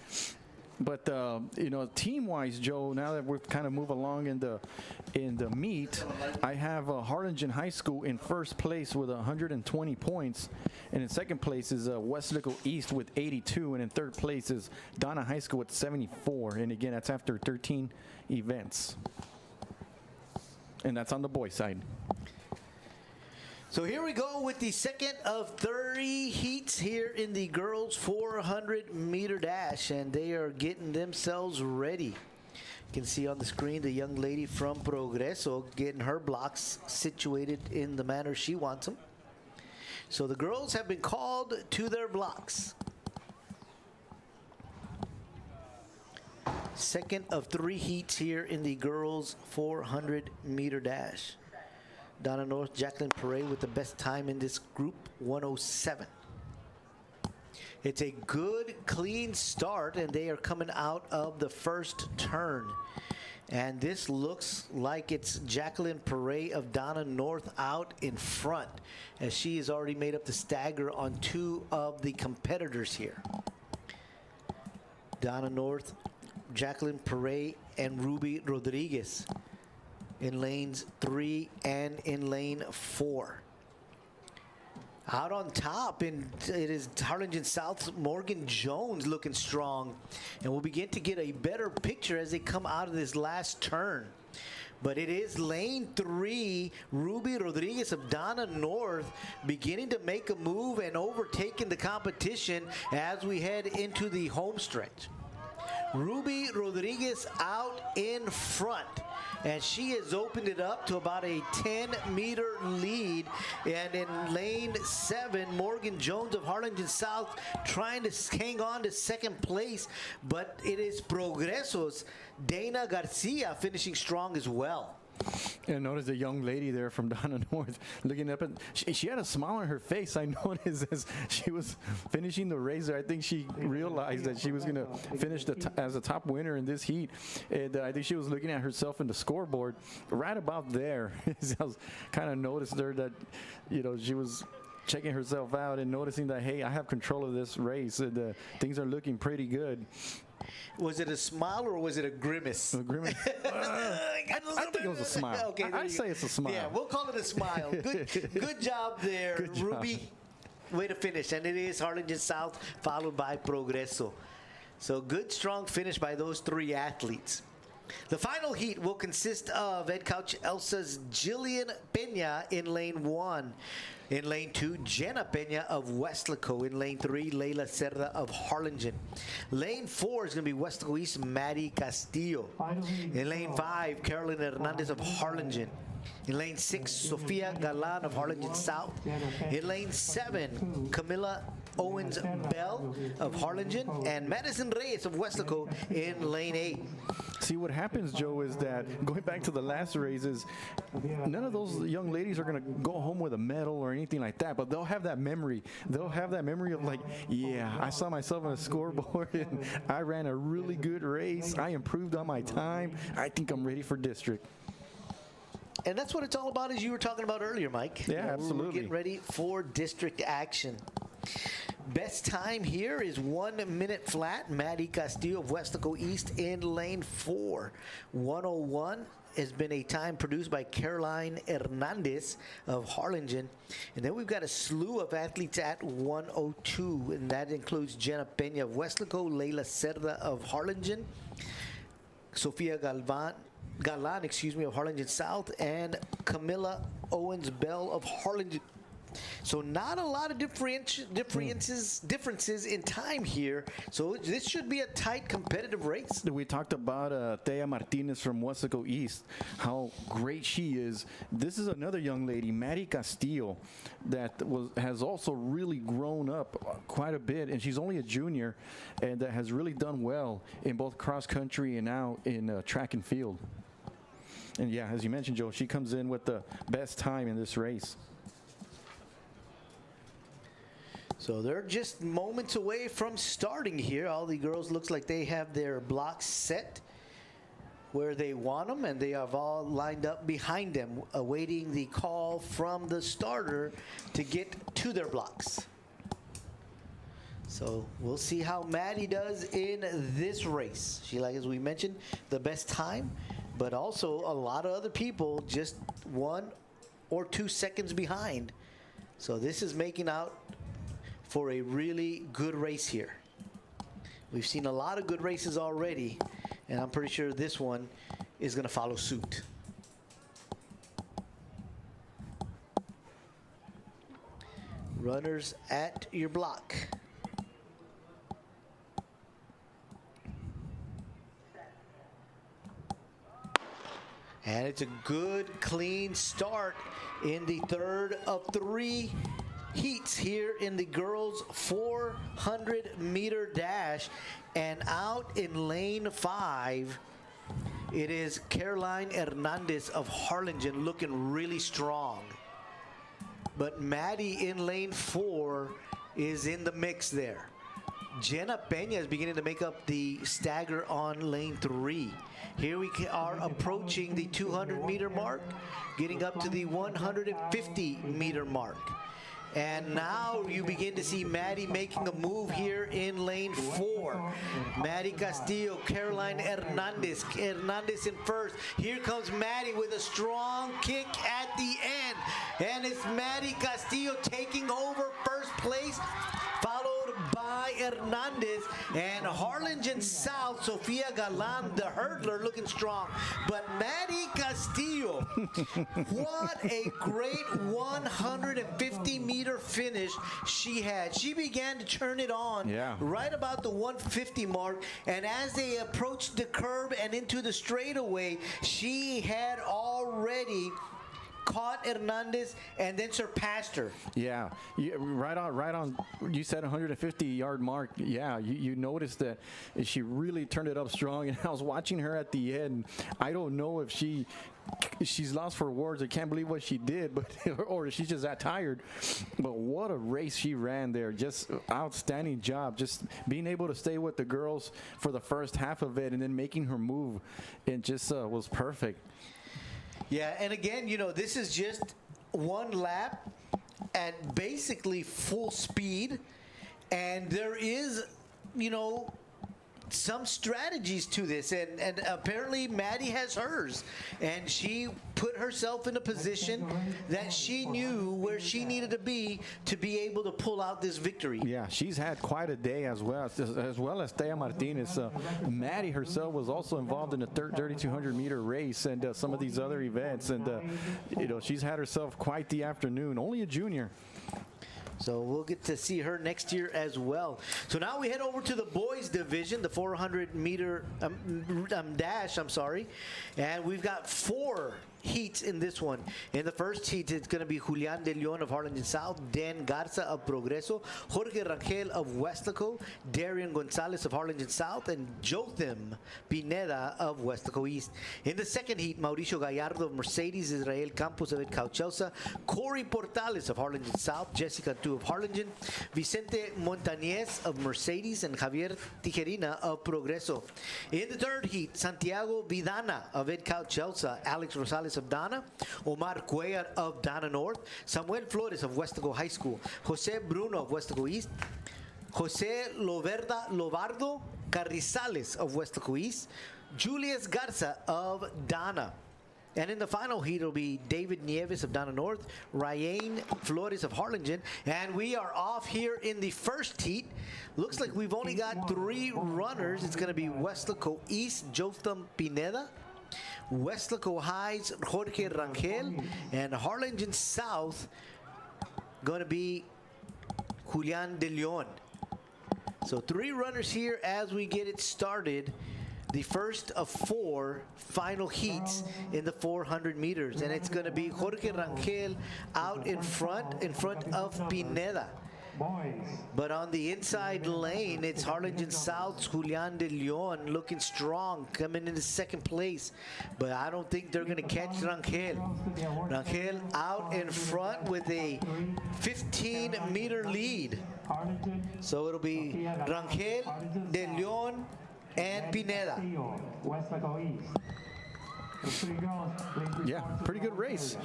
But you know, team-wise, Joe, now that we've kind of moved along in the meet, I have Harlingen High School in first place with 120 points, and in second place is Weslaco East with 82, and in third place is Donna High School with 74. And again, that's after 13 events, and that's on the boys' side. So here we go with the second of 30 heats here in the girls 400-meter dash, and they are getting themselves ready. You can see on the screen the young lady from Progreso getting her blocks situated in the manner she wants them. So the girls have been called to their blocks. Second of 3 heats here in the girls 400-meter dash. Donna North, Jacqueline Perret with the best time in this group, 1:07. It's a good, clean start, and they are coming out of the first turn. And this looks like it's Jacqueline Perret of Donna North out in front, as she has already made up the stagger on 2 of the competitors here. Donna North, Jacqueline Perret, and Ruby Rodriguez in lanes 3 and in lane 4. Out on top, it is Harlingen South's Morgan Jones looking strong. And we'll begin to get a better picture as they come out of this last turn. But it is lane 3, Ruby Rodriguez of Donna North beginning to make a move and overtaking the competition as we head into the home stretch. Ruby Rodriguez out in front, and she has opened it up to about a 10-meter lead. And in lane 7, Morgan Jones of Harlingen South trying to hang on to second place, but it is Progreso's Dana Garcia finishing strong as well. And notice the young lady there from Donna North looking up, and she had a smile on her face. I noticed as she was finishing the race there. I think she realized that she was going to finish as a top winner in this heat. And I think she was looking at herself in the scoreboard right about there. I was kind of noticed her that, you know, she was checking herself out and noticing that, hey, I have control of this race, and things are looking pretty good. Was it a smile or was it a grimace? A grimace. I think it was a smile. Okay, I say it's a smile. Yeah, we'll call it a smile. Good job there, Good job. Ruby. Way to finish. And it is Harlingen South, followed by Progreso. So good, strong finish by those three athletes. The final heat will consist of head coach Elsa's Jillian Pena in lane 1. In lane 2, Jenna Pena of Weslaco. In lane 3, Leila Cerda of Harlingen. Lane 4 is going to be Weslaco East, Maddie Castillo. In lane 5, Carolyn Hernandez of Harlingen. In lane 6, Sofia Galan of Harlingen South. In lane 7, Camila Owens Bell of Harlingen, and Madison Reyes of Weslaco in lane 8. See, what happens, Joe, is that going back to the last races, none of those young ladies are going to go home with a medal or anything like that, but they'll have that memory. They'll have that memory of like, yeah, I saw myself on a scoreboard and I ran a really good race. I improved on my time. I think I'm ready for district. And that's what it's all about, as you were talking about earlier, Mike. Yeah, We're absolutely. getting ready for district action. Best time here is 1 minute flat. Maddie Castillo of Weslaco East in lane 4. 1:01 has been a time produced by Caroline Hernandez of Harlingen. And then we've got a slew of athletes at 1:02, and that includes Jenna Pena of Weslaco, Leila Cerda of Harlingen, Sofia Galan, of Harlingen South, and Camilla Owens Bell of Harlingen. So not a lot of differences in time here. So this should be a tight, competitive race. We talked about Thea Martinez from Weslaco East, how great she is. This is another young lady, Maddie Castillo, that has also really grown up quite a bit, and she's only a junior, and that has really done well in both cross country and now in track and field. And yeah, as you mentioned, Joe, she comes in with the best time in this race. So they're just moments away from starting here. All the girls looks like they have their blocks set where they want them, and they have all lined up behind them, awaiting the call from the starter to get to their blocks. So we'll see how Maddie does in this race. She, like as we mentioned, the best time, but also a lot of other people just 1 or 2 seconds behind. So this is making out for a really good race here. We've seen a lot of good races already, and I'm pretty sure this one is going to follow suit. Runners at your block. And it's a good, clean start in the third of 3 heats here in the girls 400-meter dash. And out in lane 5, it is Caroline Hernandez of Harlingen looking really strong. But Maddie in lane 4 is in the mix there. Jenna Pena is beginning to make up the stagger on lane 3. Here we are approaching the 200-meter mark, getting up to the 150-meter mark. And now you begin to see Maddie making a move here in lane 4. Maddie Castillo, Caroline Hernandez. Hernandez in first. Here comes Maddie with a strong kick at the end. And it's Maddie Castillo taking over first place, followed by Hernandez. And Harlingen South, Sofia Galan, the hurdler, looking strong. But Maddie Castillo, what a great 150-meter finish she had. She began to turn it on right about the 150 mark, and as they approached the curb and into the straightaway, she had already caught Hernandez and then surpassed her. Yeah, right on. You said 150-yard mark. Yeah, you noticed that she really turned it up strong, and I was watching her at the end. I don't know if she's lost for words. I can't believe what she did, but or she's just that tired. But what a race she ran there. Just outstanding job. Just being able to stay with the girls for the first half of it and then making her move. It just was perfect. Yeah, and again, this is just one lap at basically full speed, and there is, some strategies to this, and apparently Maddie has hers, and she put herself in a position that she knew where she needed to be able to pull out this victory. Yeah, she's had quite a day as well as Thea Martinez. Maddie herself was also involved in the 3,200-meter race and some of these other events, and she's had herself quite the afternoon. Only a junior. So we'll get to see her next year as well. So now we head over to the boys division, the 400-meter dash, and we've got 4 heats in this one. In the first heat, it's going to be Julian de Leon of Harlingen South, Dan Garza of Progreso, Jorge Rangel of Weslaco, Darian Gonzalez of Harlingen South, and Jotham Pineda of Weslaco East. In the second heat, Mauricio Gallardo of Mercedes, Israel Campos of Edcauchelsa, Corey Portales of Harlingen South, Jessica Tu of Harlingen, Vicente Montañez of Mercedes, and Javier Tijerina of Progreso. In the third heat, Santiago Vidana of Edcauchelsa, Alex Rosales of Dana, Omar Cuellar of Dana North, Samuel Flores of Weslaco High School, Jose Bruno of Weslaco East, Jose Lobardo Carrizales of Weslaco East, Julius Garza of Dana. And in the final heat, it'll be David Nieves of Dana North, Ryan Flores of Harlingen. And we are off here in the first heat. Looks like we've only got 3 runners. It's going to be Weslaco East, Jotham Pineda, Weslaco High's Jorge Rangel, and Harlingen South going to be Julian de Leon. So 3 runners here as we get it started. The first of 4 final heats in the 400 meters, and it's going to be Jorge Rangel out in front of Pineda. But on the inside lane, it's Harlingen South's Julian de Leon looking strong, coming into second place. But I don't think they're going to catch Rangel. Rangel out in front with a 15-meter lead. So it'll be Rangel, de Leon, and Pineda. Yeah, pretty good race.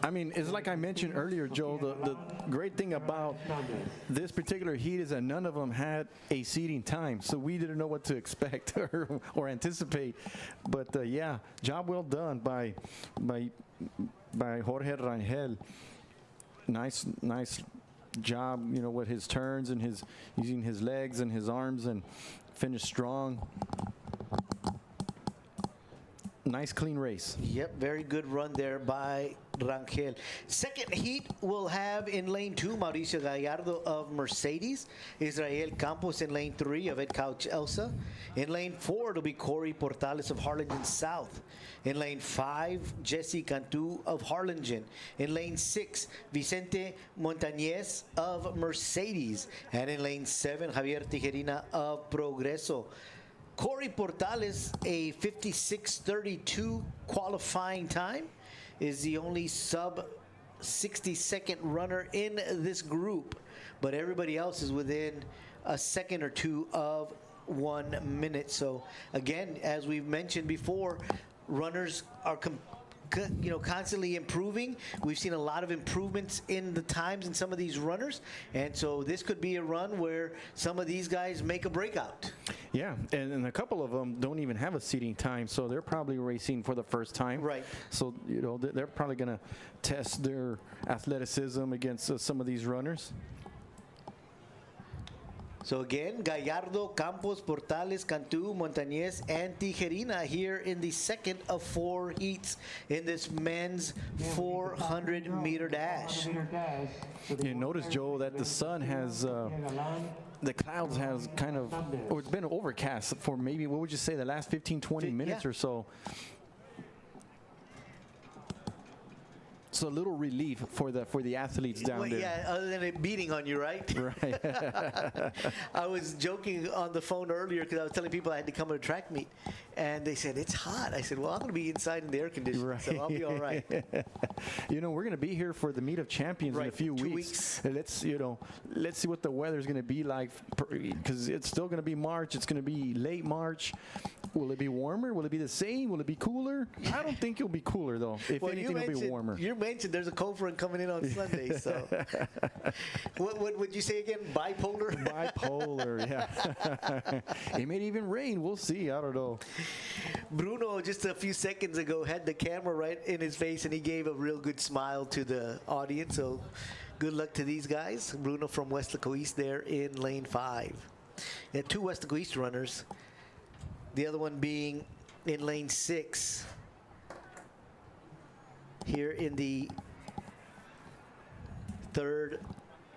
I mean, it's like I mentioned earlier, Joe, the great thing about this particular heat is that none of them had a seating time, so we didn't know what to expect or anticipate. But yeah, job well done by Jorge Rangel. Nice job, with his turns and his using his legs and his arms, and finished strong. Nice, clean race. Yep, very good run there by Rangel. Second heat we'll have in lane 2, Mauricio Gallardo of Mercedes, Israel Campos in lane 3 of Edcauchelsa. In lane 4, it'll be Corey Portales of Harlingen South. In lane 5, Jesse Cantu of Harlingen. In lane 6, Vicente Montañez of Mercedes. And in lane 7, Javier Tijerina of Progreso. Corey Portales, a 56:32 qualifying time, is the only sub 60-second runner in this group, but everybody else is within a second or 2 of 1 minute. So again, as we've mentioned before, runners are constantly improving. We've seen a lot of improvements in the times in some of these runners, and so this could be a run where some of these guys make a breakout. Yeah, and a couple of them don't even have a seating time, so they're probably racing for the first time. Right. So, they're probably going to test their athleticism against some of these runners. So again, Gallardo, Campos, Portales, Cantu, Montañez, and Tijerina here in the second of 4 heats in this men's 400-meter dash. You notice, Joe, that the sun has, the clouds has kind of, or it's been overcast for maybe, what would you say, the last 15, 20 minutes or so. So a little relief for the athletes down there. Yeah, other than it beating on you, right? Right. I was joking on the phone earlier because I was telling people I had to come to a track meet, and they said, it's hot. I said, well, I'm going to be inside in the air conditioning, Right. so I'll be all right. We're going to be here for the Meet of Champions in a few 2 weeks. And let's see what the weather's going to be like, because it's still going to be March. It's going to be late March. Will it be warmer? Will it be the same? Will it be cooler? I don't think it'll be cooler, though. If anything, it'll be warmer. You mentioned there's a cold front coming in on Sunday, so. What would you say again? Bipolar? Bipolar, yeah. It may even rain. We'll see. I don't know. Bruno, just a few seconds ago, had the camera right in his face, and he gave a real good smile to the audience. So good luck to these guys. Bruno from Weslaco East there in lane 5. You had 2 Weslaco East runners. The other one being in lane 6 here in the third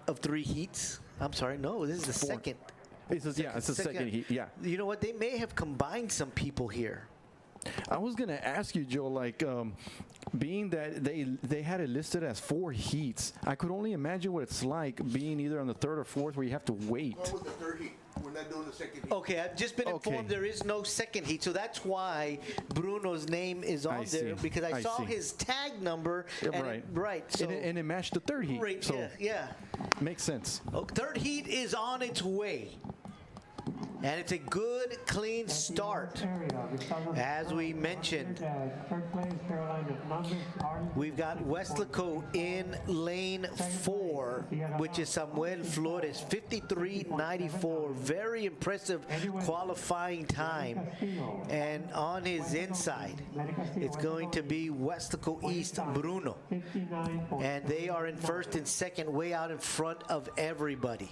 of 3 heats. I'm sorry, no, this is the second. It's a second heat, yeah. You know what? They may have combined some people here. I was going to ask you, Joe, like, being that they had it listed as 4 heats, I could only imagine what it's like being either on the 3rd or 4th where you have to wait. What was the 3rd heat? We're not doing the 2nd heat. Okay, I've just been informed there is no 2nd heat, so that's why Bruno's name is on there, because I saw his tag number. Yeah, right. So and it matched the 3rd heat. Right, so yeah. Makes sense. 3rd heat is on its way. And it's a good, clean start. As we mentioned, we've got Weslaco in lane 4, which is Samuel Flores, 53.94. Very impressive qualifying time. And on his inside, it's going to be Weslaco East Bruno. And they are in 1st and 2nd, way out in front of everybody.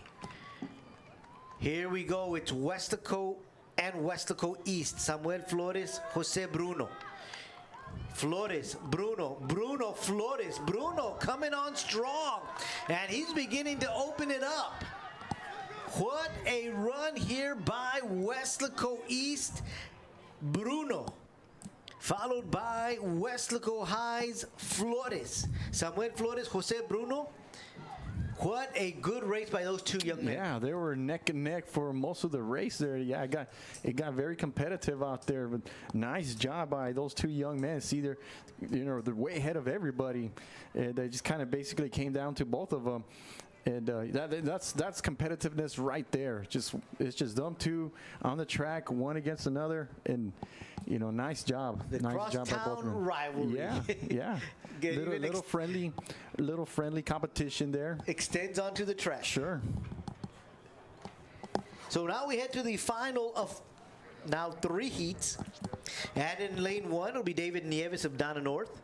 Here we go. It's Weslaco and Weslaco East. Samuel Flores, Jose Bruno. Flores, Bruno, Flores. Bruno coming on strong. And he's beginning to open it up. What a run here by Weslaco East. Bruno. Followed by Weslaco High's Flores. Samuel Flores, Jose Bruno. What a good race by those 2 young men. Yeah, they were neck and neck for most of the race there. Yeah, it got very competitive out there. But nice job by those 2 young men. See, they're way ahead of everybody. And they just kind of basically came down to both of them. And that's competitiveness right there. It's just them 2 on the track, one against another, and nice job. Nice job by both of them. Rivalry. Yeah. little friendly competition there. Extends onto the track. Sure. So now we head to the final of 3 heats. And in lane 1 will be David Nieves of Donna North,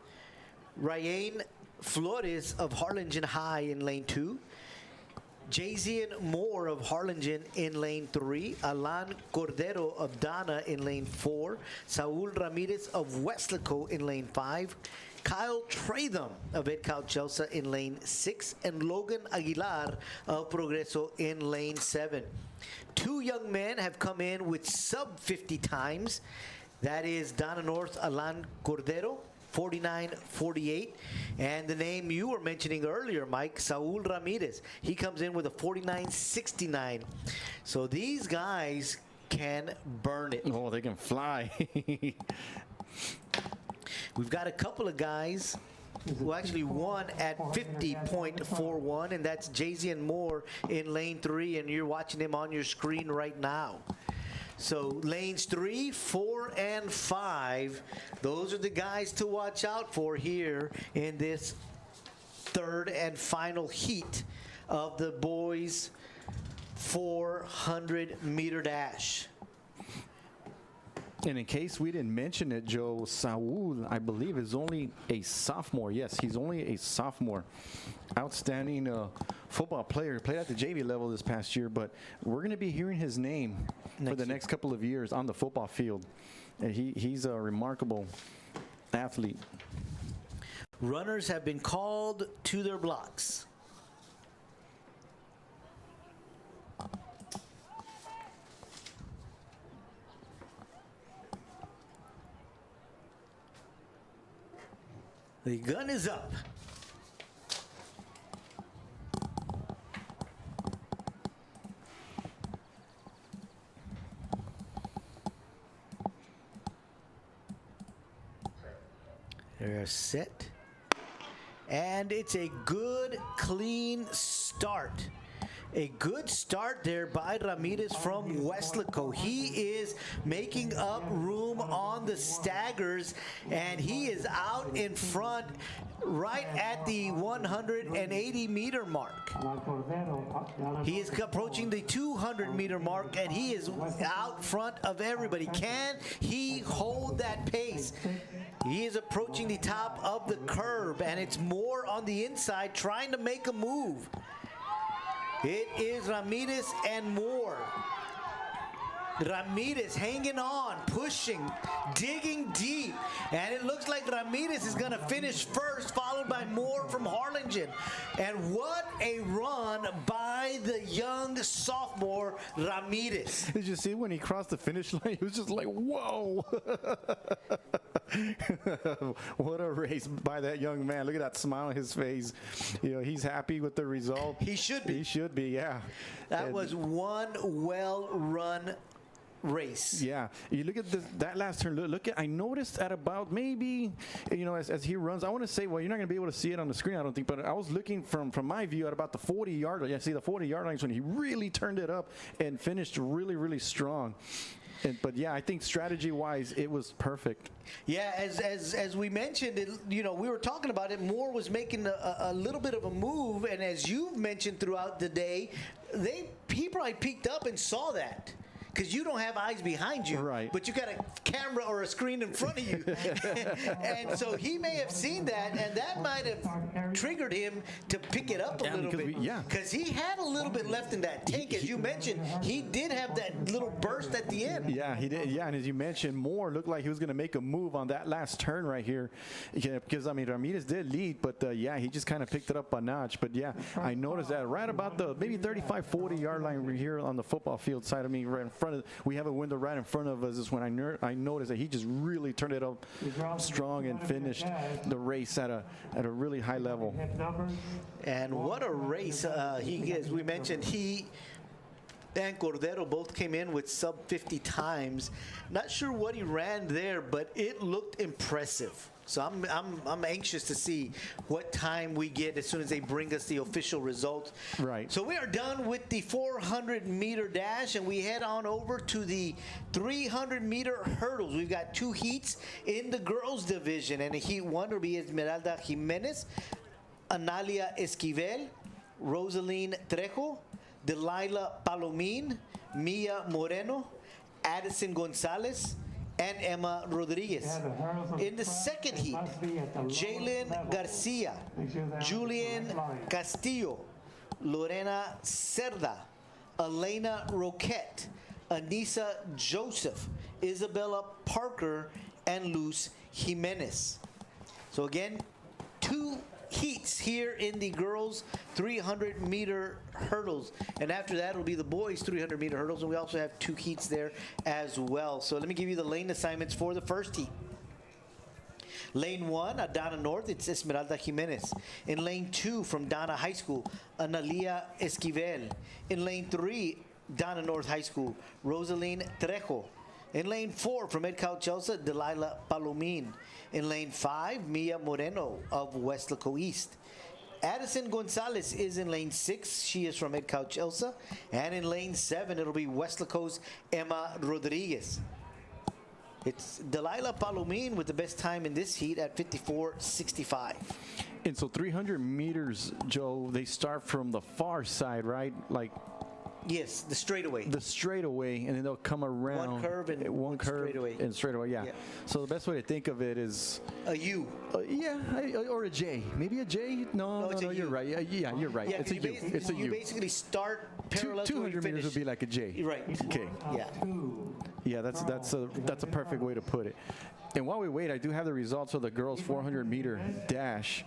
Ryan Flores of Harlingen High in lane 2, Jazian Moore of Harlingen in lane 3, Alan Cordero of Donna in lane 4, Saul Ramirez of Weslaco in lane 5, Kyle Tratham of Edcal Chelsea in lane 6, and Logan Aguilar of Progreso in lane 7. 2 young men have come in with sub 50 times. That is Donna North, Alan Cordero, 49.48. And the name you were mentioning earlier, Mike, Saul Ramirez. He comes in with a 49.69. So these guys can burn it. Oh, they can fly. We've got a couple of guys who actually won at 50.41, and that's Jazian Moore in lane 3, and you're watching him on your screen right now. So lanes 3, 4, and 5, those are the guys to watch out for here in this 3rd and final heat of the boys 400-meter dash. And in case we didn't mention it, Joe, Saul, I believe, is only a sophomore. Yes, he's only a sophomore. Outstanding football player. Played at the JV level this past year, but we're going to be hearing his name for the next couple of years on the football field. And he's a remarkable athlete. Runners have been called to their blocks. The gun is up. They're set. And it's a good, clean start. A good start there by Ramirez from Weslaco. He is making up room on the staggers, and he is out in front right at the 180-meter mark. He is approaching the 200-meter mark, and he is out front of everybody. Can he hold that pace? He is approaching the top of the curve, and it's more on the inside trying to make a move. It is Ramirez and more. Ramirez hanging on, pushing, digging deep, and it looks like Ramirez is going to finish first, followed by Moore from Harlingen. And what a run by the young sophomore Ramirez. Did you see when he crossed the finish line? He was just like, whoa. What a race by that young man. Look at that smile on his face. You know, he's happy with the result. He should be. He should be, yeah. That was one well-run race. Yeah, you look at that last turn. Look at. I noticed at about maybe, you know, as he runs. I want to say, well, you're not going to be able to see it on the screen, I don't think. But I was looking from my view at about the 40-yard line. Yeah, see the 40-yard line is when he really turned it up and finished really, really strong. But yeah, I think strategy-wise, it was perfect. Yeah, as we mentioned, you know, we were talking about it. Moore was making a little bit of a move, and as you've mentioned throughout the day, he probably peeked up and saw that. Because you don't have eyes behind you, right? But you got a camera or a screen in front of you. And so he may have seen that, and that might have triggered him to pick it up a little bit. Because he had a little bit left in that tank. As you mentioned, he did have that little burst at the end. Yeah, he did. Yeah, and as you mentioned, Moore looked like he was going to make a move on that last turn right here. Yeah, because, I mean, Ramirez did lead, but, yeah, he just kind of picked it up a notch. But, yeah, I noticed that right about the maybe 35, 40-yard line here on the football field side of me, right in front of, we have a window right in front of us, is when I noticed that he just really turned it up strong and finished the race at a really high level. And what a race he is. We mentioned he and Cordero both came in with sub 50 times. Not sure what he ran there, but it looked impressive. So I'm anxious to see what time we get as soon as they bring us the official results. Right. So we are done with the 400-meter dash, and we head on over to the 300-meter hurdles. We've got two heats in the girls' division, and heat one will be Esmeralda Jimenez, Analia Esquivel, Rosaline Trejo, Delilah Palomín, Mia Moreno, Addison Gonzalez, and Emma Rodriguez. In the second heat, Jalen Garcia, Julian Castillo, Lorena Cerda, Elena Roquette, Anissa Joseph, Isabella Parker, and Luz Jimenez. So again, two heats here in the girls 300-meter hurdles, and after that will be the boys 300-meter hurdles, and we also have two heats there as well. So let me give you the lane assignments for the first heat. Lane 1 at Donna North, it's Esmeralda Jimenez. In lane 2 from Donna High School, Analia Esquivel. In lane 3, Donna North High School, Rosaline Trejo. In lane 4 from Edcal Chelsea, Delilah Palomín. In lane 5, Mia Moreno of Weslaco East. Addison Gonzalez is in lane 6. She is from Edcal Chelsea. And in lane 7, it'll be Weslaco's Emma Rodriguez. It's Delilah Palomín with the best time in this heat at 54.65. And so 300 meters, Joe, they start from the far side, right? Like, yes, the straightaway. The straightaway, and then they'll come around. One curve and straightaway, yeah. So the best way to think of it is a U. Yeah, or a J. Maybe a J? No, you're right. Yeah, you're right. Yeah, it's a U. It's a U. You basically start parallel to 200 meters would be like a J. Right. Okay. Yeah. Yeah, that's a perfect way to put it. And while we wait, I do have the results of the girls' 400-meter dash.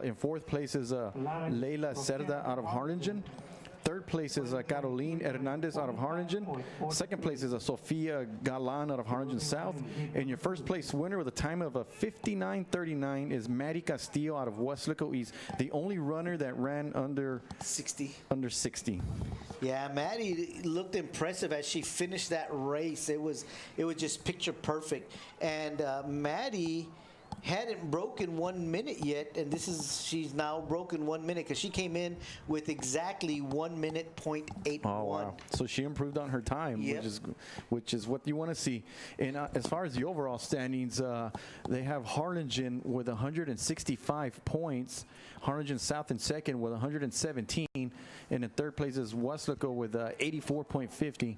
In fourth place is Leila Cerda out of Harlingen. Third place is Caroline Hernandez out of Harlingen. Second place is Sofia Galan out of Harlingen South. And your first place winner with a time of a 59:39 is Maddie Castillo out of Weslaco East, the only runner that ran under 60. Yeah, Maddie looked impressive as she finished that race. It was just picture perfect. And Maddie hadn't broken 1 minute yet, and she's now broken 1 minute because she came in with exactly 1 minute .81. Oh, wow. So she improved on her time, Yep. which is what you want to see. And as far as the overall standings, they have Harlingen with 165 points, Harlingen South in second with 117, and in third place is Weslaco with 84.50,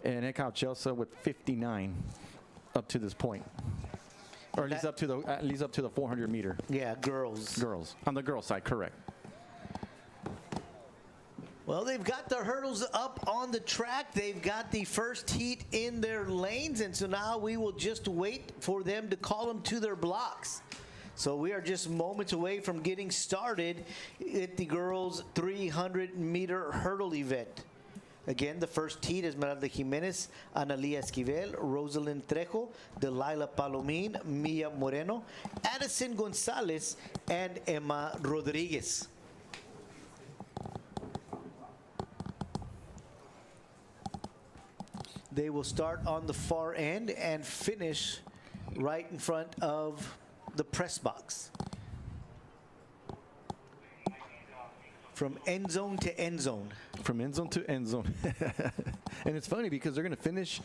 and Eckhout Chelsea with 59 up to this point. Or at least up to the 400 meter. Yeah, girls. Girls. On the girls side, correct. Well, they've got the hurdles up on the track. They've got the first heat in their lanes, and so now we will just wait for them to call them to their blocks. So we are just moments away from getting started at the girls' 300-meter hurdle event. Again, the first heat is Esmeralda Jimenez, Analia Esquivel, Rosalind Trejo, Delilah Palomín, Mia Moreno, Addison Gonzalez, and Emma Rodriguez. They will start on the far end and finish right in front of the press box. From end zone to end zone. From end zone to end zone. And it's funny because they're going to finish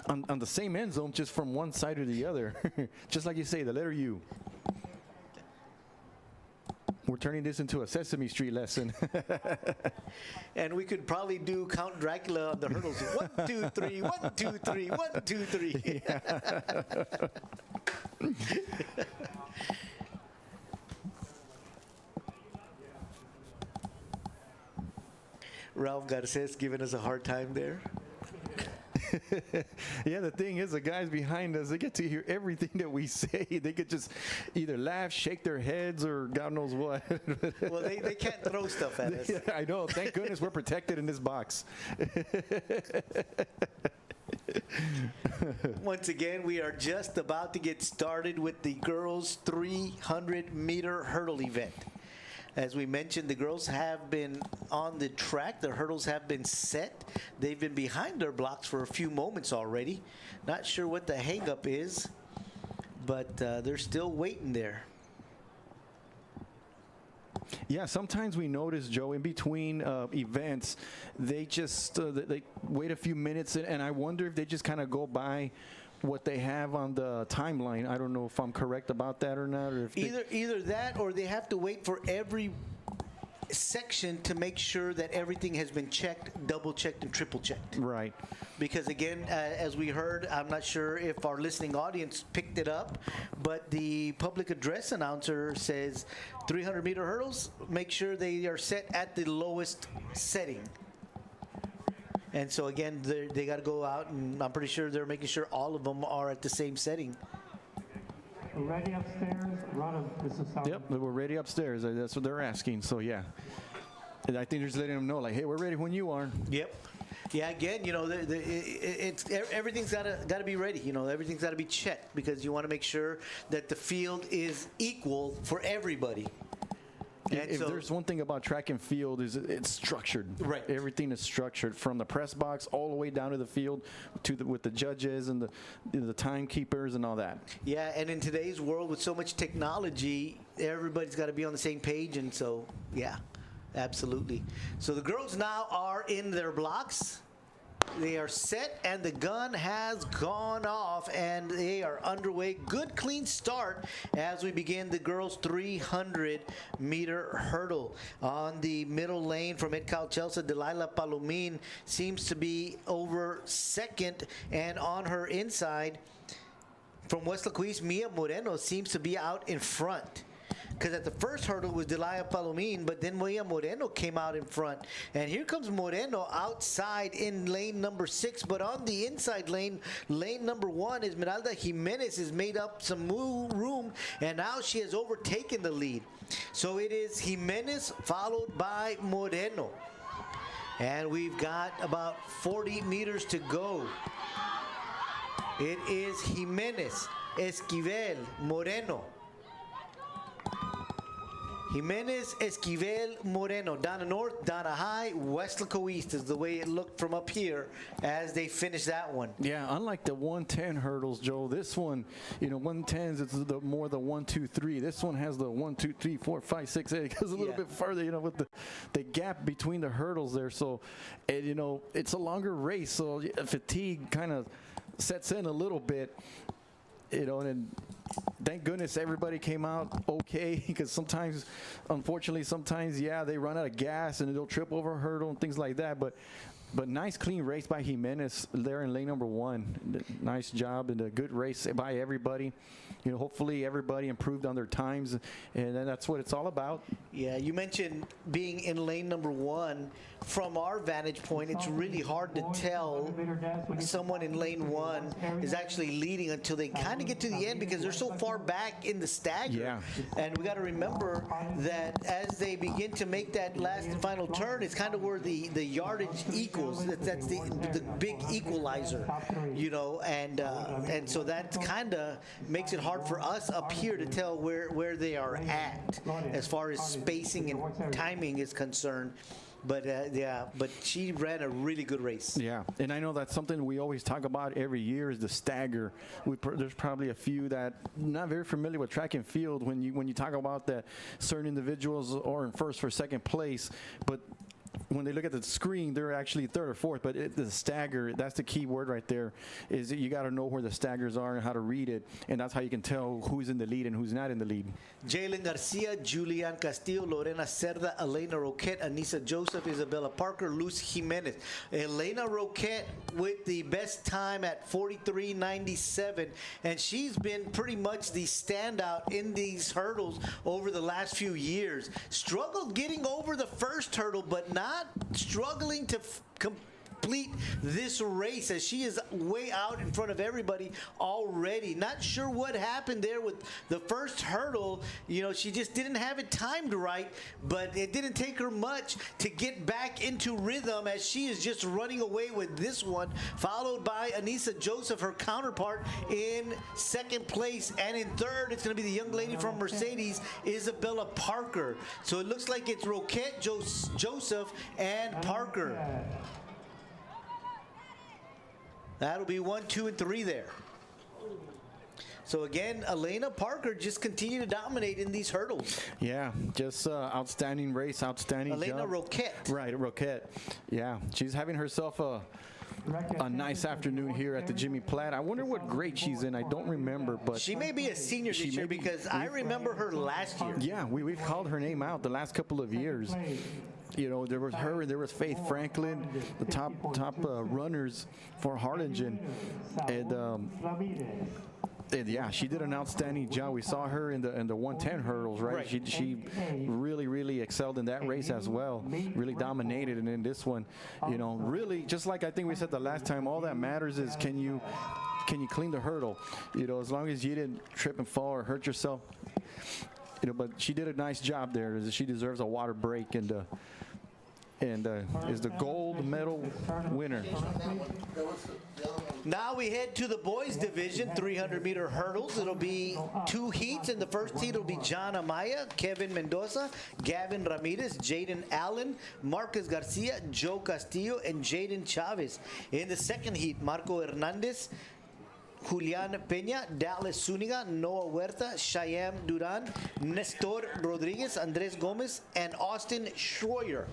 on the same end zone, just from one side or the other. Just like you say, the letter U. We're turning this into a Sesame Street lesson. And we could probably do Count Dracula on the hurdles. 1, 2, 3, 1, 2, 3, 1, 2, 3. Ralph Garces giving us a hard time there. Yeah, the thing is, the guys behind us, they get to hear everything that we say. They could just either laugh, shake their heads, or God knows what. Well, they can't throw stuff at us. Yeah, I know. Thank goodness we're protected in this box. Once again, we are just about to get started with the girls' 300-meter hurdle event. As we mentioned, the girls have been on the track. Their hurdles have been set. They've been behind their blocks for a few moments already. Not sure what the hang-up is, but they're still waiting there. Yeah, sometimes we notice, Joe, in between events, they just they wait a few minutes, and I wonder if they just kind of go by what they have on the timeline. I don't know if I'm correct about that or not. Or if either that, or they have to wait for every section to make sure that everything has been checked, double-checked, and triple-checked. Right. Because again, as we heard, I'm not sure if our listening audience picked it up, but the public address announcer says 300-meter hurdles, make sure they are set at the lowest setting. And so again, they got to go out, and I'm pretty sure they're making sure all of them are at the same setting. We're ready upstairs. Ron, this is how. Yep, we're ready upstairs. That's what they're asking. So yeah, and I think they're just letting them know, like, hey, we're ready when you are. Yep. Yeah. Again, you know, it's everything's got to be ready. You know, everything's got to be checked because you want to make sure that the field is equal for everybody. If there's one thing about track and field, is it's structured. Right. Everything is structured from the press box all the way down to the field, with the judges and the timekeepers and all that. Yeah, and in today's world with so much technology, everybody's got to be on the same page, and so yeah, absolutely. So the girls now are in their blocks. They are set, and the gun has gone off, and they are underway. Good, clean start as we begin the girls' 300-meter hurdle. On the middle lane from Edcal Chelsea, Delilah Palomín seems to be over second, and on her inside from Weslaco, Mia Moreno seems to be out in front. Because at the first hurdle was Delilah Palomín, but then Mia Moreno came out in front. And here comes Moreno outside in lane number 6, but on the inside lane, lane number 1, Esmeralda Jimenez has made up some room, and now she has overtaken the lead. So it is Jimenez followed by Moreno. And we've got about 40 meters to go. It is Jimenez, Esquivel, Moreno. Jimenez, Esquivel, Moreno. Donna North, Donna High, Weslaco East is the way it looked from up here as they finished that one. Yeah, unlike the 110 hurdles, Joe, this one, 110s, it's more the 1, 2, 3. This one has the 1, 2, 3, 4, 5, 6, 8. It goes a little bit further, with the gap between the hurdles there. So, and, it's a longer race, so fatigue kind of sets in a little bit, and thank goodness everybody came out okay, because unfortunately, they run out of gas and they'll trip over a hurdle and things like that. But nice, clean race by Jimenez there in lane number 1. Nice job and a good race by everybody. Hopefully everybody improved on their times, and that's what it's all about. Yeah, you mentioned being in lane number 1. From our vantage point, it's really hard to tell someone in lane 1 is actually leading until they kind of get to the end, because they're so far back in the stagger. Yeah. And we got to remember that as they begin to make that last and final turn, it's kind of where the yardage equals. That's the big equalizer, and so that kind of makes it hard for us up here to tell where they are at as far as spacing and timing is concerned. But but she ran a really good race. Yeah, and I know that's something we always talk about every year is the stagger. There's probably a few that not very familiar with track and field when you talk about that certain individuals are in first or second place, but when they look at the screen, they're actually third or fourth, but the stagger, that's the key word right there, is that you got to know where the staggers are and how to read it, and that's how you can tell who's in the lead and who's not in the lead. Jalen Garcia, Julian Castillo, Lorena Cerda, Elena Roquette, Anissa Joseph, Isabella Parker, Luz Jimenez. Elena Roquette with the best time at 43.97, and she's been pretty much the standout in these hurdles over the last few years. Struggled getting over the first hurdle, but not struggling to complete this race, as she is way out in front of everybody already. Not sure what happened there with the first hurdle. She just didn't have it timed right, but it didn't take her much to get back into rhythm, as she is just running away with this one, followed by Anissa Joseph, her counterpart, in second place, and in third it's going to be the young lady from Mercedes, Isabella Parker. So it looks like it's Roquette, Joseph, and Parker. That'll be 1, 2, and 3 there. So again, Elena Parker just continued to dominate in these hurdles. Yeah, just outstanding race, outstanding Elena job. Roquette. Right, Roquette. Yeah, she's having herself a nice afternoon here at the Jimmy Platt. I wonder what grade she's in. I don't remember, but she may be a senior this year, because I remember her last year. Yeah, we've called her name out the last couple of years. There was her and there was Faith Franklin, the top runners for Harlingen, and yeah, she did an outstanding job. We saw her in the 110 hurdles, right? She really excelled in that race as well. Really dominated, and in this one, really just like I think we said the last time, all that matters is can you clean the hurdle? As long as you didn't trip and fall or hurt yourself. But she did a nice job there. She deserves a water break, and is the gold medal winner. Now we head to the boys division, 300-meter hurdles. It'll be 2 heats. In the first heat, it'll be John Amaya, Kevin Mendoza, Gavin Ramirez, Jaden Allen, Marcus Garcia, Joe Castillo, and Jaden Chavez. In the second heat, Marco Hernandez, Julian Peña, Dallas Zuniga, Noah Huerta, Cheyenne Duran, Nestor Rodriguez, Andres Gomez, and Austin Schroyer.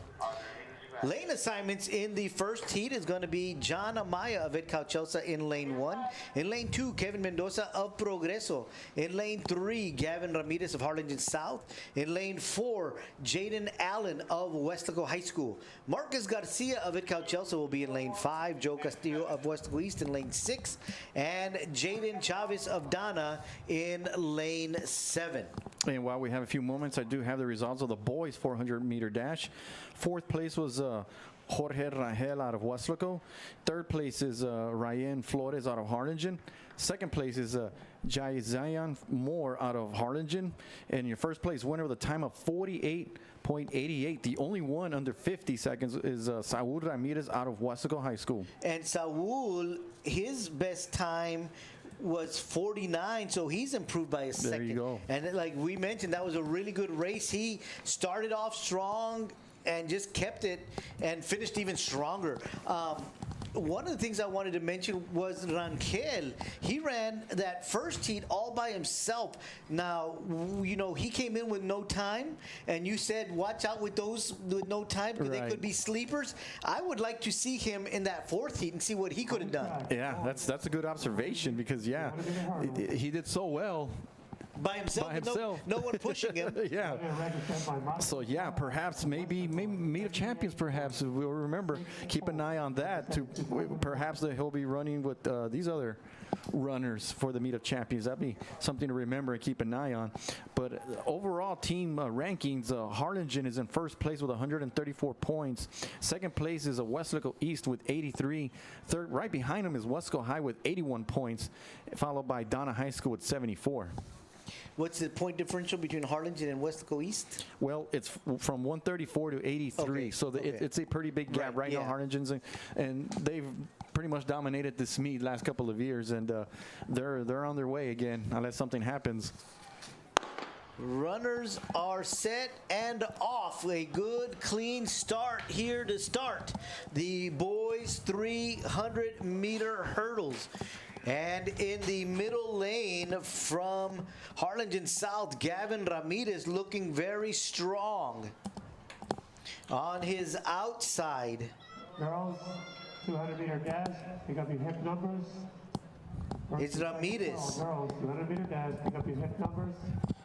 Lane assignments in the first heat is going to be John Amaya of Edcauchelsa in lane 1. In lane 2, Kevin Mendoza of Progreso. In lane 3, Gavin Ramirez of Harlingen South. In lane 4, Jaden Allen of Weslaco High School. Marcus Garcia of Edcauchelsa will be in lane 5. Joe Castillo of Weslaco East in lane 6. And Jaden Chavez of Donna in lane 7. And while we have a few moments, I do have the results of the boys 400-meter dash. Fourth place was Jorge Rangel out of Weslaco. Third place is Ryan Flores out of Harlingen. Second place is Jai Zion Moore out of Harlingen. And your first place winner with a time of 48.88. The only one under 50 seconds is Saul Ramirez out of Weslaco High School. And Saul, his best time was 49, so he's improved by a second. There you go. And then, like we mentioned, that was a really good race. He started off strong and just kept it and finished even stronger. One of the things I wanted to mention was Rangel. He ran that first heat all by himself. Now, you know, he came in with no time, and you said watch out with those with no time because they Right. could be sleepers. I would like to see him in that fourth heat and see what he could have done. Yeah, that's a good observation because, yeah, he did so well. By himself, By with himself. No one pushing him. Yeah. So, yeah, perhaps maybe Meet of Champions, perhaps. We'll remember, keep an eye on that. Perhaps that he'll be running with these other runners for the Meet of Champions. That'd be something to remember and keep an eye on. But overall team rankings, Harlingen is in first place with 134 points. Second place is Weslaco East with 83. Third, right behind him is Wesco High with 81 points, followed by Donna High School with 74. What's the point differential between Harlingen and Weslaco East? Well, it's from 134 to 83, Okay, so it's a pretty big gap right now. yeah. Harlingen's and they've pretty much dominated this meet last couple of years, and they're on their way again unless something happens. Runners are set and off. A good, clean start here to start the boys' 300-meter hurdles. And in the middle lane from Harlingen South, Gavin Ramirez looking very strong. On his outside, Girls, 200-meter dash, pick up your hip numbers. it's Ramirez. Girls, 200-meter dash, pick up your hip numbers.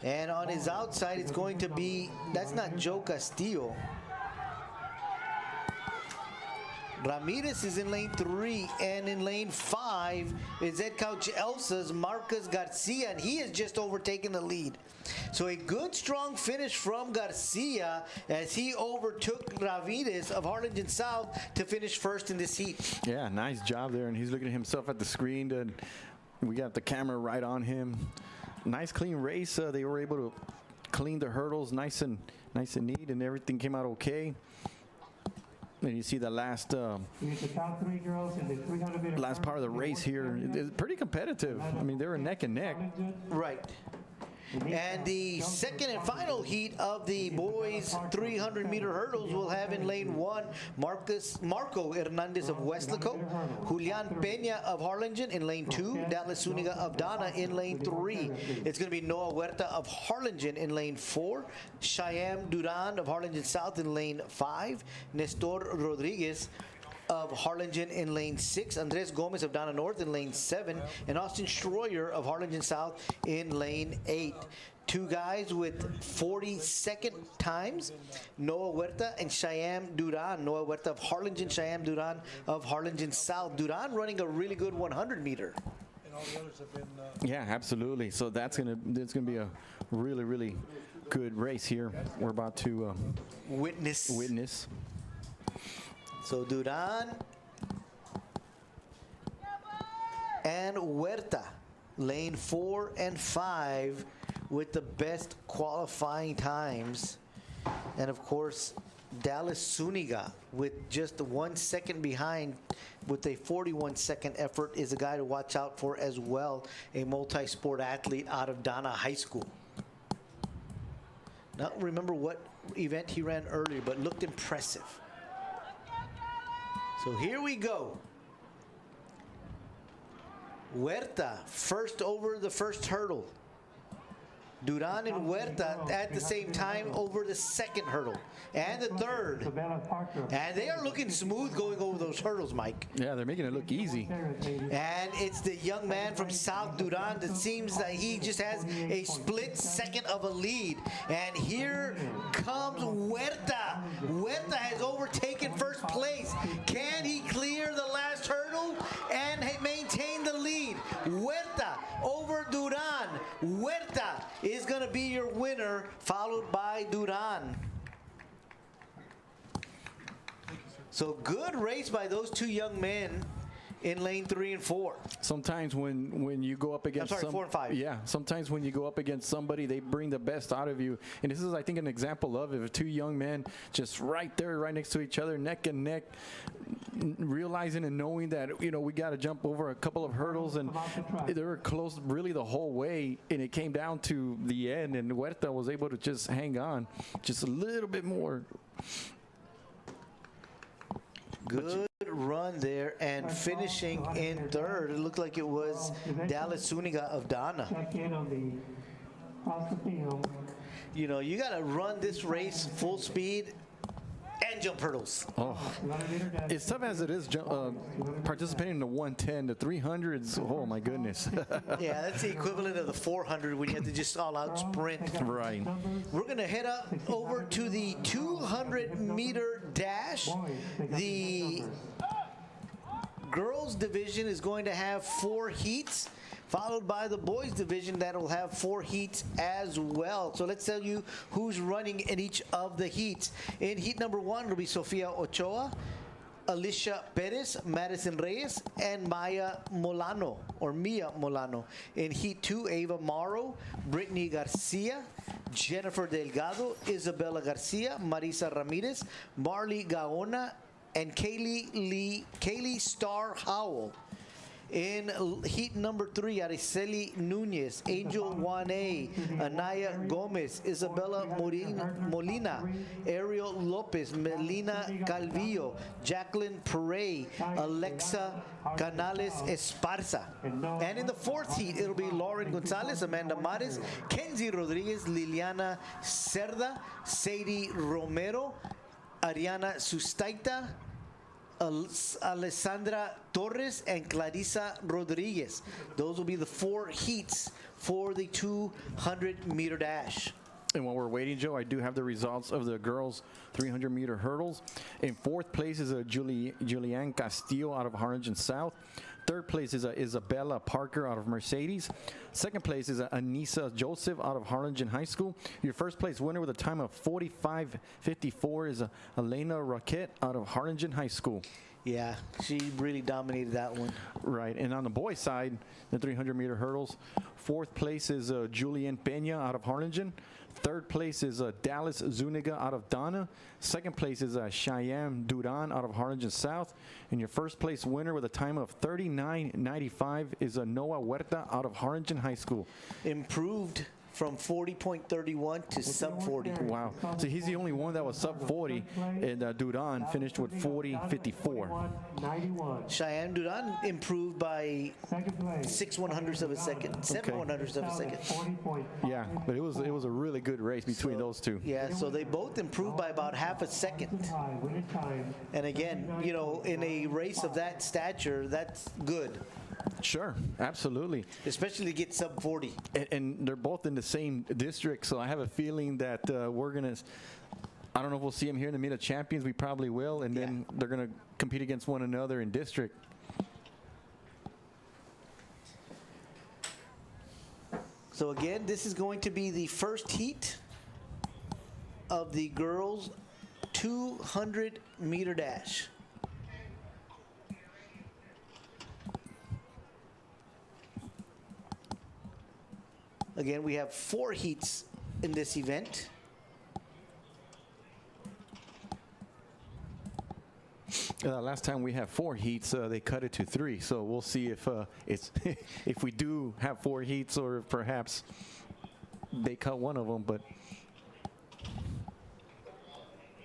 And on his outside, it's going to be, that's not Joe Castillo. Ramirez is in lane 3, and in lane 5 is Ed Couch Elsa's Marcus Garcia, and he has just overtaken the lead. So a good, strong finish from Garcia as he overtook Ramirez of Harlingen South to finish first in this heat. Yeah, nice job there, and he's looking at himself at the screen, and we got the camera right on him. Nice, clean race. They were able to clean the hurdles nice and neat, and everything came out okay. And you see the last You get the top 3 girls in the 300-meter. last part of the race here. It's pretty competitive. I mean, they were neck and neck. Right. And the second and final heat of the boys 300-meter hurdles will have in lane 1 Marco Hernandez of Weslaco, Julian Peña of Harlingen in lane 2, Dallas Zuniga of Donna in lane 3. It's going to be Noah Huerta of Harlingen in lane 4, Cheyenne Duran of Harlingen South in lane 5, Nestor Rodriguez of Harlingen in lane 6, Andres Gomez of Donna North in lane 7, and Austin Schroyer of Harlingen South in lane 8. Two guys with 42nd times, Noah Huerta and Cheyenne Duran. Noah Huerta of Harlingen, Cheyenne Duran of Harlingen South. Duran running a really good 100-meter. And all the others have been Yeah, absolutely. So that's gonna be a really good race here. We're about to witness. So Duran and Huerta, lane 4 and 5 with the best qualifying times. And of course, Dallas Zuniga with just 1 second behind with a 41-second effort is a guy to watch out for as well, a multi-sport athlete out of Donna High School. Not remember what event he ran earlier, but looked impressive. So here we go. Huerta first over the first hurdle. Duran and Huerta at the same time over the second hurdle and the third. And they are looking smooth going over those hurdles, Mike. Yeah, they're making it look easy. And it's the young man from South Duran that seems that he just has a split second of a lead. And here comes Huerta. Huerta has overtaken first place. Can he clear the last hurdle and maintain the lead? Huerta over Duran. Huerta is going to be your winner, followed by Duran. So good race by those two young men in lane 3 and 4. Sometimes when you go up against 4 and 5. Yeah, sometimes when you go up against somebody, they bring the best out of you. And this is, I think, an example of it. Two young men just right there, right next to each other, neck and neck. realizing and knowing that, we got to jump over a couple of hurdles, and they were close really the whole way, and it came down to the end, and Huerta was able to just hang on just a little bit more. Good run there, and finishing in third, it looked like it was Dallas Zuniga of Donna. Check in on the across the field. You got to run this race full speed and jump hurdles. Oh, it's tough as it is participating in the 110, the 300s. Oh my goodness. Yeah, that's the equivalent of the 400 when you have to just all out sprint. Right. We're going to head up over to the 200-meter dash. The girls division is going to have 4 heats, followed by the boys division that will have 4 heats as well. So let's tell you who's running in each of the heats. In heat number 1, it'll be Sofia Ochoa, Alicia Perez, Madison Reyes, and Mia Molano. In heat 2, Ava Morrow, Brittany Garcia, Jennifer Delgado, Isabella Garcia, Marisa Ramirez, Marley Gaona, and Kaylee Starr Howell. In heat number 3, Araceli Nunez, Angel Juane, Anaya Gomez, Isabella Molina, Ariel Lopez, Melina Calvillo, Jacqueline Perey, Alexa Canales Esparza. And in the 4th heat, it'll be Lauren Gonzalez, Amanda Mares, Kenzie Rodriguez, Liliana Cerda, Sadie Romero, Ariana Sustaita, Alessandra Torres, and Clarissa Rodriguez. Those will be the 4 heats for the 200-meter dash. And while we're waiting, Joe, I do have the results of the girls' 300-meter hurdles. In 4th place is Julianne Castillo out of Harlingen South. 3rd place is Isabella Parker out of Mercedes. 2nd place is Anissa Joseph out of Harlingen High School. Your 1st place winner with a time of 45:54 is Elena Roquette out of Harlingen High School. Yeah, she really dominated that one. Right, and on the boys' side, the 300-meter hurdles, 4th place is Julian Peña out of Harlingen. 3rd place is Dallas Zuniga out of Donna. 2nd place is Cheyenne Duran out of Harlingen South. And your 1st place winner with a time of 39:95 is Noah Huerta out of Harlingen High School. Improved from 40.31 to sub 40. Wow. So he's the only one that was sub 40, and Duran finished with 40:54. Cheyenne Duran improved by 6/100ths of a second, 7/100ths of a second. Yeah, but it was a really good race between those two. Yeah, so they both improved by about half a second. And again, in a race of that stature, that's good. Sure, absolutely. Especially to get sub 40. And they're both in the same district, so I have a feeling that we're going to, I don't know if we'll see them here in the Meet of Champions. We probably will, and then they're going to compete against one another in district. So again, this is going to be the first heat of the girls' 200-meter dash. Again, we have 4 heats in this event. Last time we had 4 heats, they cut it to 3. So we'll see if it's if we do have 4 heats, or if perhaps they cut one of them. But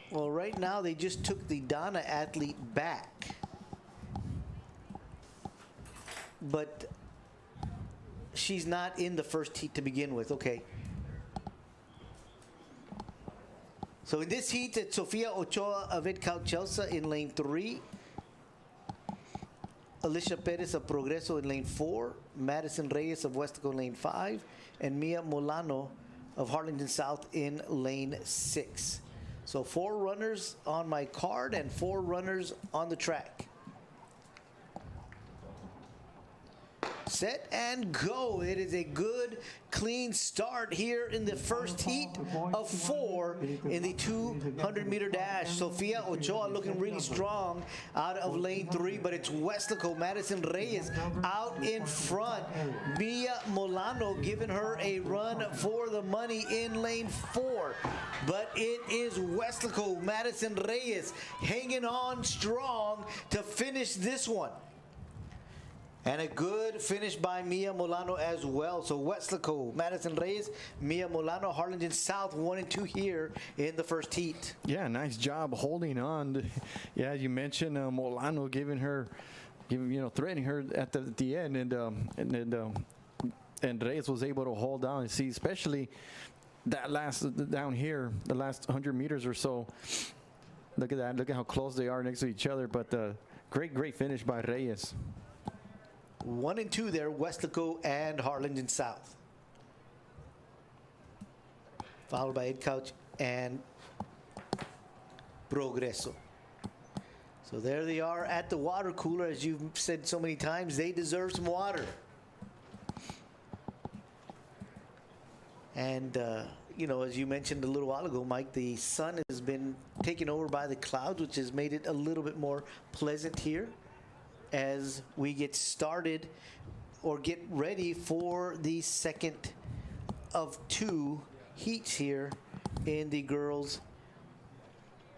well, right now they just took the Donna athlete back, but she's not in the first heat to begin with. Okay. So in this heat, it's Sofia Ochoa of Edcal Chelsea in lane 3. Alicia Perez of Progreso in lane 4. Madison Reyes of Weslaco in lane 5. And Mia Molano of Harlingen South in lane 6. So 4 runners on my card and 4 runners on the track. Set and go. It is a good, clean start here in the first heat of 4 in the 200-meter dash. Sofia Ochoa looking really strong out of lane 3, but it's Weslaco, Madison Reyes out in front. Mia Molano giving her a run for the money in lane 4. But it is Weslaco, Madison Reyes hanging on strong to finish this one. And a good finish by Mia Molano as well. So Weslaco, Madison Reyes, Mia Molano, Harlingen South 1 and 2 here in the first heat. Yeah, nice job holding on. Yeah, you mentioned Molano threatening her at the end, and Reyes was able to hold on. See, especially that last down here, the last 100 meters or so. Look at that. Look at how close they are next to each other. But great finish by Reyes. 1 and 2 there, Weslaco and Harlingen South. Followed by Ed Couch and Progreso. So there they are at the water cooler. As you've said so many times, they deserve some water. And, as you mentioned a little while ago, Mike, the sun has been taken over by the clouds, which has made it a little bit more pleasant here as we get started or get ready for the second of 2 heats here in the girls'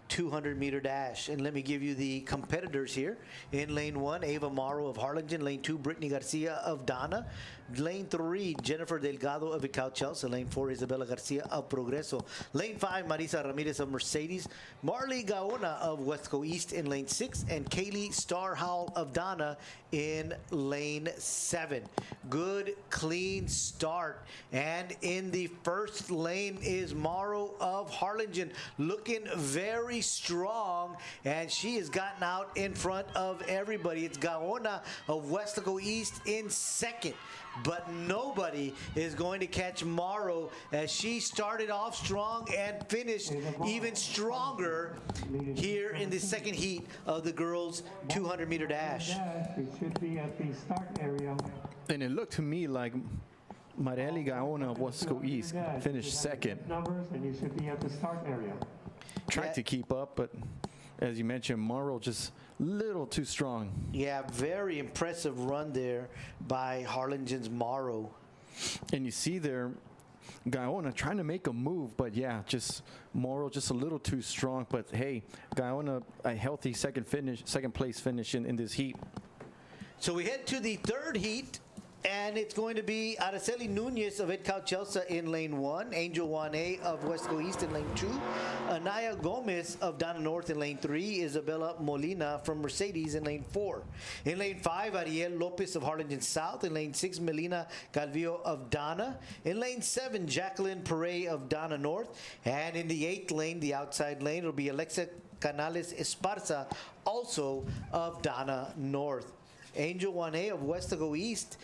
200-meter dash. And let me give you the competitors here. In lane 1, Ava Morrow of Harlingen. Lane 2, Brittany Garcia of Dana. Lane 3, Jennifer Delgado of Icao Chelsea. Lane 4, Isabela Garcia of Progreso. Lane 5, Marisa Ramirez of Mercedes. Marley Gaona of Westco East in lane 6. And Kaylee Star Howell of Dana in lane 7. Good, clean start. And in the first lane is Morrow of Harlingen, looking very strong, and she has gotten out in front of everybody. It's Gaona of Weslaco East in second, but nobody is going to catch Morrow as she started off strong and finished even stronger here in the second heat of the girls' 200-meter dash. It should be at the start area. And it looked to me like Marely Gaona of Westco East finished second. Numbers, and you should be at the start area. Tried to keep up, but as you mentioned, Morrow just a little too strong. Yeah, very impressive run there by Harlingen's Morrow. And you see there, Gaona trying to make a move, but yeah, just Morrow just a little too strong. But hey, Gaona a healthy second place finish in this heat. So we head to the third heat, and it's going to be Araceli Nunez of Icao Chelsea in lane 1, Angel Wane of Westco East in lane 2, Anaya Gomez of Dana North in lane 3, Isabella Molina from Mercedes in lane 4. In lane 5, Ariel Lopez of Harlingen South. In lane 6, Melina Calvillo of Dana. In lane 7, Jacqueline Perret of Dana North. And in the 8th lane, the outside lane, it'll be Alexa Canales Esparza, also of Dana North. Angel Wane of Weslaco East,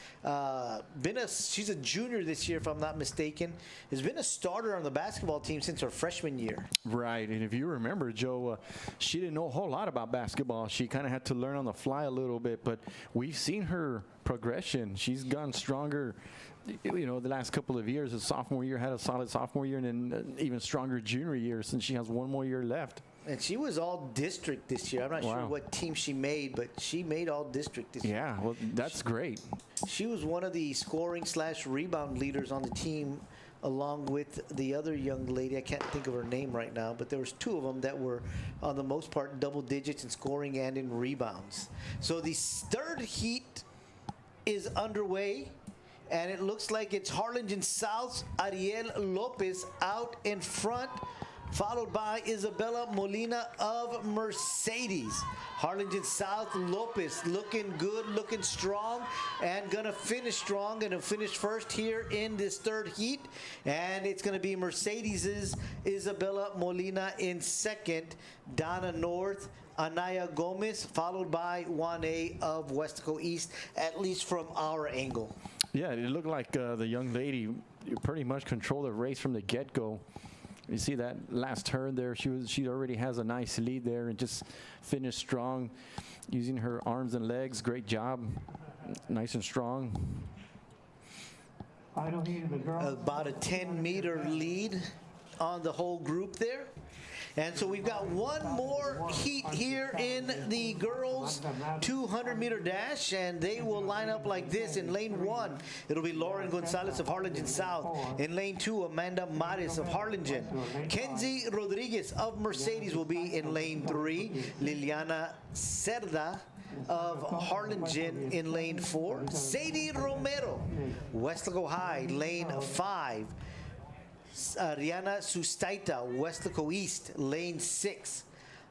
she's a junior this year, if I'm not mistaken, has been a starter on the basketball team since her freshman year. Right, and if you remember, Joe, she didn't know a whole lot about basketball. She kind of had to learn on the fly a little bit, but we've seen her progression. She's gotten stronger, the last couple of years. The sophomore year had a solid sophomore year, and then even stronger junior year since she has one more year left. And she was all district this year. I'm not sure what team she made, but she made all district this year. Yeah, well, that's great. She was one of the scoring/rebound leaders on the team, along with the other young lady. I can't think of her name right now, but there was 2 of them that were, on the most part, double digits in scoring and in rebounds. So the third heat is underway, and it looks like it's Harlingen South's Ariel Lopez out in front, followed by Isabella Molina of Mercedes. Harlingen South, Lopez looking good, looking strong, and gonna finish strong, and finish first here in this third heat. And it's gonna be Mercedes's Isabella Molina in second, Dana North, Anaya Gomez, followed by Wane of Westco East, at least from our angle. Yeah, it looked like the young lady pretty much controlled the race from the get-go. You see that last turn there, she already has a nice lead there and just finished strong using her arms and legs. Great job. Nice and strong. Final heat of the girls. About a 10-meter lead on the whole group there. And so we've got one more heat here in the girls 200-meter dash, and they will line up like this. In lane 1, it'll be Lauren Gonzalez of Harlingen South. In lane 2, Amanda Mares of Harlingen. Kenzie Rodriguez of Mercedes will be in lane 3. Liliana Cerda of Harlingen in lane 4. Sadie Romero, Weslaco High, lane 5. Ariana Sustaita, Weslaco East, lane 6.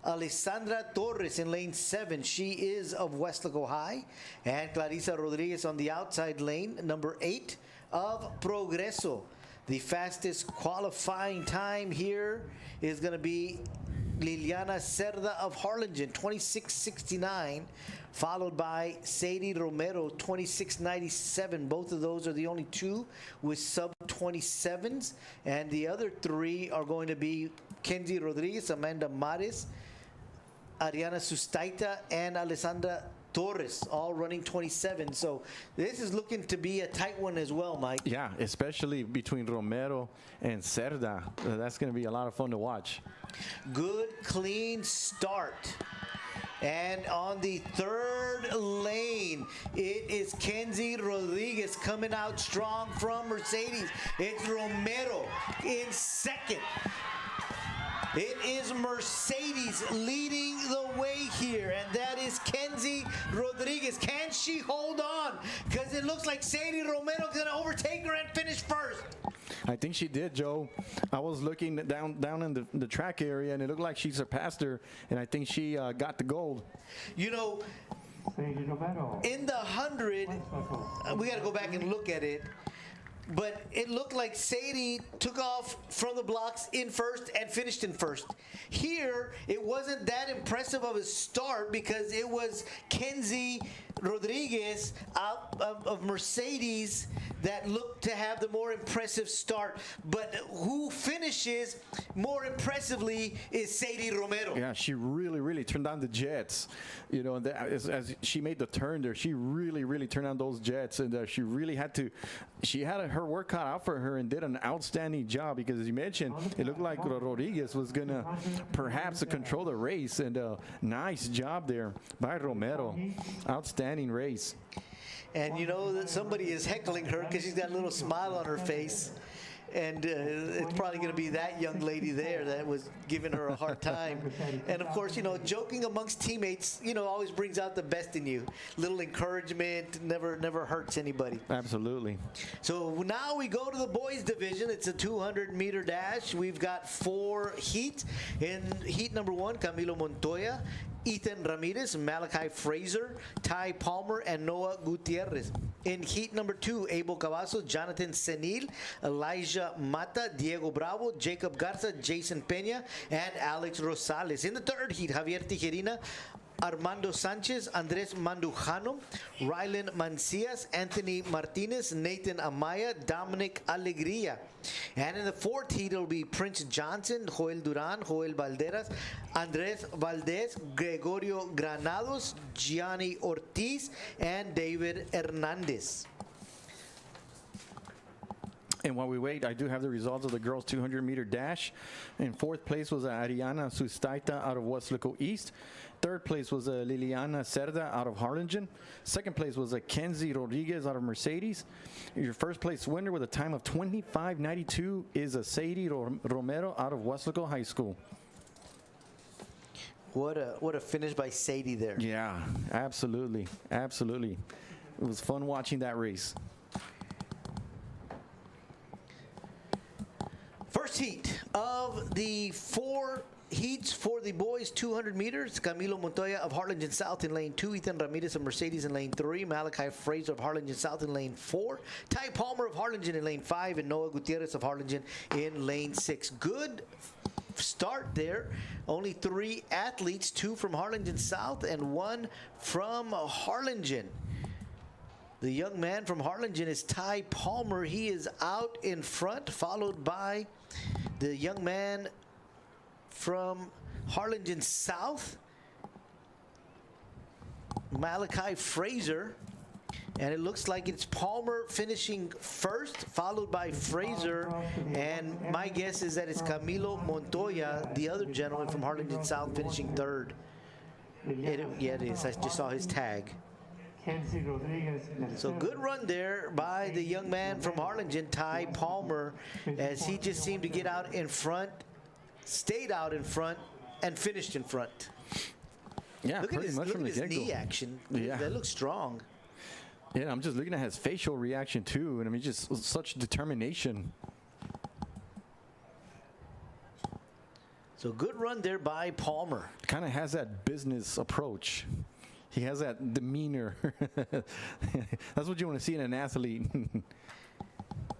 Alessandra Torres in lane 7. She is of Weslaco High. And Clarissa Rodriguez on the outside lane, number 8 of Progreso. The fastest qualifying time here is going to be Liliana Cerda of Harlingen, 26:69, followed by Sadie Romero, 26:97. Both of those are the only two with sub-27s, and the other 3 are going to be Kenzie Rodriguez, Amanda Mares, Ariana Sustaita, and Alessandra Torres, all running 27. So this is looking to be a tight one as well, Mike. Yeah, especially between Romero and Cerda. That's going to be a lot of fun to watch. Good, clean start. And on the 3rd lane, it is Kenzie Rodriguez coming out strong from Mercedes. It's Romero in 2nd. It is Mercedes leading the way here, and that is Kenzie Rodriguez. Can she hold on? Because it looks like Sadie Romero is going to overtake her and finish first. I think she did, Joe. I was looking down in the track area, and it looked like she surpassed her, and I think she got the gold. You know, in the 100, we got to go back and look at it. But it looked like Sadie took off from the blocks in first and finished in first. Here, it wasn't that impressive of a start because it was Kenzie Rodriguez out of Mercedes that looked to have the more impressive start. But who finishes more impressively is Sadie Romero. Yeah, she really turned on the jets. You know, as she made the turn there, she really turned on those jets, and she really had to. She had her work cut out for her and did an outstanding job because, as you mentioned, it looked like Rodriguez was gonna perhaps control the race, and nice job there by Romero. Outstanding race. And you know that somebody is heckling her because she's got a little smile on her face. And it's probably going to be that young lady there that was giving her a hard time. And of course, you know, joking amongst teammates, you know, always brings out the best in you. Little encouragement never hurts anybody. Absolutely. So now we go to the boys division. It's a 200-meter dash. We've got 4 heats. In heat number 1, Camilo Montoya, Ethan Ramirez, Malachi Fraser, Ty Palmer, and Noah Gutierrez. In heat number 2, Abel Cavazos, Jonathan Senil, Elijah Mata, Diego Bravo, Jacob Garza, Jason Peña, and Alex Rosales. In the 3rd heat, Javier Tijerina, Armando Sanchez, Andres Mandujano, Rylan Mancias, Anthony Martinez, Nathan Amaya, Dominic Alegría. And in the 4th heat, it'll be Prince Johnson, Joel Duran, Joel Valderas, Andres Valdez, Gregorio Granados, Gianni Ortiz, and David Hernandez. And while we wait, I do have the results of the girls 200-meter dash. In 4th place was Ariana Sustaita out of Weslaco East. 3rd place was Liliana Cerda out of Harlingen. 2nd place was Kenzie Rodriguez out of Mercedes. Your 1st place winner with a time of 25:92 is Sadie Romero out of Weslaco High School. What a finish by Sadie there. Yeah, absolutely. It was fun watching that race. First heat of the 4 heats for the boys 200 meters. Camilo Montoya of Harlingen South in lane 2. Ethan Ramirez of Mercedes in lane 3. Malachi Fraser of Harlingen South in lane 4. Ty Palmer of Harlingen in lane 5. And Noah Gutierrez of Harlingen in lane 6. Good start there. Only 3 athletes, 2 from Harlingen South and 1 from Harlingen. The young man from Harlingen is Ty Palmer. He is out in front, followed by the young man from Harlingen South, Malachi Fraser. And it looks like it's Palmer finishing first, followed by Fraser. And my guess is that it's Camilo Montoya, the other gentleman from Harlingen South, finishing third. Yeah, it is. I just saw his tag. So good run there by the young man from Harlingen, Ty Palmer, as he just seemed to get out in front, stayed out in front, and finished in front. Yeah, Look at pretty his, much look from at the his get-go. knee action. Yeah. That looks strong. Yeah, I'm just looking at his facial reaction too, and I mean, just such determination. So good run there by Palmer. Kind of has that business approach. He has that demeanor. That's what you want to see in an athlete.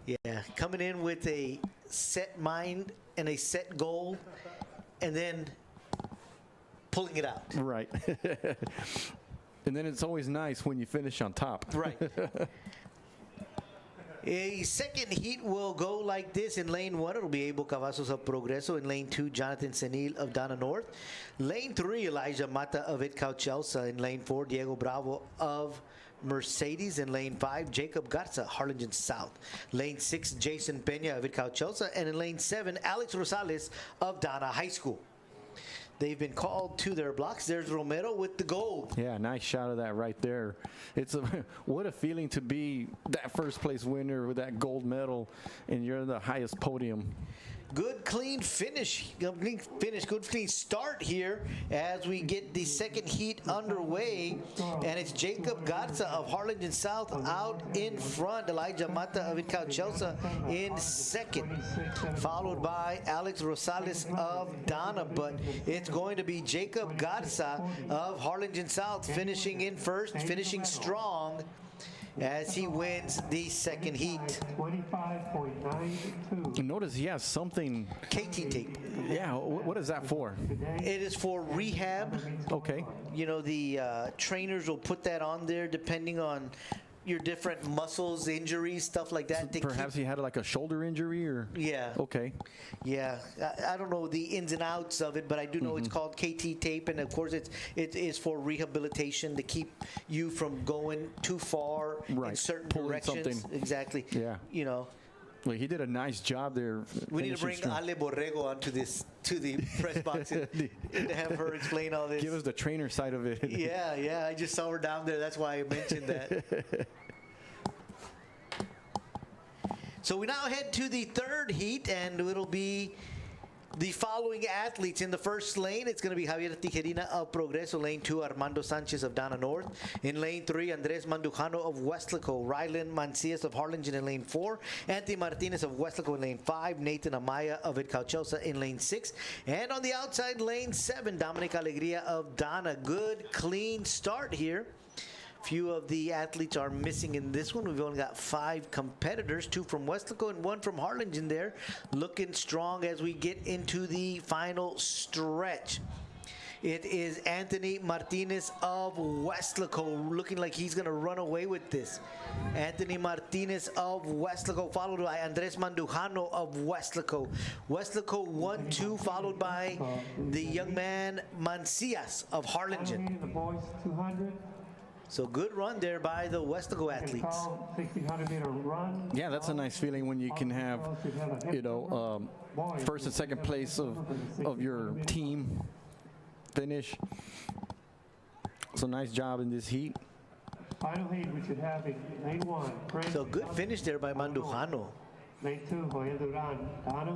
Yeah, coming in with a set mind and a set goal, and then pulling it out. Right. And then it's always nice when you finish on top. Right. A second heat will go like this. In lane 1, it'll be Abel Cavazos of Progreso. In lane 2, Jonathan Senil of Dana North. Lane 3, Elijah Mata of Itcauchelsa. In lane 4, Diego Bravo of Mercedes. In lane 5, Jacob Garza, Harlingen South. Lane 6, Jason Peña of Itcauchelsa. And in lane 7, Alex Rosales of Dana High School. They've been called to their blocks. There's Romero with the gold. Yeah, nice shot of that right there. It's what a feeling to be that first place winner with that gold medal, and you're the highest podium. Good clean finish. Good clean start here as we get the second heat underway. And it's Jacob Garza of Harlingen South out in front. Elijah Mata of Itcauchelsa in second. Followed by Alex Rosales of Dana. But it's going to be Jacob Garza of Harlingen South finishing in first, finishing strong, as he wins the second heat. 25.92. Notice he has something. KT tape. Yeah, what is that for? It is for rehab. Okay. You know, the trainers will put that on there depending on your different muscles, injuries, stuff like that. to Perhaps he had like a shoulder injury or? Yeah. Okay. Yeah, I don't know the ins and outs of it, but I do know it's called KT tape, and of course it is for rehabilitation to keep you from going too far in Right, certain pulling directions. something. Exactly. Yeah. You know, Well, he did a nice job there. we need to bring finishing strong. Ale Borrego onto to the press box and to have her explain all this. Give us the trainer side of it. Yeah, I just saw her down there. That's why I mentioned that. So we now head to the third heat, and it'll be the following athletes in the first lane. It's going to be Javier Tijerina of Progreso. Lane 2, Armando Sanchez of Dana North. In lane 3, Andres Mandujano of Weslaco. Rylan Mancias of Harlingen in lane 4. Anthony Martinez of Weslaco in lane 5. Nathan Amaya of Itcauchelsa in lane 6. And on the outside, lane 7, Dominic Alegria of Dana. Good, clean start here. Few of the athletes are missing in this one. We've only got 5 competitors, 2 from Weslaco and 1 from Harlingen there. Looking strong as we get into the final stretch. It is Anthony Martinez of Weslaco looking like he's going to run away with this. Anthony Martinez of Weslaco, followed by Andres Mandujano of Weslaco. Weslaco 1-2, followed by the young man Mancias of Harlingen. The boys 200. So good run there by the Weslaco athletes. 1,600-meter run. Yeah, that's a nice feeling when you can have, first and second place of your team finish. So nice job in this heat. Final heat, we should have in lane 1. So good finish there by Mandujano. Lane 2, Joel Duran, Dana.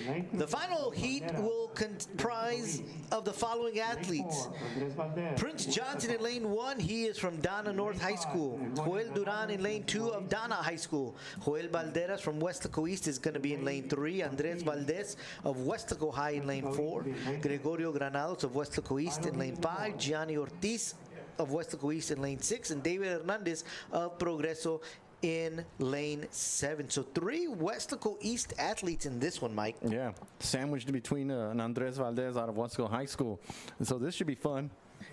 Lane 2, The final heat will comprise of the following athletes. Andres Valdez. Prince Johnson in lane 1, he is from Dana North High School. Joel Duran in lane 2 of Dana High School. Joel Valderas from Weslaco East is going to be in lane 3. Andres Valdez of Weslaco High in lane 4. Gregorio Granados of Weslaco East in lane 5. Gianni Ortiz of Weslaco East in lane 6. And David Hernandez of Progreso in lane 7. So 3 Weslaco East athletes in this one, Mike. Yeah, sandwiched between an Andres Valdez out of Weslaco High School. And so this should be fun.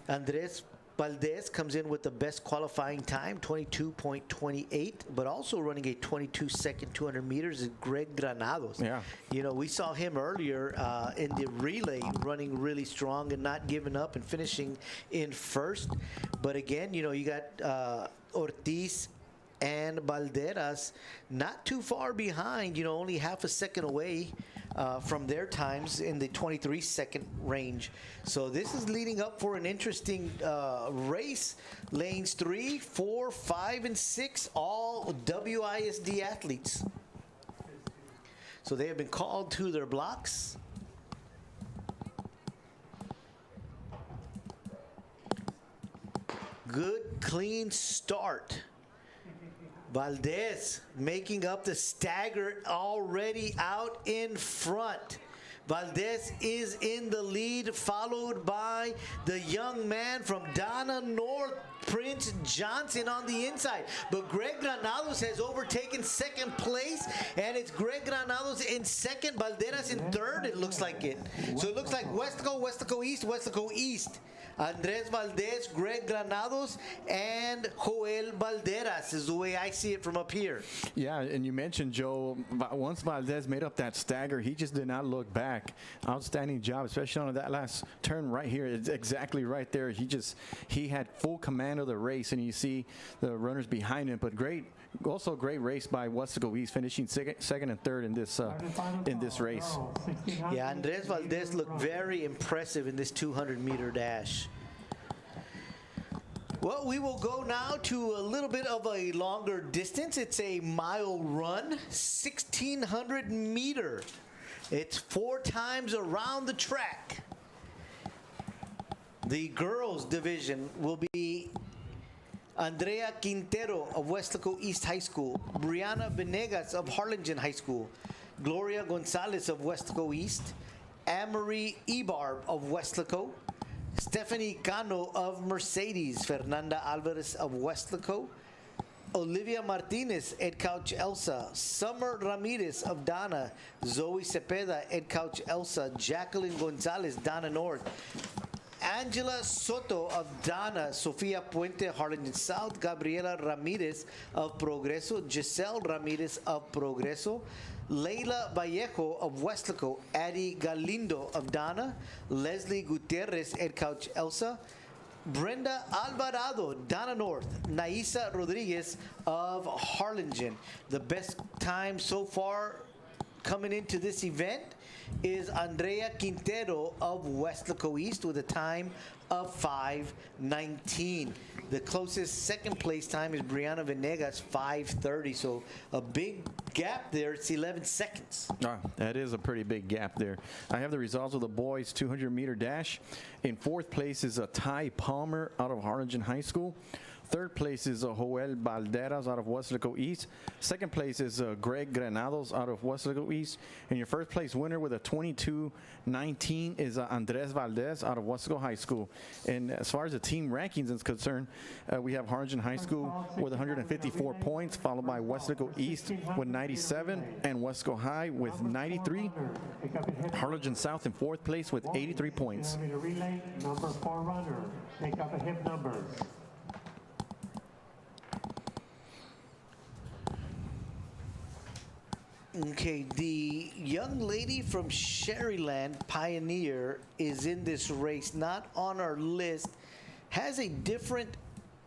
Andres Valdez comes in with the best qualifying time, 22.28, but also running a 22-second 200 meters is Greg Granados. Yeah. You know, we saw him earlier in the relay running really strong and not giving up and finishing in first. But again, you know, you got Ortiz and Valderas not too far behind, you know, only half a second away from their times in the 23-second range. So this is leading up for an interesting race. Lanes 3, 4, 5, and 6, all WISD athletes. So they have been called to their blocks. Good, clean start. Valdez making up the stagger, already out in front. Valdez is in the lead, followed by the young man from Donna North, Prince Johnson, on the inside. But Greg Granados has overtaken second place, and it's Greg Granados in second, Valderas in third, it looks like it. So it looks like Weslaco, Weslaco East. Andres Valdez, Greg Granados, and Joel Valderas is the way I see it from up here. Yeah, and you mentioned, Joe, once Valdez made up that stagger, he just did not look back. Outstanding job, especially on that last turn right here. It's exactly right there. He had full command of the race, and you see the runners behind him. But also great race by Weslaco East, finishing second and third in this race. Yeah, Andres Valdez looked very impressive in this 200-meter dash. Well, we will go now to a little bit of a longer distance. It's a mile run, 1,600 meter. It's 4 times around the track. The girls division will be Andrea Quintero of Weslaco East High School, Brianna Venegas of Harlingen High School, Gloria Gonzalez of Weslaco East, Anne-Marie Ebarb of Weslaco, Stephanie Cano of Mercedes, Fernanda Alvarez of Weslaco, Olivia Martinez, Ed Couch Elsa, Summer Ramirez of Dana, Zoe Cepeda, Ed Couch Elsa, Jacqueline Gonzalez, Dana North, Angela Soto of Dana, Sofia Puente, Harlingen South, Gabriela Ramirez of Progreso, Giselle Ramirez of Progreso, Leila Vallejo of Weslaco, Addie Galindo of Dana, Leslie Gutierrez, Ed Couch Elsa, Brenda Alvarado, Dana North, Naisa Rodriguez of Harlingen. The best time so far coming into this event is Andrea Quintero of Weslaco East with a time of 5:19. The closest second place time is Brianna Venegas, 5:30. So a big gap there. It's 11 seconds. That is a pretty big gap there. I have the results of the boys 200-meter dash. In fourth place is Ty Palmer out of Harlingen High School. Third place is Joel Valderas out of Weslaco East. Second place is Greg Granados out of Weslaco East. And your first place winner with a 22:19 is Andres Valdez out of Weslaco High School. And as far as the team rankings is concerned, we have Harlingen High School with 154 points, followed by Weslaco East with 97, and Weslaco High with 93. Harlingen South in fourth place with 83 points. Relay number 4 runner. Take up a hip number. Okay, the young lady from Sherryland, Pioneer, is in this race, not on our list, has a different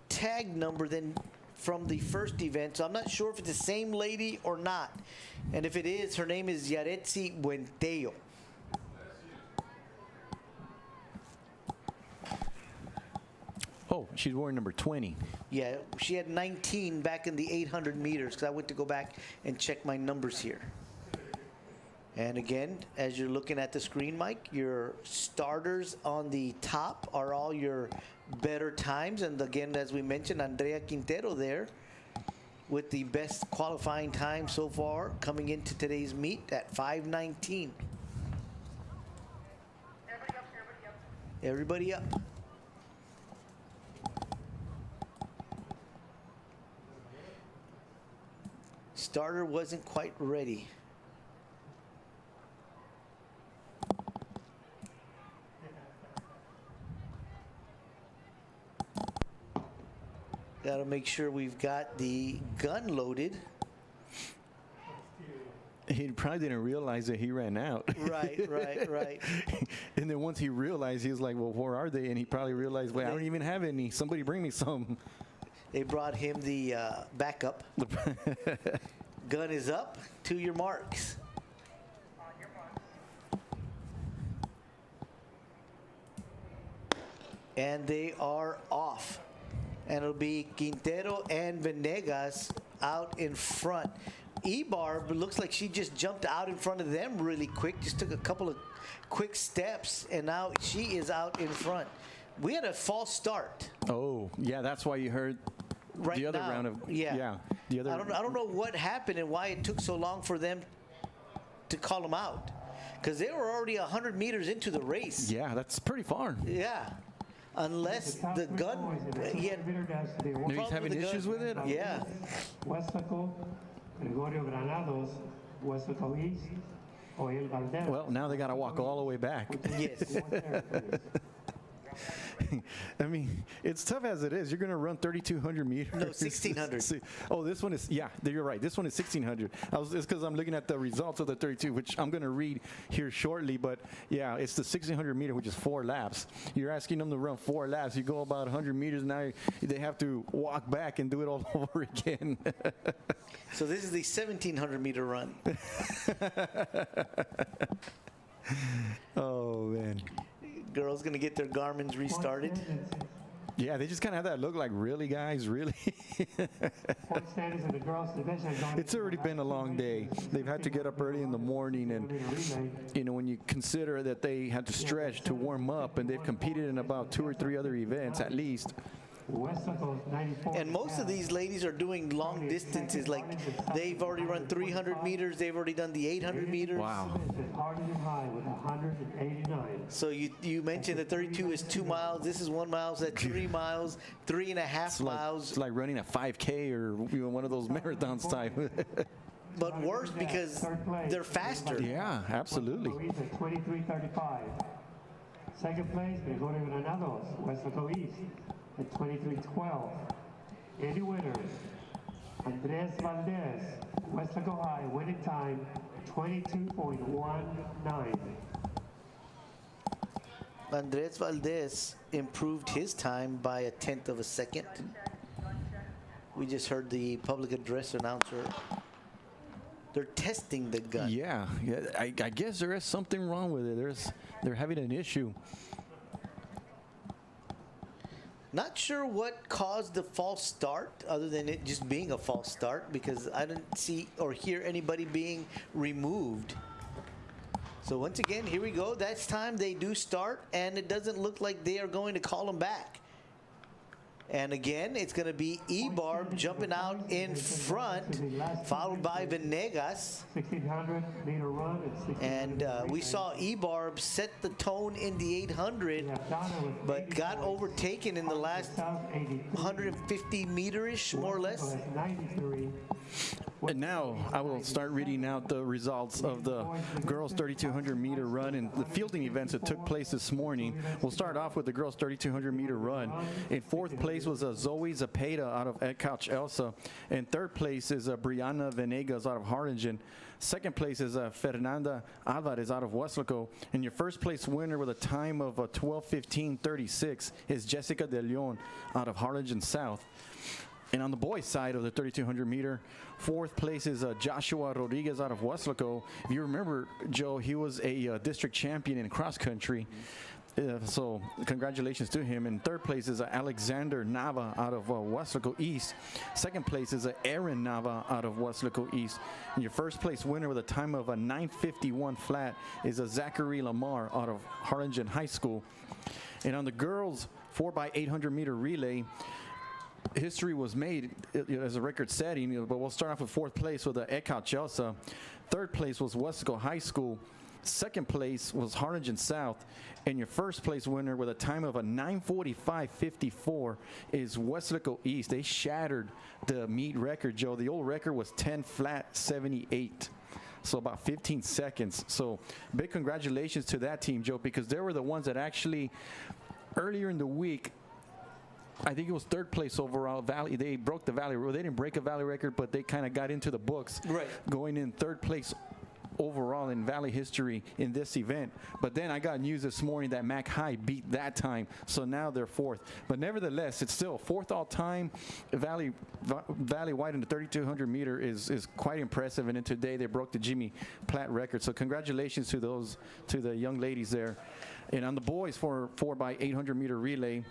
tag number than from the first event, so I'm not sure if it's the same lady or not. And if it is, her name is Yaretsi Buentello. Oh, she's wearing number 20. Yeah, she had 19 back in the 800 meters because I went to go back and check my numbers here. And again, as you're looking at the screen, Mike, your starters on the top are all your better times. And again, as we mentioned, Andrea Quintero there with the best qualifying time so far coming into today's meet at 5:19. Everybody up. Starter wasn't quite ready. Got to make sure we've got the gun loaded. He probably didn't realize that he ran out. Right. And then once he realized, he was like, well, where are they? And he probably realized, wait, I don't even have any. Somebody bring me some. They brought him the backup. Gun is up. To your marks. And they are off. And it'll be Quintero and Venegas out in front. Ebarb looks like she just jumped out in front of them really quick, just took a couple of quick steps, and now she is out in front. We had a false start. Oh, yeah, that's why you heard Right the other now, round of yeah. The other. I don't know what happened and why it took so long for them to call them out, because they were already 100 meters into the race. Yeah, that's pretty far. Yeah, unless the gun. Yeah, Maybe he's having issues with it. yeah. Weslaco, Gregorio Granados, Weslaco East, Joel Valdez. Well, now they got to walk all the way back. Yes. I mean, it's tough as it is. You're going to run 3,200 meters. No, 1,600. Oh, this one is, yeah, you're right. This one is 1,600. It's because I'm looking at the results of the 32, which I'm going to read here shortly. But, yeah, it's the 1,600 meter, which is 4 laps. You're asking them to run 4 laps. You go about 100 meters. Now they have to walk back and do it all over again. So this is the 1,700 meter run. Oh, man. Girls gonna get their Garmin's restarted. Yeah, they just kind of have that look like, really, guys, really? It's already been a long day. They've had to get up early in the morning, and, you know, when you consider that they had to stretch to warm up, and they've competed in about 2 or 3 other events at least. And most of these ladies are doing long distances. Like, they've already run 300 meters. They've already done the 800 meters. Wow. So you mentioned that 32 is 2 miles. This is 1 mile. So that's 3 miles, 3.5 miles. It's like running a 5K or, you know, one of those marathons type. But worse because they're faster. Yeah, absolutely. 23:35. Second place, Gregorio Granados, Weslaco East at 23:12. Any winners? Andres Valdez, Weslaco High, winning time 22.19. Andres Valdez improved his time by 1/10 of a second. We just heard the public address announcer. They're testing the gun. Yeah, I guess there is something wrong with it. They're having an issue. Not sure what caused the false start, other than it just being a false start, because I didn't see or hear anybody being removed. So once again, here we go. That's time they do start, and it doesn't look like they are going to call them back. And again, it's going to be Ebarb jumping out in front, followed by Venegas. 1,600 meter run at 16. And we saw Ebarb set the tone in the 800, but got overtaken in the last 150 meter-ish, more or less. 93. And now I will start reading out the results of the girls 3,200 meter run and the fielding events that took place this morning. We'll start off with the girls 3,200 meter run. In 4th place was Zoe Zapata out of Edcouch Elsa. In 3rd place is Brianna Venegas out of Harlingen. 2nd place is Fernanda Alvarez out of Weslaco. And your 1st place winner with a time of 12:15:36 is Jessica De Leon out of Harlingen South. And on the boys' side of the 3,200 meter, 4th place is Joshua Rodriguez out of Weslaco. If you remember, Joe, he was a district champion in cross country. So congratulations to him. And 3rd place is Alexander Nava out of Weslaco East. 2nd place is Aaron Nava out of Weslaco East. And your 1st place winner with a time of a 9:51 flat is Zachary Lamar out of Harlingen High School. And on the girls 4x800 meter relay, history was made as a record setting, but we'll start off with 4th place with Edcouch Elsa. 3rd place was Weslaco High School. 2nd place was Harlingen South. And your 1st place winner with a time of a 9:45:54 is Weslaco East. They shattered the meet record, Joe. The old record was 10 flat 78. So about 15 seconds. So big congratulations to that team, Joe, because they were the ones that actually earlier in the week I think it was third place overall. Valley, they broke the Valley. They didn't break a Valley record, but they kind of got into the books. Right. Going in third place overall in Valley history in this event. But then I got news this morning that Mac High beat that time, so now they're fourth. But nevertheless, it's still fourth all time. Valley wide in the 3,200 meter is quite impressive. And then today they broke the Jimmy Platt record. So congratulations to the young ladies there. And on the boys for 4x800 meter relay,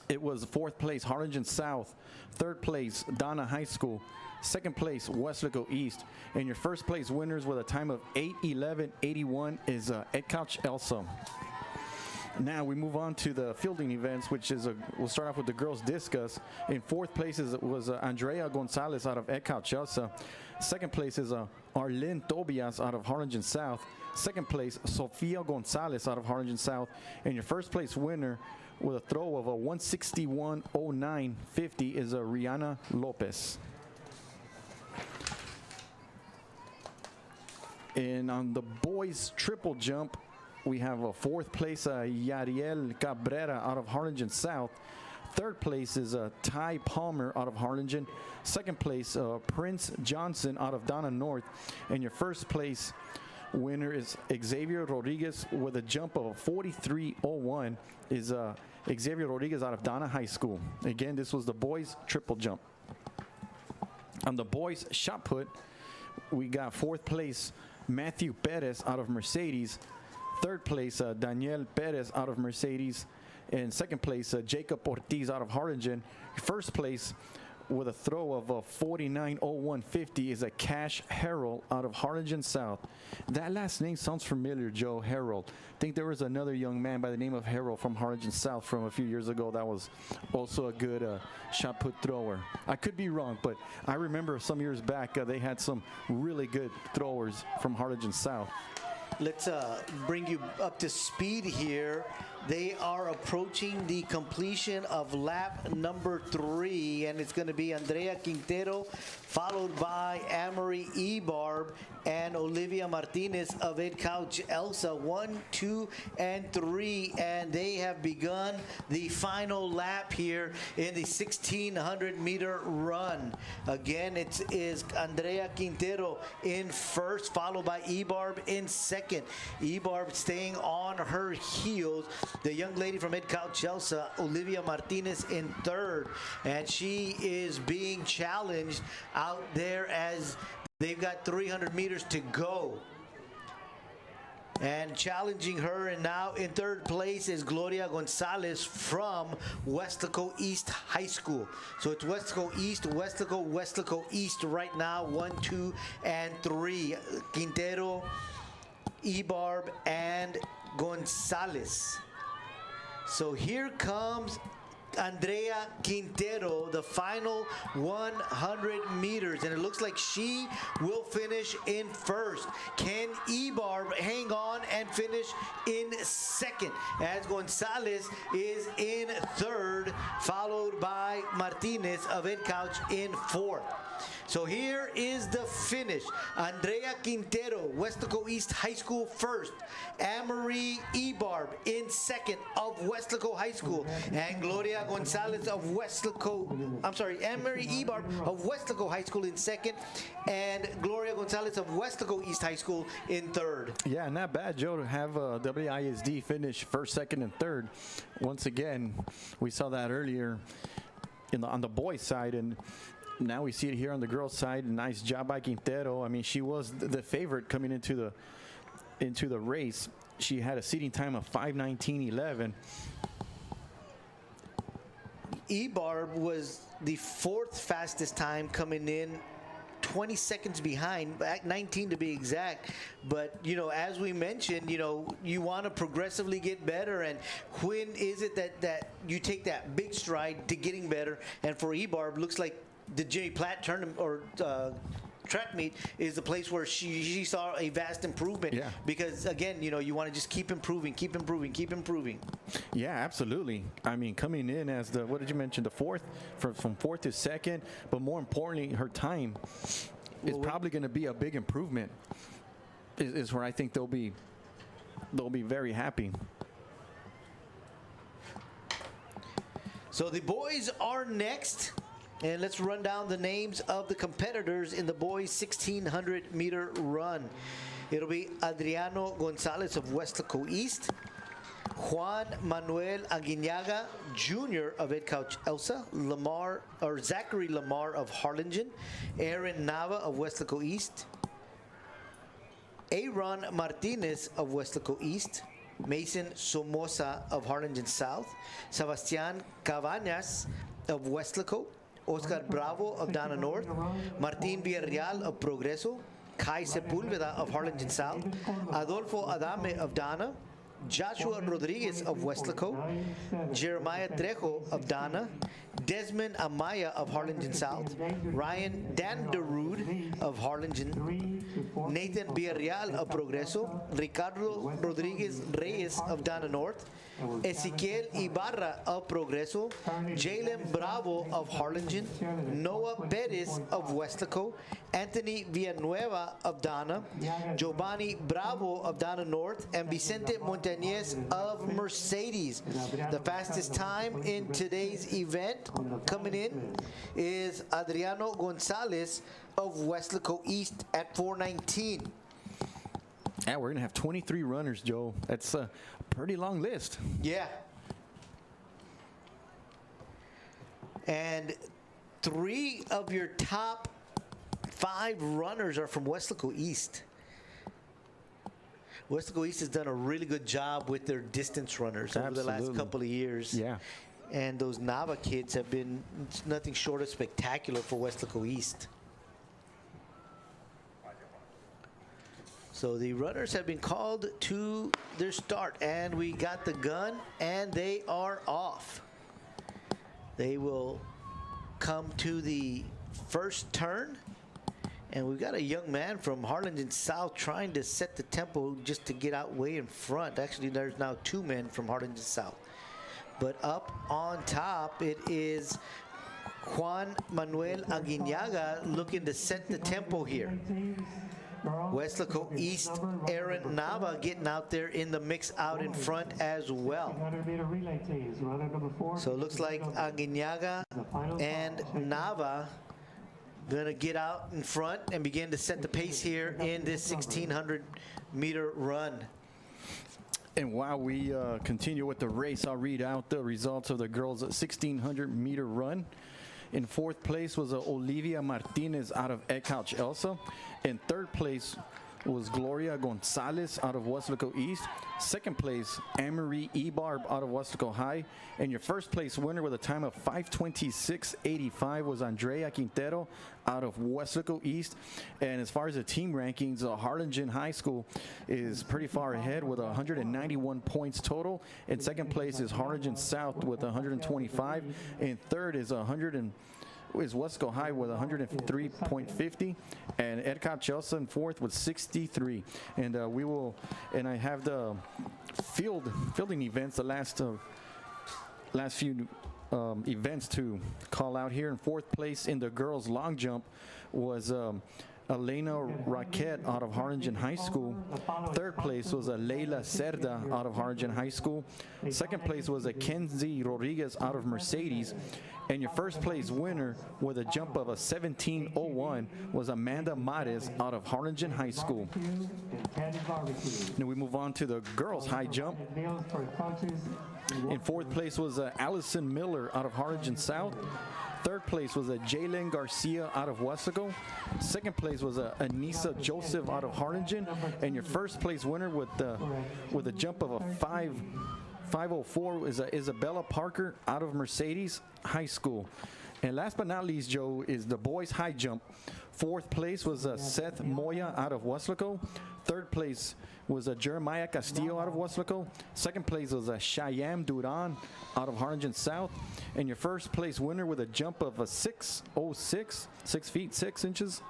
it was fourth place Harlingen South, third place Donna High School, second place Weslaco East, and your first place winners with a time of 8:11:81 is Ed Couch Elsa. Now we move on to the fielding events, which is we'll start off with the girls discus. In fourth place was Andrea Gonzalez out of Ed Couch Elsa. Second place is Arlene Tobias out of Harlingen South. Second place Sofia Gonzalez out of Harlingen South, and your first place winner with a throw of a 161.0950 is Rihanna Lopez. And on the boys triple jump, we have a fourth place Yariel Cabrera out of Harlingen South. Third place is Ty Palmer out of Harlingen. Second place Prince Johnson out of Donna North. And your first place winner is Xavier Rodriguez with a jump of 43.01 is Xavier Rodriguez out of Donna High School. Again, this was the boys triple jump. On the boys shot put, we got fourth place Matthew Perez out of Mercedes. Third place Daniel Perez out of Mercedes. And second place Jacob Ortiz out of Harlingen. First place with a throw of 49.0150 is a Cash Harrell out of Harlingen South. That last name sounds familiar, Joe. Harrell. I think there was another young man by the name of Harrell from Harlingen South from a few years ago that was also a good shot put thrower. I could be wrong, but I remember some years back they had some really good throwers from Harlingen South. Let's bring you up to speed here. They are approaching the completion of lap number 3, and it's going to be Andrea Quintero, followed by Amory Ebarb and Olivia Martinez of Ed Couch Elsa. 1, 2, and 3, and they have begun the final lap here in the 1,600 meter run. Again, it is Andrea Quintero in first, followed by Ebarb in second. Ebarb staying on her heels. The young lady from Ed Couch Elsa, Olivia Martinez, in third, and she is being challenged out there as they've got 300 meters to go. And challenging her, and now in third place is Gloria Gonzalez from Weslaco East High School. So it's Weslaco East, Weslaco East right now, 1, 2, and 3. Quintero, Ebarb, and Gonzalez. So here comes Andrea Quintero, the final 100 meters, and it looks like she will finish in first. Can Ebarb hang on and finish in second, as Gonzalez is in third, followed by Martinez of Ed Couch in fourth. So here is the finish. Andrea Quintero, Weslaco East High School first. Amory Ebarb in second of Weslaco High School. And Gloria Gonzalez of Amory Ebarb of Weslaco High School in second. And Gloria Gonzalez of Weslaco East High School in third. Yeah, not bad, Joe, to have WISD finish first, second, and third. Once again, we saw that earlier on the boys' side, and now we see it here on the girls' side. Nice job by Quintero. I mean, she was the favorite coming into the race. She had a seating time of 5:19.11. Ebarb was the fourth fastest time, coming in 20 seconds behind, 19 to be exact. But, you know, as we mentioned, you know, you want to progressively get better. And when is it that you take that big stride to getting better? And for Ebarb, looks like the Jimmy Platt tournament or track meet is the place where she saw a vast improvement. Yeah. Because again, you know, you want to just keep improving. Yeah, absolutely. I mean, coming in as what did you mention, the fourth, from fourth to second, but more importantly, her time is probably going to be a big improvement. Is where I think they'll be very happy. So the boys are next. And let's run down the names of the competitors in the boys 1600 meter run. It'll be Adriano Gonzalez of Weslaco East, Juan Manuel Aguinaga Jr. of Ed Couch Elsa, Zachary Lamar of Harlingen, Aaron Nava of Weslaco East, Aaron Martinez of Weslaco East, Mason Somoza of Harlingen South, Sebastian Cabañas of Weslaco, Oscar Bravo of Dana North, Martin Villarreal of Progreso, Kai Sepulveda of Harlingen South, Adolfo Adame of Dana, Joshua Rodriguez of Weslaco, Jeremiah Trejo of Dana, Desmond Amaya of Harlingen South, Ryan Danderud of Harlingen, Nathan Villarreal of Progreso, Ricardo Rodriguez Reyes of Dana North, Ezequiel Ibarra of Progreso, Jalen Bravo of Harlingen, Noah Perez of Weslaco, Anthony Villanueva of Dana, Giovanni Bravo of Dana North, and Vicente Montañez of Mercedes. The fastest time in today's event coming in is Adriano Gonzalez of Weslaco East at 4:19. Yeah, we're going to have 23 runners, Joe. That's a pretty long list. Yeah. And 3 of your top 5 runners are from Weslaco East. Weslaco East has done a really good job with their distance runners over the last couple of years. Yeah. And those Nava kids have been nothing short of spectacular for Weslaco East. So the runners have been called to their start, and we got the gun, and they are off. They will come to the first turn, and we've got a young man from Harlingen South trying to set the tempo just to get out way in front. Actually, there's now 2 men from Harlingen South. But up on top, it is Juan Manuel Aguinaga looking to set the tempo here. Weslaco East, Aaron Nava getting out there in the mix out in front as well. So it looks like Aguinaga and Nava going to get out in front and begin to set the pace here in this 1600 meter run. And while we continue with the race, I'll read out the results of the girls' 1600 meter run. In 4th place was Olivia Martinez out of Ed Couch Elsa. In 3rd place was Gloria Gonzalez out of Weslaco East. 2nd place, Anne-Marie Ebarb out of Weslaco High. And your 1st place winner with a time of 5:26.85 was Andrea Quintero out of Weslaco East. And as far as the team rankings, Harlingen High School is pretty far ahead with 191 points total. In 2nd place is Harlingen South with 125. And 3rd is Weslaco High with 103.50, and Ed Couch Elsa in 4th with 63. And I have the fielding events, the last few events to call out here. In 4th place in the girls long jump was Elena Raquette out of Harlingen High School. 3rd place was Leila Cerda out of Harlingen High School. 2nd place was Kenzie Rodriguez out of Mercedes. And your 1st place winner with a jump of a 17:01 was Amanda Mares out of Harlingen High School. Now we move on to the girls high jump. In 4th place was Allison Miller out of Harlingen South. 3rd place was Jalen Garcia out of Weslaco. 2nd place was Anissa Joseph out of Harlingen. And your 1st place winner with a jump of a 5:04 is Isabella Parker out of Mercedes High School. And last but not least, Joe, is the boys high jump. 4th place was Seth Moya out of Weslaco. 3rd place was Jeremiah Castillo out of Weslaco. 2nd place was Cheyenne Duran out of Harlingen South. And your 1st place winner with a jump of a 6:06, 6 feet 6 inches,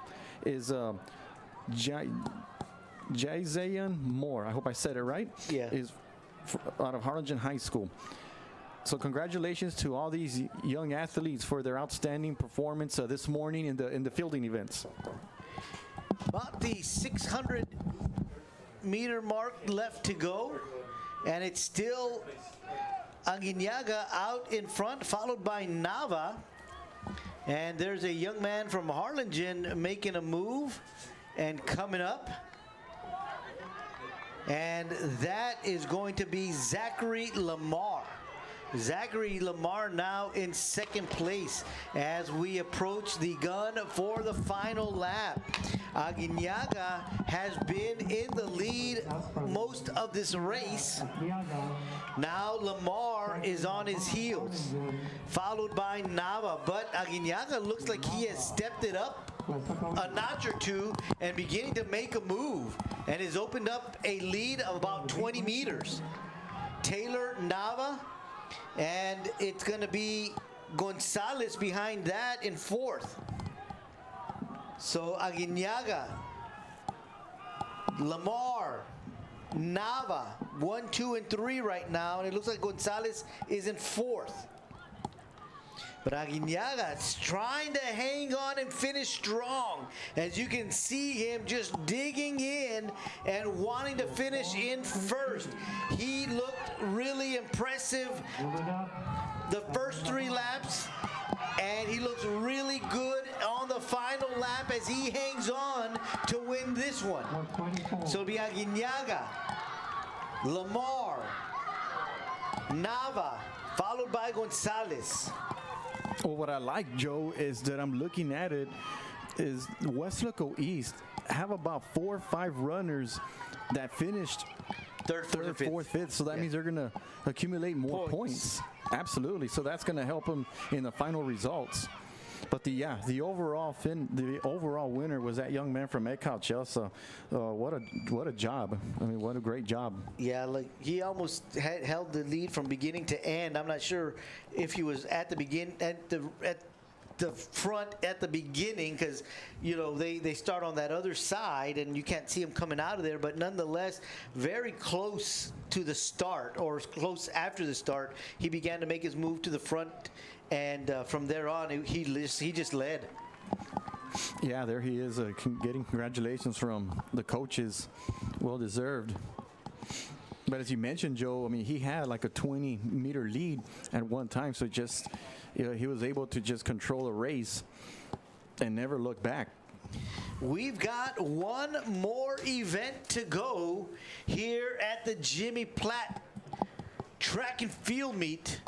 is Jaizayan Moore. I hope I said it right. Yeah. Is out of Harlingen High School. So congratulations to all these young athletes for their outstanding performance this morning in the fielding events. About the 600 meter mark left to go, and it's still Aguinaga out in front, followed by Nava. And there's a young man from Harlingen making a move and coming up. And that is going to be Zachary Lamar. Zachary Lamar now in second place as we approach the gun for the final lap. Aguinaga has been in the lead most of this race. Now Lamar is on his heels, followed by Nava. But Aguinaga looks like he has stepped it up a notch or two and beginning to make a move and has opened up a lead of about 20 meters. Taylor Nava, and it's going to be Gonzalez behind that in fourth. So Aguinaga, Lamar, Nava, 1, 2, and 3 right now, and it looks like Gonzalez is in fourth. But Aguinaga is trying to hang on and finish strong. As you can see him just digging in and wanting to finish in first. He looked really impressive the first 3 laps, and he looks really good on the final lap as he hangs on to win this one. So it'll be Aguinaga, Lamar, Nava, followed by Gonzalez. Well, what I like, Joe, is that I'm looking at it is Weslaco East have about 4 or 5 runners that finished Third, fourth, fifth. So that means they're going to accumulate more points. Absolutely. So that's going to help them in the final results. But the overall winner was that young man from KWES. What a job! I mean, what a great job. Yeah, like he almost had held the lead from beginning to end. I'm not sure if he was at the front at the beginning, because they start on that other side and you can't see him coming out of there, but nonetheless very close to the start, or close after the start, he began to make his move to the front, and from there on he just led. Yeah, there he is, getting congratulations from the coaches. Well deserved. But as you mentioned, Joe, I mean, he had like a 20-meter lead at one time, so just he was able to just control a race and never look back. We've got one more event to go here at the Jimmy Platt track and field meet.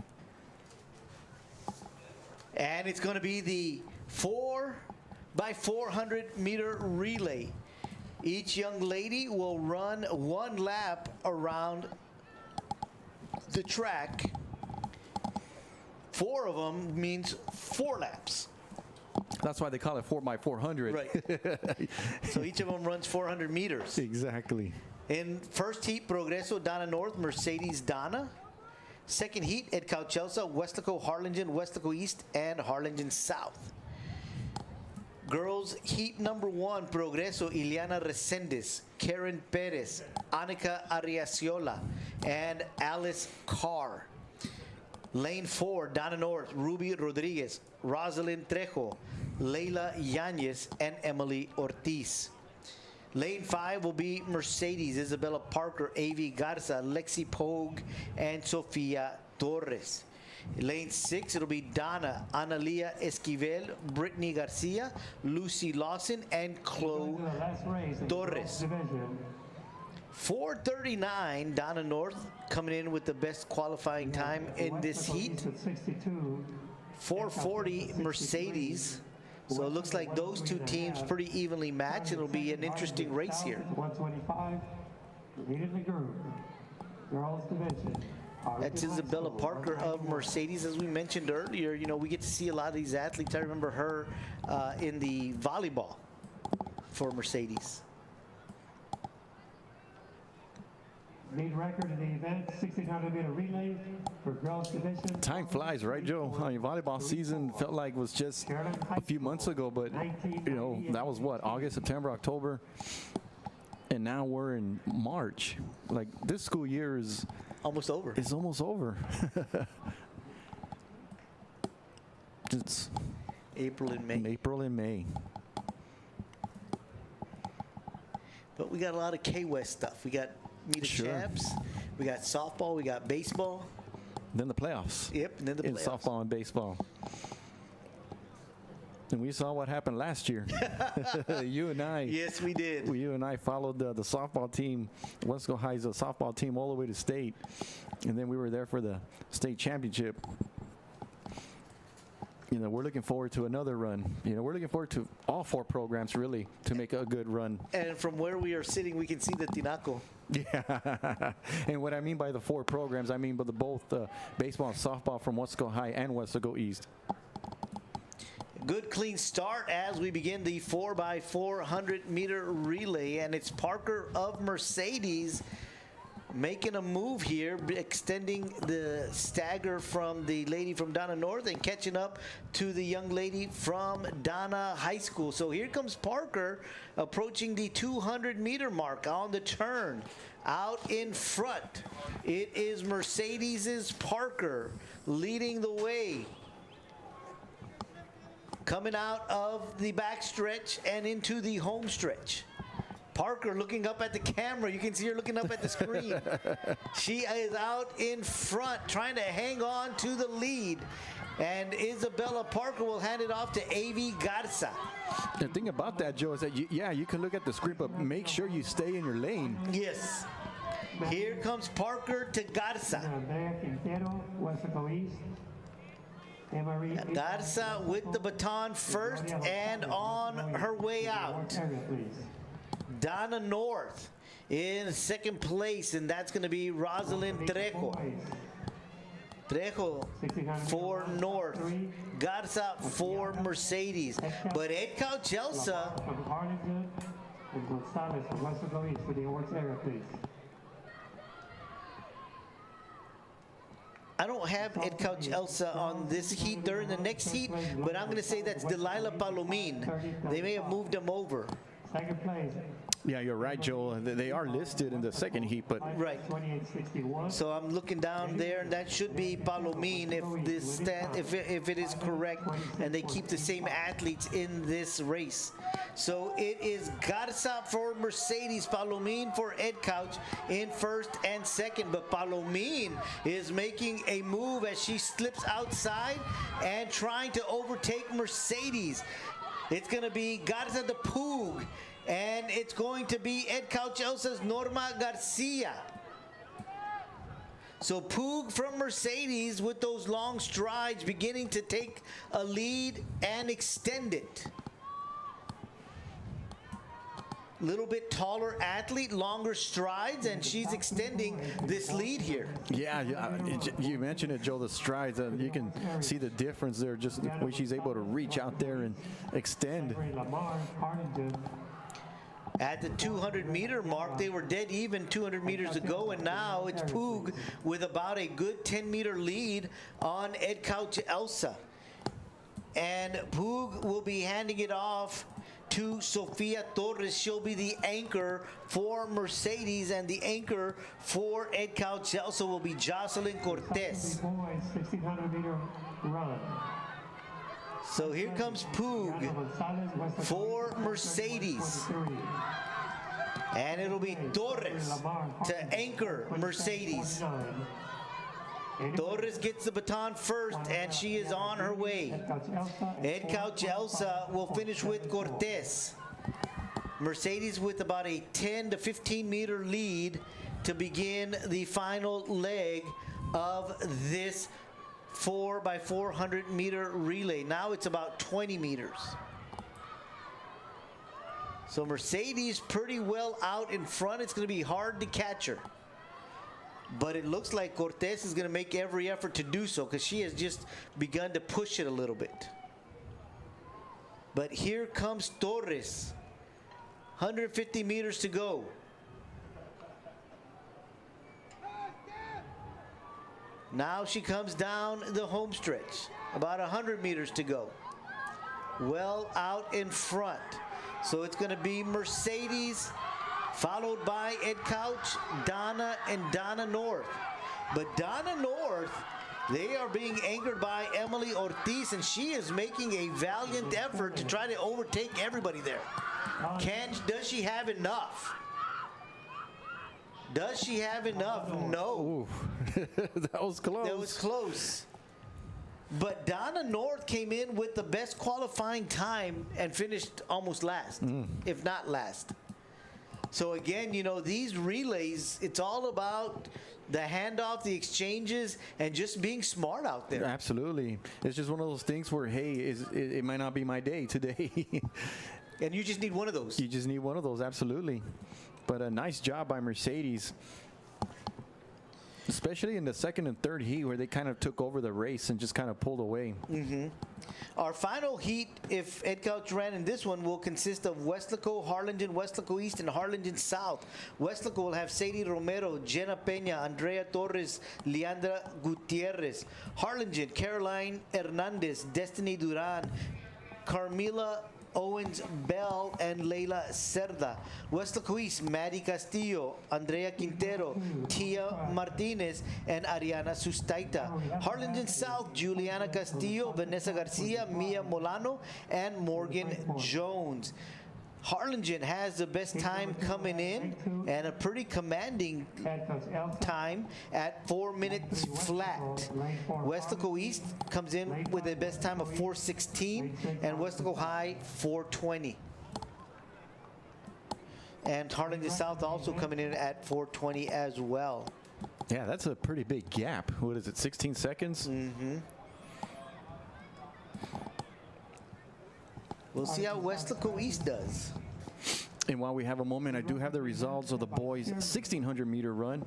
And it's going to be the 4x400 meter relay. Each young lady will run 1 lap around the track. 4 of them means 4 laps. That's why they call it 4x400. Right. So each of them runs 400 meters. Exactly. In first heat, Progreso, Dana North, Mercedes, Dana. Second heat, at KWES, Weslaco, Harlingen, Weslaco East, and Harlingen South. Girls heat number 1, Progreso, Ileana Resendiz, Karen Perez, Anika Arriaciola, and Alice Carr. Lane 4, Dana North, Ruby Rodriguez, Rosalind Trejo, Leila Yanez, and Emily Ortiz. Lane 5 will be Mercedes, Isabella Parker, Avi Garza, Lexi Pogue, and Sofia Torres. Lane 6, it'll be Donna, Analia Esquivel, Brittany Garcia, Lucy Lawson, and Chloe Torres. 4:39, Donna North coming in with the best qualifying time in this heat. 4:40, Mercedes. So it looks like those two teams pretty evenly matched. It'll be an interesting race here. 125, leading the group, girls division. That's Isabella Parker of Mercedes. As we mentioned earlier, we get to see a lot of these athletes. I remember her in the volleyball for Mercedes. Lead record in the event, 1,600-meter relay for girls division. Time flies, right, Joe? I mean, volleyball season felt like it was just a few months ago, but that was what, August, September, October, and now we're in March. Like, this school year is almost over. It's almost over. It's April and May. April and May. But we got a lot of KWES stuff. We got Meet of Champs. We got softball. We got baseball. Then the playoffs. Yep, and then the in playoffs. softball and baseball. And we saw what happened last year. You and I. Yes, we did. You and I followed the softball team, Weslaco High's softball team, all the way to state. And then we were there for the state championship. You know, we're looking forward to another run. You know, we're looking forward to all 4 programs, really, to make a good run. And from where we are sitting, we can see the Tinaco. Yeah. And what I mean by the 4 programs, I mean by both baseball and softball from Weslaco High and Weslaco East. Good clean start as we begin the 4x400 meter relay, and it's Parker of Mercedes making a move here, extending the stagger from the lady from Donna North and catching up to the young lady from Donna High School. So here comes Parker approaching the 200 meter mark on the turn. Out in front, it is Mercedes's Parker leading the way. Coming out of the back stretch and into the home stretch. Parker looking up at the camera. You can see her looking up at the screen. She is out in front trying to hang on to the lead. And Isabella Parker will hand it off to Avi Garza. The thing about that, Joe, is that, you can look at the screen, but make sure you stay in your lane. Yes. Here comes Parker to Garza. Garza with the baton first and on her way out. Donna North in second place, and that's going to be Rosalind Trejo. Trejo for North, Garza for Mercedes. But Ed Cauchelsa I don't have Ed Couch Elsa on this heat. They're in the next heat, but I'm going to say that's Delilah Palomine. They may have moved them over. Second place. Yeah, you're right, Joel. They are listed in the second heat, but Right. So I'm looking down there, and that should be Palomine if it is correct, and they keep the same athletes in this race. So it is Garza for Mercedes, Palomine for Ed Couch in first and second. But Palomine is making a move as she slips outside and trying to overtake Mercedes. It's going to be Garza the Poog, and it's going to be Ed Couch Elsa's Norma Garcia. So Poog from Mercedes with those long strides beginning to take a lead and extend it. Little bit taller athlete, longer strides, and she's extending this lead here. yeah, you mentioned it, Joe, the strides. You can see the difference there, just the way she's able to reach out there and extend. At the 200-meter mark, they were dead even 200 meters ago, and now it's Poog with about a good 10-meter lead on Ed Couch Elsa. And Poog will be handing it off to Sofia Torres. She'll be the anchor for Mercedes, and the anchor for Ed Couch Elsa will be Jocelyn Cortez. 1600-meter run. So here comes Poog for Mercedes. And it'll be Torres to anchor Mercedes. Torres gets the baton first, and she is on her way. Ed Couch Elsa will finish with Cortez. Mercedes with about a 10 to 15 meter lead to begin the final leg of this 4x400 meter relay. Now it's about 20 meters. So Mercedes pretty well out in front. It's going to be hard to catch her. But it looks like Cortez is going to make every effort to do so, because she has just begun to push it a little bit. But here comes Torres. 150 meters to go. Now she comes down the home stretch. About 100 meters to go. Well out in front. So it's going to be Mercedes, followed by Ed Couch, Donna, and Donna North. But Donna North, they are being anchored by Emily Ortiz, and she is making a valiant effort to try to overtake everybody there. Does she have enough? Does she have enough? No. Ooh, that was close. That was close. But Donna North came in with the best qualifying time and finished almost last, if not last. So again, you know, these relays, it's all about the handoff, the exchanges, and just being smart out there. Absolutely. It's just one of those things where, hey, it might not be my day today. And you just need one of those. You just need one of those, absolutely. But a nice job by Mercedes, especially in the second and third heat where they kind of took over the race and just kind of pulled away. Our final heat, if Ed Couch ran in this one, will consist of Weslaco, Harlingen, Weslaco East, and Harlingen South. Weslaco will have Sadie Romero, Jenna Peña, Andrea Torres, Leandra Gutierrez. Harlingen, Caroline Hernandez, Destiny Duran, Carmila Owens Bell, and Leila Cerda. Weslaco East, Maddie Castillo, Andrea Quintero, Tia Martinez, and Ariana Sustaita. Harlingen South, Juliana Castillo, Vanessa Garcia, Mia Molano, and Morgan Jones. Harlingen has the best time coming in and a pretty commanding time at 4 minutes flat. Weslaco East comes in with the best time of 4:16 and Weslaco High 4:20. And Harlingen South also coming in at 4:20 as well. Yeah, that's a pretty big gap. What is it, 16 seconds? We'll see how Weslaco East does. And while we have a moment, I do have the results of the boys' 1,600 meter run.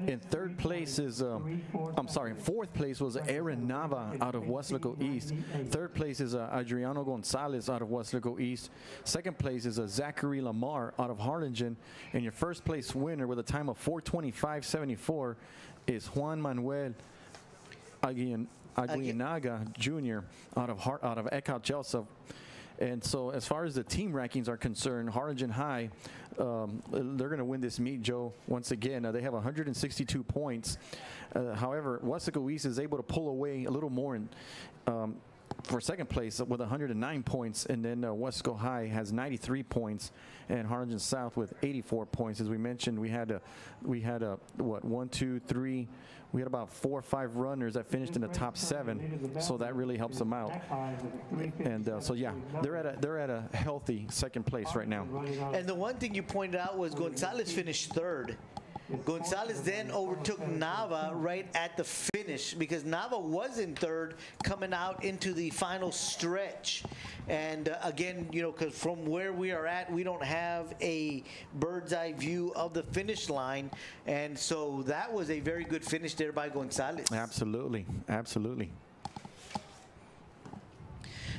In third place is, fourth place was Aaron Nava out of Weslaco East. Third place is Adriano Gonzalez out of Weslaco East. Second place is Zachary Lamar out of Harlingen. And your first place winner with a time of 4:25.74 is Juan Manuel Aguinaga Jr. out of Eckhart Joseph. And so as far as the team rankings are concerned, Harlingen High, they're going to win this meet, Joe, once again. They have 162 points. However, Weslaco East is able to pull away a little more for second place with 109 points. And then Weslaco High has 93 points. And Harlingen South with 84 points. As we mentioned, we had what, 1, 2, 3... We had about 4 or 5 runners that finished in the top 7, so that really helps them out. And so yeah, they're at a healthy second place right now. And the one thing you pointed out was Gonzalez finished third. Gonzalez then overtook Nava right at the finish because Nava was in third coming out into the final stretch. And again, you know, because from where we are at, we don't have a bird's eye view of the finish line. And so that was a very good finish there by Gonzalez. Absolutely. Absolutely.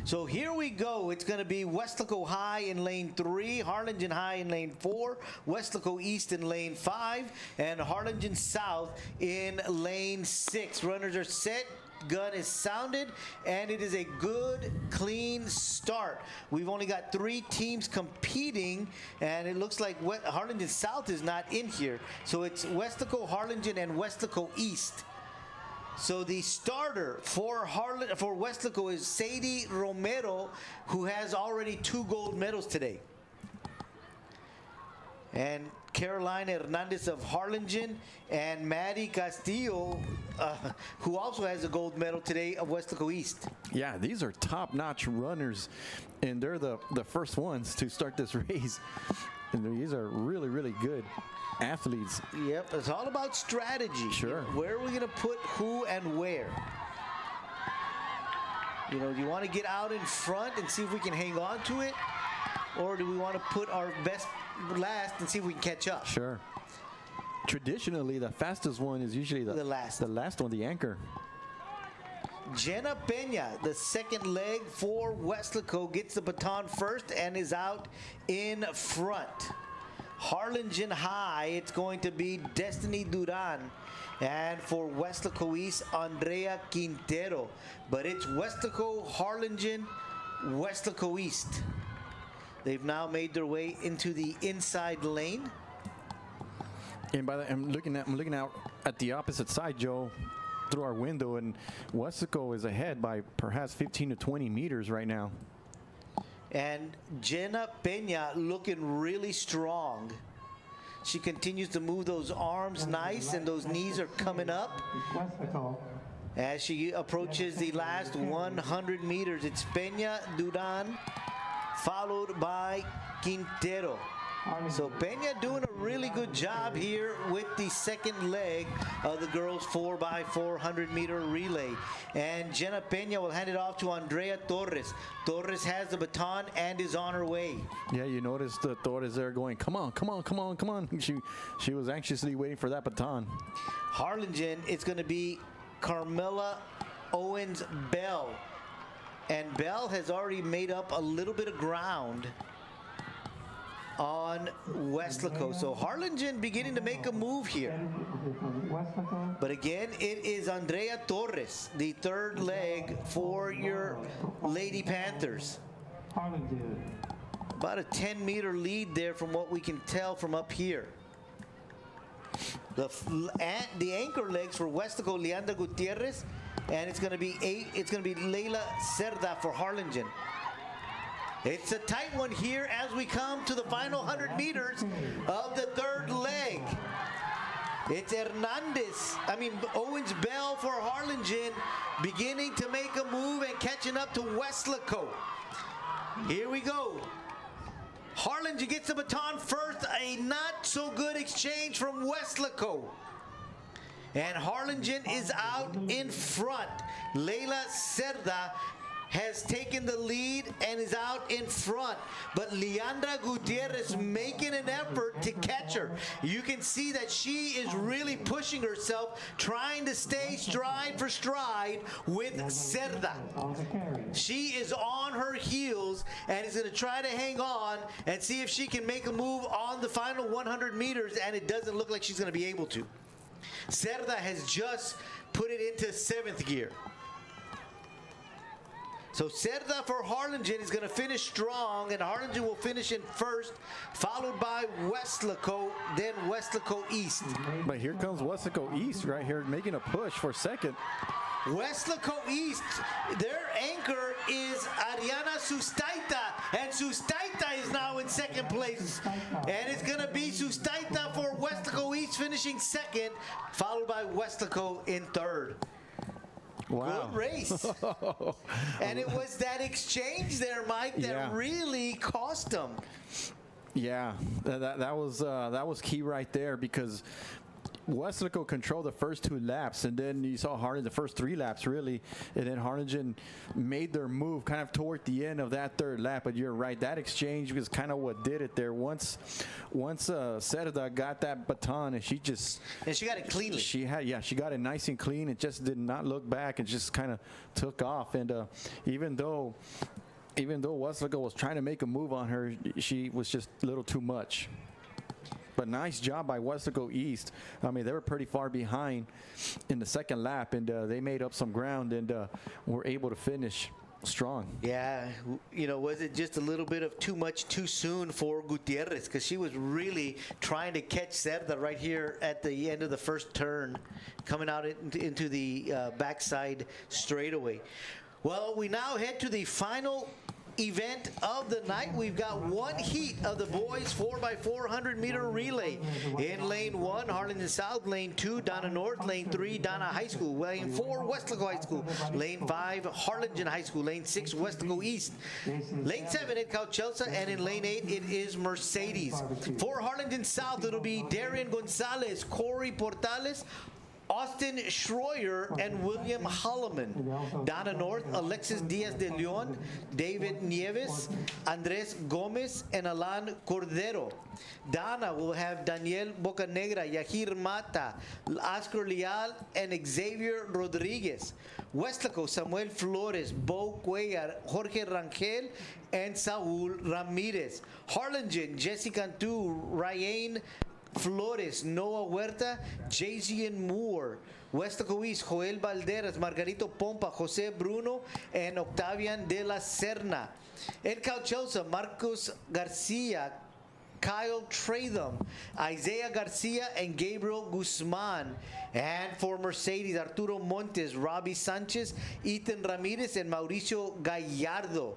So here we go. It's going to be Weslaco High in lane 3, Harlingen High in lane 4, Weslaco East in lane 5, and Harlingen South in lane 6. Runners are set. Gun is sounded, and it is a good, clean start. We've only got 3 teams competing, and it looks like Harlingen South is not in here. So it's Weslaco, Harlingen, and Weslaco East. So the starter for Weslaco is Sadie Romero, who has already 2 gold medals today. And Caroline Hernandez of Harlingen and Maddie Castillo, who also has a gold medal today of Weslaco East. Yeah, these are top-notch runners, and they're the first ones to start this race. And these are really, really good athletes. Yep, it's all about strategy. Sure. Where are we going to put who and where? You know, do you want to get out in front and see if we can hang on to it? Or do we want to put our best last and see if we can catch up? Sure. Traditionally, the fastest one is usually the last one, the anchor. Jenna Peña, the second leg for Weslaco, gets the baton first and is out in front. Harlingen High, it's going to be Destiny Duran. And for Weslaco East, Andrea Quintero. But it's Weslaco, Harlingen, Weslaco East. They've now made their way into the inside lane. And by that, I'm looking out at the opposite side, Joe, through our window, and Weslaco is ahead by perhaps 15 to 20 meters right now. And Jenna Peña looking really strong. She continues to move those arms nice, and those knees are coming up. Weslaco. As she approaches the last 100 meters, it's Peña Duran, followed by Quintero. So Peña doing a really good job here with the second leg of the girls 4x400 meter relay. And Jenna Peña will hand it off to Andrea Torres. Torres has the baton and is on her way. Yeah, you noticed Torres there going, come on, come on, come on, come on. She was anxiously waiting for that baton. Harlingen, it's going to be Carmela Owens Bell. And Bell has already made up a little bit of ground on Weslaco. So Harlingen beginning to make a move here. But again, it is Andrea Torres, the third leg for your Lady Panthers. About a 10-meter lead there from what we can tell from up here. The anchor legs for Weslaco, Leandra Gutierrez, and it's going to be Leila Cerda for Harlingen. It's a tight one here as we come to the final 100 meters of the third leg. It's Owens Bell for Harlingen, beginning to make a move and catching up to Weslaco. Here we go. Harlingen gets the baton first, a not so good exchange from Weslaco. And Harlingen is out in front. Leila Cerda has taken the lead and is out in front. But Leandra Gutierrez making an effort to catch her. You can see that she is really pushing herself, trying to stay stride for stride with Cerda. She is on her heels and is going to try to hang on and see if she can make a move on the final 100 meters, and it doesn't look like she's going to be able to. Cerda has just put it into 7th gear. So Cerda for Harlingen is going to finish strong, and Harlingen will finish in first, followed by Weslaco, then Weslaco East. But here comes Weslaco East right here making a push for second. Weslaco East, their anchor is Ariana Sustaita, and Sustaita is now in second place. And it's going to be Sustaita for Weslaco East finishing second, followed by Weslaco in third. Wow. Good race. And it was that exchange there, Mike, that really cost them. Yeah, that was key right there, because Weslaco controlled the first 2 laps, and then you saw Harlingen the first 3 laps really, and then Harlingen made their move kind of toward the end of that 3rd lap. But you're right, that exchange was kind of what did it there. Once Cerda got that baton, and she got it cleanly. She got it nice and clean. It just did not look back. It just kind of took off. And even though Weslaco was trying to make a move on her, she was just a little too much. But nice job by Weslaco East. I mean, they were pretty far behind in the 2nd lap, and they made up some ground and were able to finish strong. Yeah, was it just a little bit of too much too soon for Gutierrez, because she was really trying to catch Cerda right here at the end of the first turn, coming out into the backside straightaway. Well, we now head to the final event of the night. We've got one heat of the boys 4x400 meter relay. In lane 1, Harlingen South. Lane 2, Donna North. Lane 3, Donna High School. Lane 4, Weslaco High School. Lane 5, Harlingen High School. Lane 6, Weslaco East. Lane 7, at Calchelsea. And in lane 8, it is Mercedes. For Harlingen South, it'll be Darian Gonzalez, Corey Portales, Austin Schroyer, and William Holloman. Donna North, Alexis Diaz de Leon, David Nieves, Andres Gomez, and Alan Cordero. Donna will have Daniel Bocanegra, Yahir Mata, Oscar Leal, and Xavier Rodriguez. Weslaco, Samuel Flores, Bo Cuellar, Jorge Rangel, and Saul Ramirez. Harlingen, Jesse Cantu, Ryan Flores, Noah Huerta, Jason Moore. Weslaco East, Joel Valderas, Margarito Pompa, Jose Bruno, and Octavian de la Serna. En Calchelsea, Marcos Garcia, Kyle Tratham, Isaiah Garcia, and Gabriel Guzman. And for Mercedes, Arturo Montes, Robbie Sanchez, Ethan Ramirez, and Mauricio Gallardo.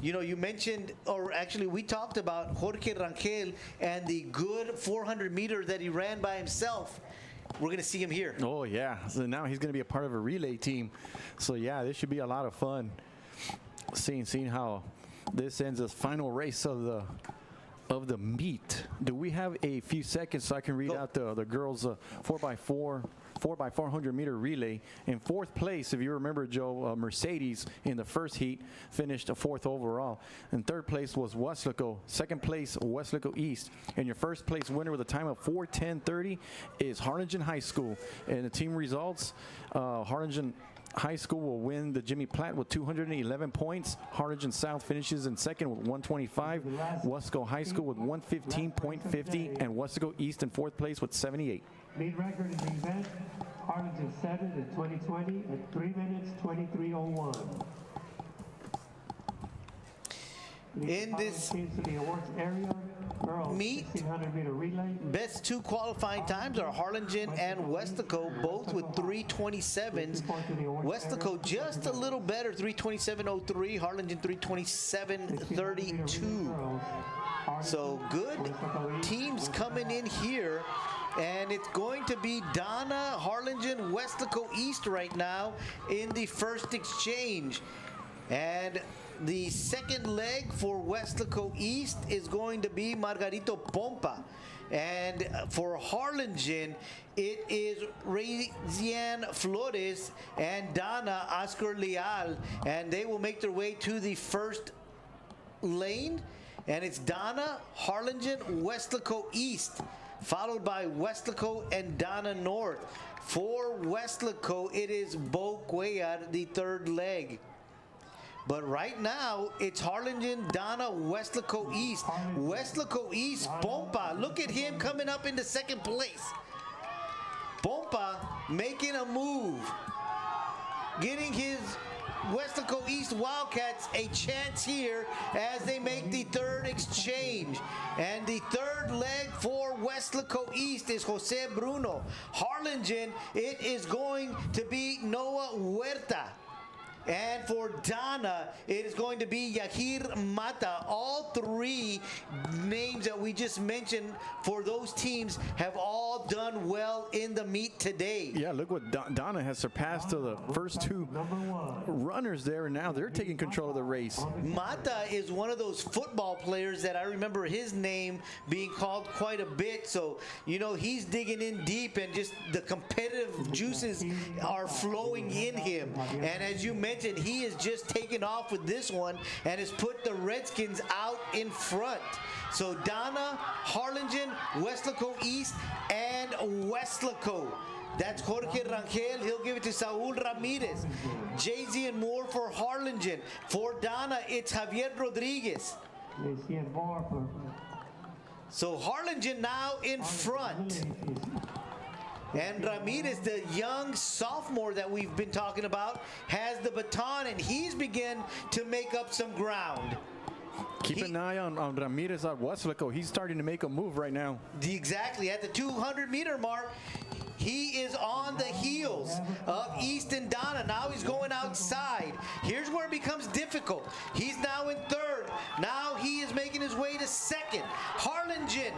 You know, you mentioned, or actually we talked about Jorge Rangel and the good 400 meter that he ran by himself. We're going to see him here. Oh, yeah. So now he's going to be a part of a relay team. So, yeah, this should be a lot of fun. Seeing how this ends the final race of the meet. Do we have a few seconds so I can read out the girls' 4x400 meter relay? In fourth place, if you remember, Joe, Mercedes in the first heat finished fourth overall. In third place was Weslaco. Second place, Weslaco East. And your first place winner with a time of 4:10:30 is Harlingen High School. And the team results, Harlingen High School will win the Jimmy Platt with 211 points. Harlingen South finishes in second with 125. Weslaco High School with 115.50. And Weslaco East in fourth place with 78. Lead record in the event, Harlingen 7 in 2020 at 3 minutes 23:01. In this teams to the awards area, girls meet, 1600 meter relay. best two qualifying times are Harlingen and Weslaco, both with 3:27s. Weslaco just a little better, 3:27:03. Harlingen 3:27:32. So good teams coming in here. And it's going to be Donna, Harlingen, Weslaco East right now in the first exchange. And the second leg for Weslaco East is going to be Margarito Pompa. And for Harlingen, it is Razian Flores and Donna Oscar Leal. And they will make their way to the first lane. And it's Donna, Harlingen, Weslaco East, followed by Weslaco and Donna North. For Weslaco, it is Bo Cuellar, the third leg. But right now, it's Harlingen, Donna, Weslaco East. Weslaco East, Pompa. Look at him coming up into second place. Pompa making a move, getting his Weslaco East Wildcats a chance here as they make the third exchange. And the third leg for Weslaco East is Jose Bruno. Harlingen, it is going to be Noah Huerta. And for Donna, it is going to be Yahir Mata. All three names that we just mentioned for those teams have all done well in the meet today. Yeah, look what Donna has surpassed to the first two runners there, and now they're taking control of the race. Mata is one of those football players that I remember his name being called quite a bit. So, you know, he's digging in deep, and just the competitive juices are flowing in him. And as you mentioned, he is just taken off with this one and has put the Redskins out in front. So Donna, Harlingen, Weslaco East, and Weslaco. That's Jorge Rangel. He'll give it to Saul Ramirez. Jay-Z and Moore for Harlingen. For Donna, it's Javier Rodriguez. So Harlingen now in front. And Ramirez, the young sophomore that we've been talking about, has the baton, and he's begun to make up some ground. Keep an eye on Ramirez at Weslaco. He's starting to make a move right now. Exactly. At the 200-meter mark, he is on the heels of East and Donna. Now he's going outside. Here's where it becomes difficult. He's now in third. Now he is making his way to second. Harlingen,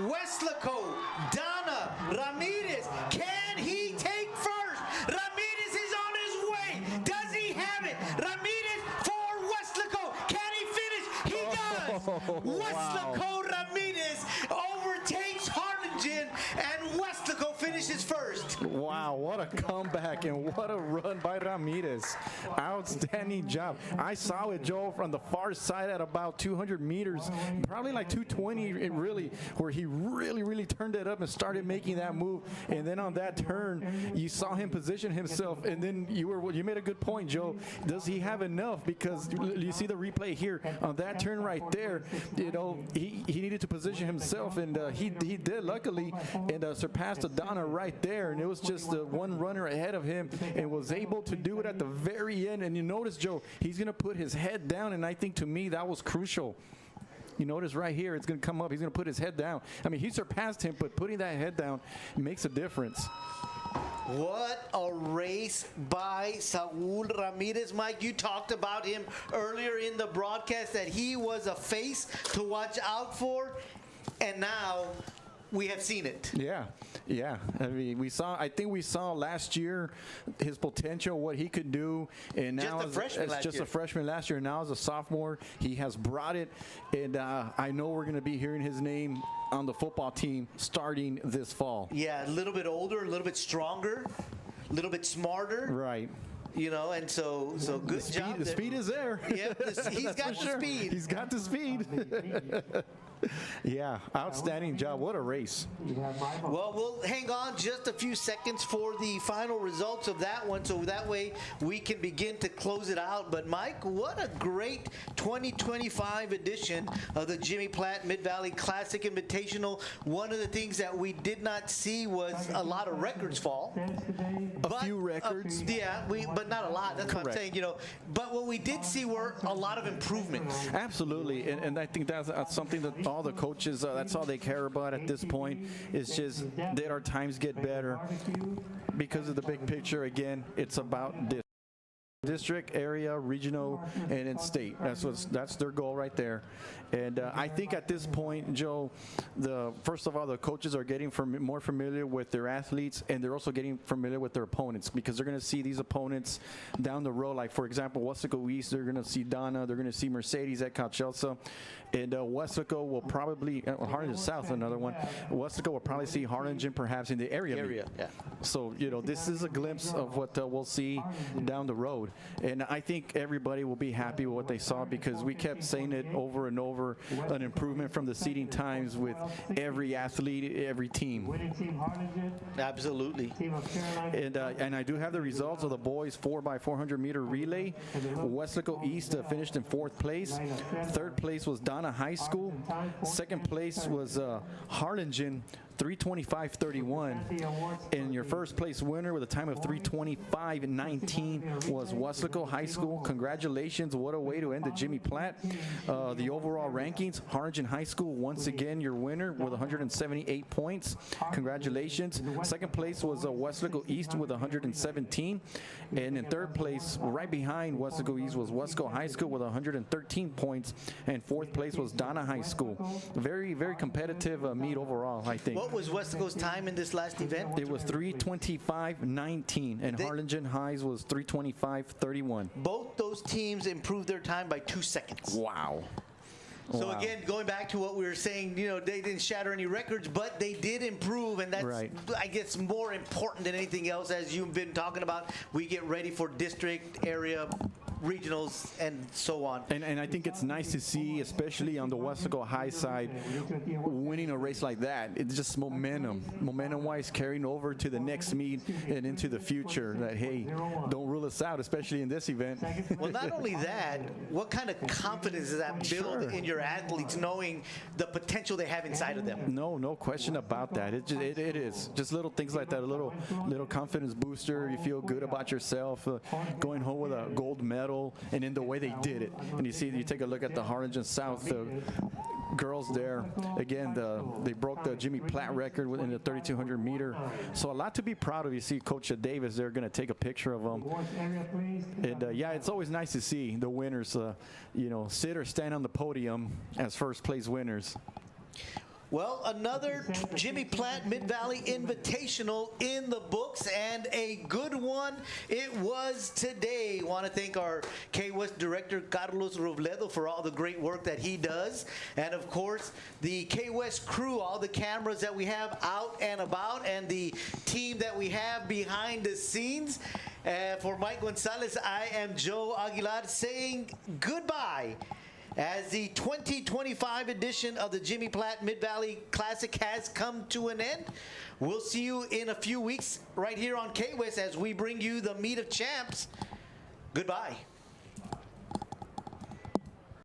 Weslaco, Donna, Ramirez. Can he take first? Ramirez is on his way. Does he have it? Ramirez for Weslaco. Can he finish? He does. Weslaco Ramirez overtakes Harlingen, and Weslaco finishes first. Wow, what a comeback and what a run by Ramirez. Outstanding job. I saw it, Joe, from the far side at about 200 meters, probably like 220, it really, where he really turned it up and started making that move. And then on that turn, you saw him position himself, and then you made a good point, Joe. Does he have enough? Because you see the replay here on that turn right there, you know, he needed to position himself, and he did, luckily, and surpassed Donna right there, and it was just one runner ahead of him, and was able to do it at the very end. And you notice, Joe, he's going to put his head down, and I think to me that was crucial. You notice right here, it's going to come up. He's going to put his head down. I mean, he surpassed him, but putting that head down makes a difference. What a race by Saul Ramirez. Mike, you talked about him earlier in the broadcast that he was a face to watch out for, and now we have seen it. Yeah. I mean, I think we saw last year his potential, what he could do, and now Just a freshman last year. Now as a sophomore, he has brought it, and I know we're going to be hearing his name on the football team starting this fall. Yeah, a little bit older, a little bit stronger, a little bit smarter. Right. You know, and so good job. The speed is there. Yeah, he's got the speed. He's got the speed. Yeah, outstanding job. What a race. Well, we'll hang on just a few seconds for the final results of that one, so that way we can begin to close it out. But, Mike, what a great 2025 edition of the Jimmy Platt Mid-Valley Classic Invitational. One of the things that we did not see was a lot of records fall. A few records. But not a lot. That's what I'm saying, you know. But what we did see were a lot of improvements. Absolutely, and I think that's something that all the coaches, that's all they care about at this point, is just that our times get better because of the big picture. Again, it's about district, area, regional, and in state. That's their goal right there. And I think at this point, Joe, first of all, the coaches are getting more familiar with their athletes, and they're also getting familiar with their opponents, because they're going to see these opponents down the road. Like, for example, Weslaco East, they're going to see Donna, they're going to see Mercedes at Calchelsea, and Weslaco will probably, Harlingen South, another one, Weslaco will probably see Harlingen perhaps in the area. Yeah. So, you know, this is a glimpse of what we'll see down the road. And I think everybody will be happy with what they saw, because we kept saying it over and over, an improvement from the seeding times with every athlete, every team. Absolutely. And I do have the results of the boys 4x400 meter relay. Weslaco East finished in 4th place. 3rd place was Donna High School. 2nd place was Harlingen, 3:25.31, and your first place winner with a time of 3:25.19 was Weslaco High School. Congratulations, what a way to end the Jimmy Platt. The overall rankings, Harlingen High School, once again your winner with 178 points. Congratulations. 2nd place was Weslaco East with 117, and in 3rd place, right behind Weslaco East, was Weslaco High School with 113 points, and 4th place was Donna High School. Very, very competitive meet overall, I think. What was Weslaco's time in this last event? It was 3:25.19, and Harlingen Highs was 3:25.31. Both those teams improved their time by 2 seconds. Wow. So again, going back to what we were saying, you know, they didn't shatter any records, but they did improve, and that's, right, I guess, more important than anything else. As you've been talking about, we get ready for district, area, regionals, and so on. And I think it's nice to see, especially on the Weslaco High side, winning a race like that. It's just momentum-wise, carrying over to the next meet and into the future. That, hey, don't rule us out, especially in this event. Well, not only that, what kind of confidence does that build in your athletes, knowing the potential they have inside of them? No question about that. It is just little things like that, a little confidence booster. You feel good about yourself, going home with a gold medal, and in the way they did it. And you take a look at the Harlingen South girls there. Again, they broke the Jimmy Platt record in the 3,200 meter. So a lot to be proud of. You see Coach Davis there, going to take a picture of them. And yeah, it's always nice to see the winners, sit or stand on the podium as first place winners. Well, another Jimmy Platt Mid-Valley Invitational in the books, and a good one it was today. Want to thank our KWES director, Carlos Robledo, for all the great work that he does. And, of course, the KWES crew, all the cameras that we have out and about, and the team that we have behind the scenes. For Mike Gonzalez, I am Joe Aguilar saying goodbye, as the 2025 edition of the Jimmy Platt Mid-Valley Classic has come to an end. We'll see you in a few weeks right here on KWES as we bring you the Meet of Champs. Goodbye.